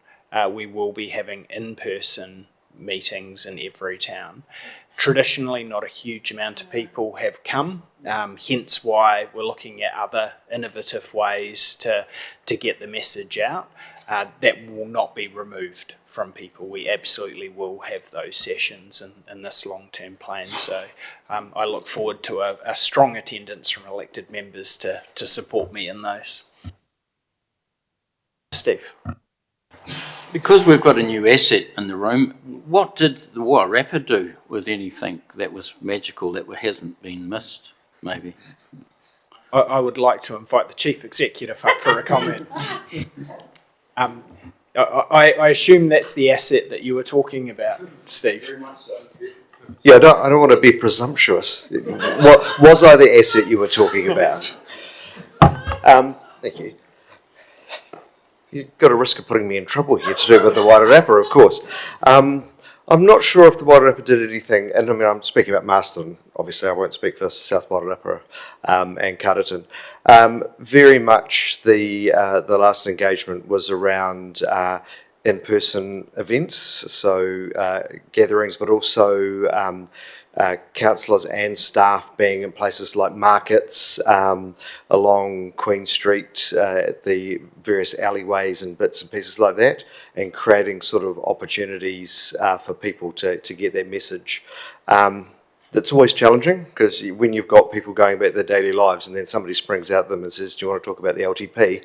we will be having in-person meetings in every town. Traditionally, not a huge amount of people have come, hence why we're looking at other innovative ways to get the message out. That will not be removed from people. We absolutely will have those sessions in this long-term plan. So I look forward to a strong attendance from elected members to support me in those. Steve? Because we've got a new asset in the room, what did the Wairarapa do with anything that was magical that hasn't been missed, maybe? I would like to invite the Chief Executive up for a comment. I assume that's the asset that you were talking about, Steve. Very much so. Yeah, I don't want to be presumptuous. Was I the asset you were talking about? Thank you. You've got a risk of putting me in trouble here to do with the Wairarapa, of course. I'm not sure if the Wairarapa did anything, and I mean, I'm speaking about Marston, obviously I won't speak for South Wairarapa and Carterton. Very much the last engagement was around in-person events, so gatherings, but also councillors and staff being in places like markets, along Queen Street, the various alleyways and bits and pieces like that, and creating sort of opportunities for people to get their message. That's always challenging, because when you've got people going about their daily lives and then somebody springs out at them and says, do you want to talk about the LTP?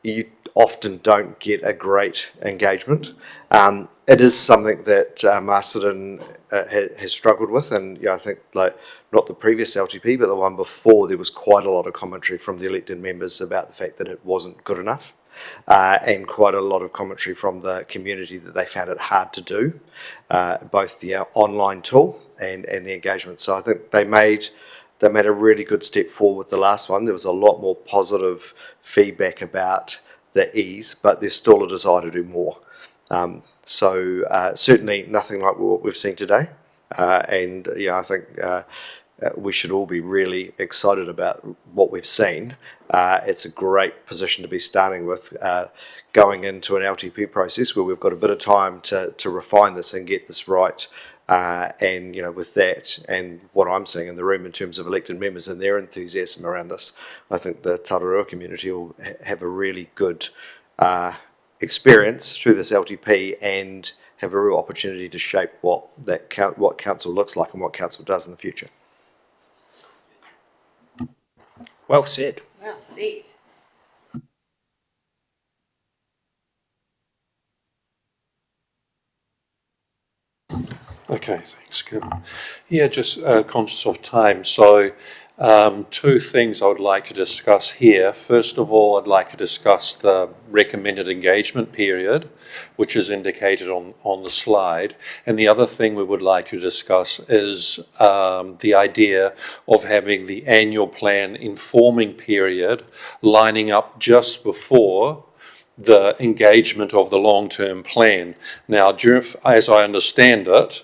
You often don't get a great engagement. It is something that Masterton has struggled with, and I think not the previous LTP, but the one before, there was quite a lot of commentary from the elected members about the fact that it wasn't good enough, and quite a lot of commentary from the community that they found it hard to do, both the online tool and the engagement. So I think they made a really good step forward with the last one. There was a lot more positive feedback about the ease, but there's still a desire to do more. Certainly nothing like what we've seen today. I think we should all be really excited about what we've seen. It's a great position to be starting with, going into an LTP process where we've got a bit of time to refine this and get this right. With that and what I'm seeing in the room in terms of elected members and their enthusiasm around this, I think the Tararua community will have a really good experience through this LTP and have a real opportunity to shape what council looks like and what council does in the future. Well said. Well said. Okay, thanks, Kim. Yeah, just conscious of time. So, two things I would like to discuss here. First of all, I'd like to discuss the recommended engagement period, which is indicated on the slide. And the other thing we would like to discuss is the idea of having the annual plan informing period lining up just before the engagement of the long-term plan. Now, as I understand it,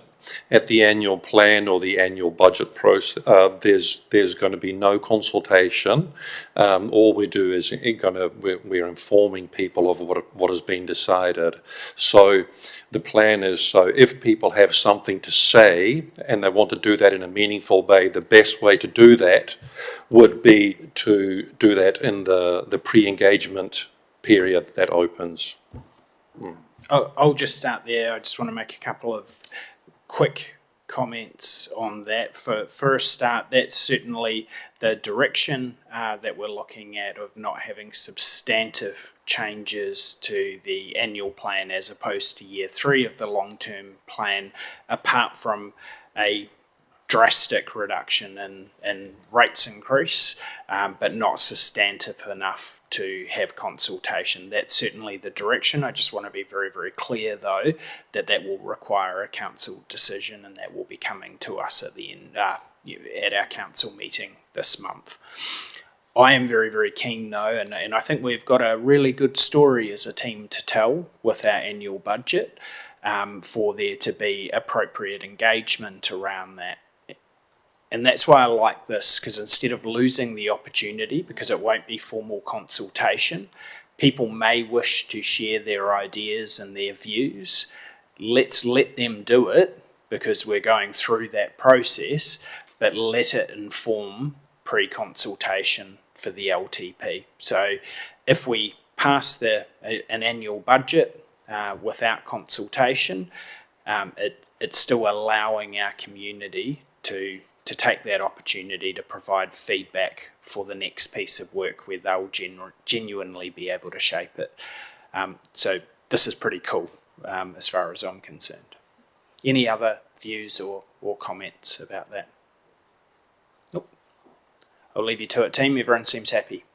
at the annual plan or the annual budget process, there's going to be no consultation. All we do is we're informing people of what has been decided. So the plan is, so if people have something to say and they want to do that in a meaningful way, the best way to do that would be to do that in the pre-engagement period that opens. I'll just start there. I just want to make a couple of quick comments on that. For a start, that's certainly the direction that we're looking at, of not having substantive changes to the annual plan as opposed to year 3 of the long-term plan, apart from a drastic reduction in rates increase, but not substantive enough to have consultation. That's certainly the direction. I just want to be very, very clear, though, that will require a council decision, and that will be coming to us at the end, at our council meeting this month. I am very, very keen, though, and I think we've got a really good story as a team to tell with our annual budget, for there to be appropriate engagement around that. And that's why I like this, because instead of losing the opportunity, because it won't be formal consultation, people may wish to share their ideas and their views. Let's let them do it, because we're going through that process, but let it inform pre-consultation for the LTP. So if we pass an annual budget without consultation, it's still allowing our community to take that opportunity to provide feedback for the next piece of work where they'll genuinely be able to shape it. So this is pretty cool as far as I'm concerned. Any other views or comments about that? Nope. I'll leave you to it, team. Everyone seems happy.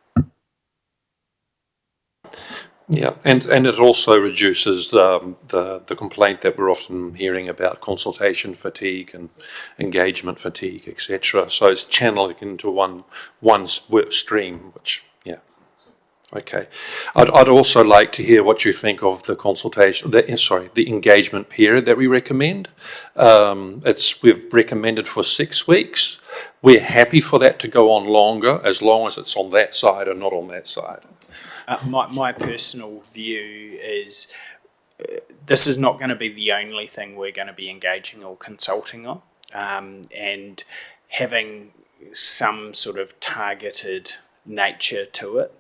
Yeah, and it also reduces the complaint that we're often hearing about consultation fatigue and engagement fatigue, etc. So it's channeling into one work stream, which, yeah. Okay. I'd also like to hear what you think of the consultation, the engagement period that we recommend. We've recommended for 6 weeks. We're happy for that to go on longer, as long as it's on that side and not on that side. My personal view is this is not going to be the only thing we're going to be engaging or consulting on, and having some sort of targeted nature to it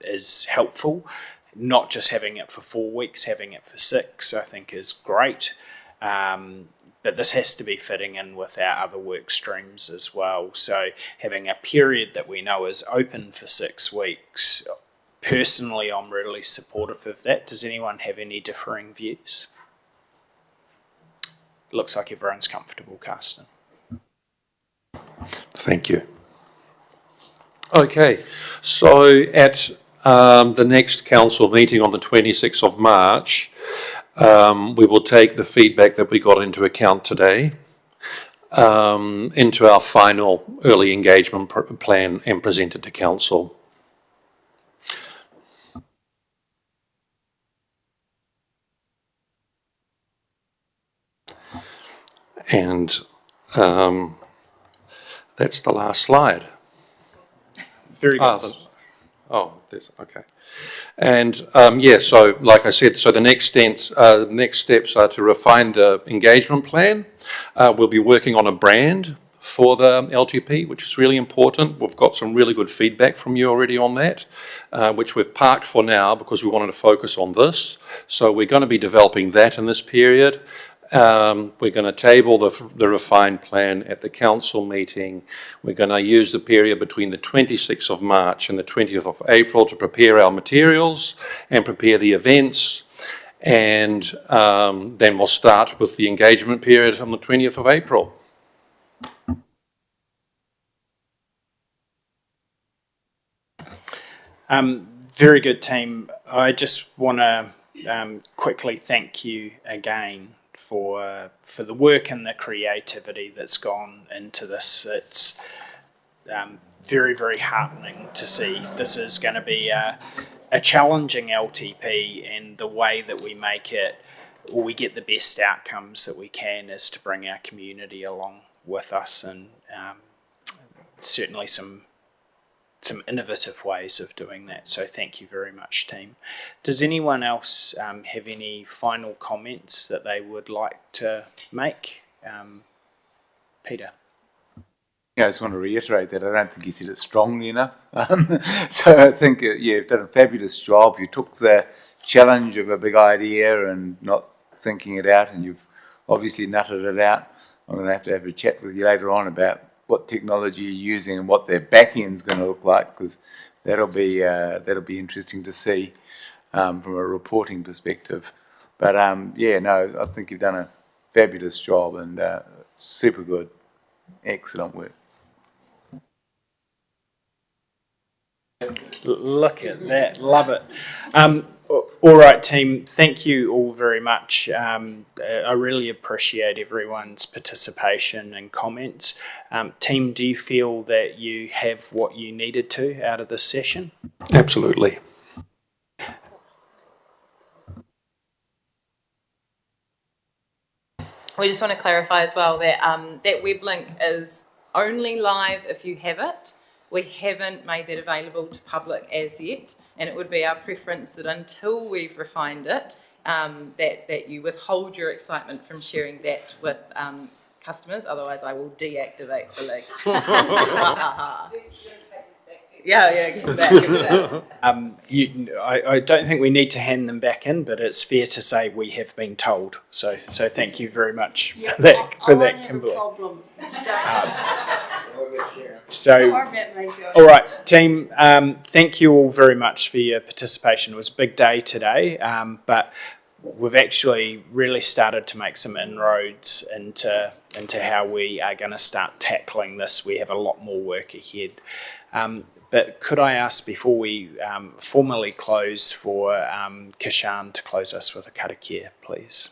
is helpful. Not just having it for 4 weeks, having it for 6, I think is great. But this has to be fitting in with our other work streams as well. So having a period that we know is open for 6 weeks, personally, I'm really supportive of that. Does anyone have any differing views? Looks like everyone's comfortable, Carsten. Thank you. Okay, so at the next council meeting on the 26th of March, we will take the feedback that we got into account today into our final early engagement plan and present it to council. And that's the last slide. Very good. Okay. And so like I said, so the next steps are to refine the engagement plan. We'll be working on a brand for the LTP, which is really important. We've got some really good feedback from you already on that, which we've parked for now because we wanted to focus on this. So we're going to be developing that in this period. We're going to table the refined plan at the council meeting. We're going to use the period between the 26th of March and the 20th of April to prepare our materials and prepare the events. And then we'll start with the engagement period on the 20th of April. Very good, team. I just want to quickly thank you again for the work and the creativity that's gone into this. It's very, very heartening to see. This is going to be a challenging LTP, and the way that we make it, or we get the best outcomes that we can, is to bring our community along with us, and certainly some innovative ways of doing that. So thank you very much, team. Does anyone else have any final comments that they would like to make? Peter. Yeah, I just want to reiterate that I don't think you said it strongly enough. So I think you've done a fabulous job. You took the challenge of a big idea and not thinking it out, and you've obviously nutted it out. I'm going to have a chat with you later on about what technology you're using and what their back end's going to look like, because that'll be interesting to see from a reporting perspective. But yeah, no, I think you've done a fabulous job and super good, excellent work. Look at that, love it. All right, team, thank you all very much. I really appreciate everyone's participation and comments. Team, do you feel that you have what you needed to out of this session? Absolutely. We just want to clarify as well that that web link is only live if you have it. We haven't made that available to public as yet, and it would be our preference that until we've refined it, that you withhold your excitement from sharing that with customers. Otherwise, I will deactivate the link. Give them back. I don't think we need to hand them back in, but it's fair to say we have been told. So thank you very much for that, Kimberly. All right, team. Thank you all very much for your participation. It was a big day today, but we've actually really started to make some inroads into how we are going to start tackling this. We have a lot more work ahead. But could I ask, before we formally close, for Kishan to close us with a karakia, please?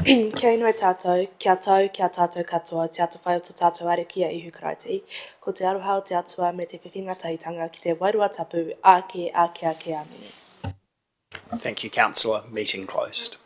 Kia inoi tātou, kia tātou katoa, te atu whai o te tātou arekia I Hukarati, ko te aroha o te atua me te whiwhinga tahitanga ki te wairua tapu ake amini. Thank you, Councillor. Meeting closed.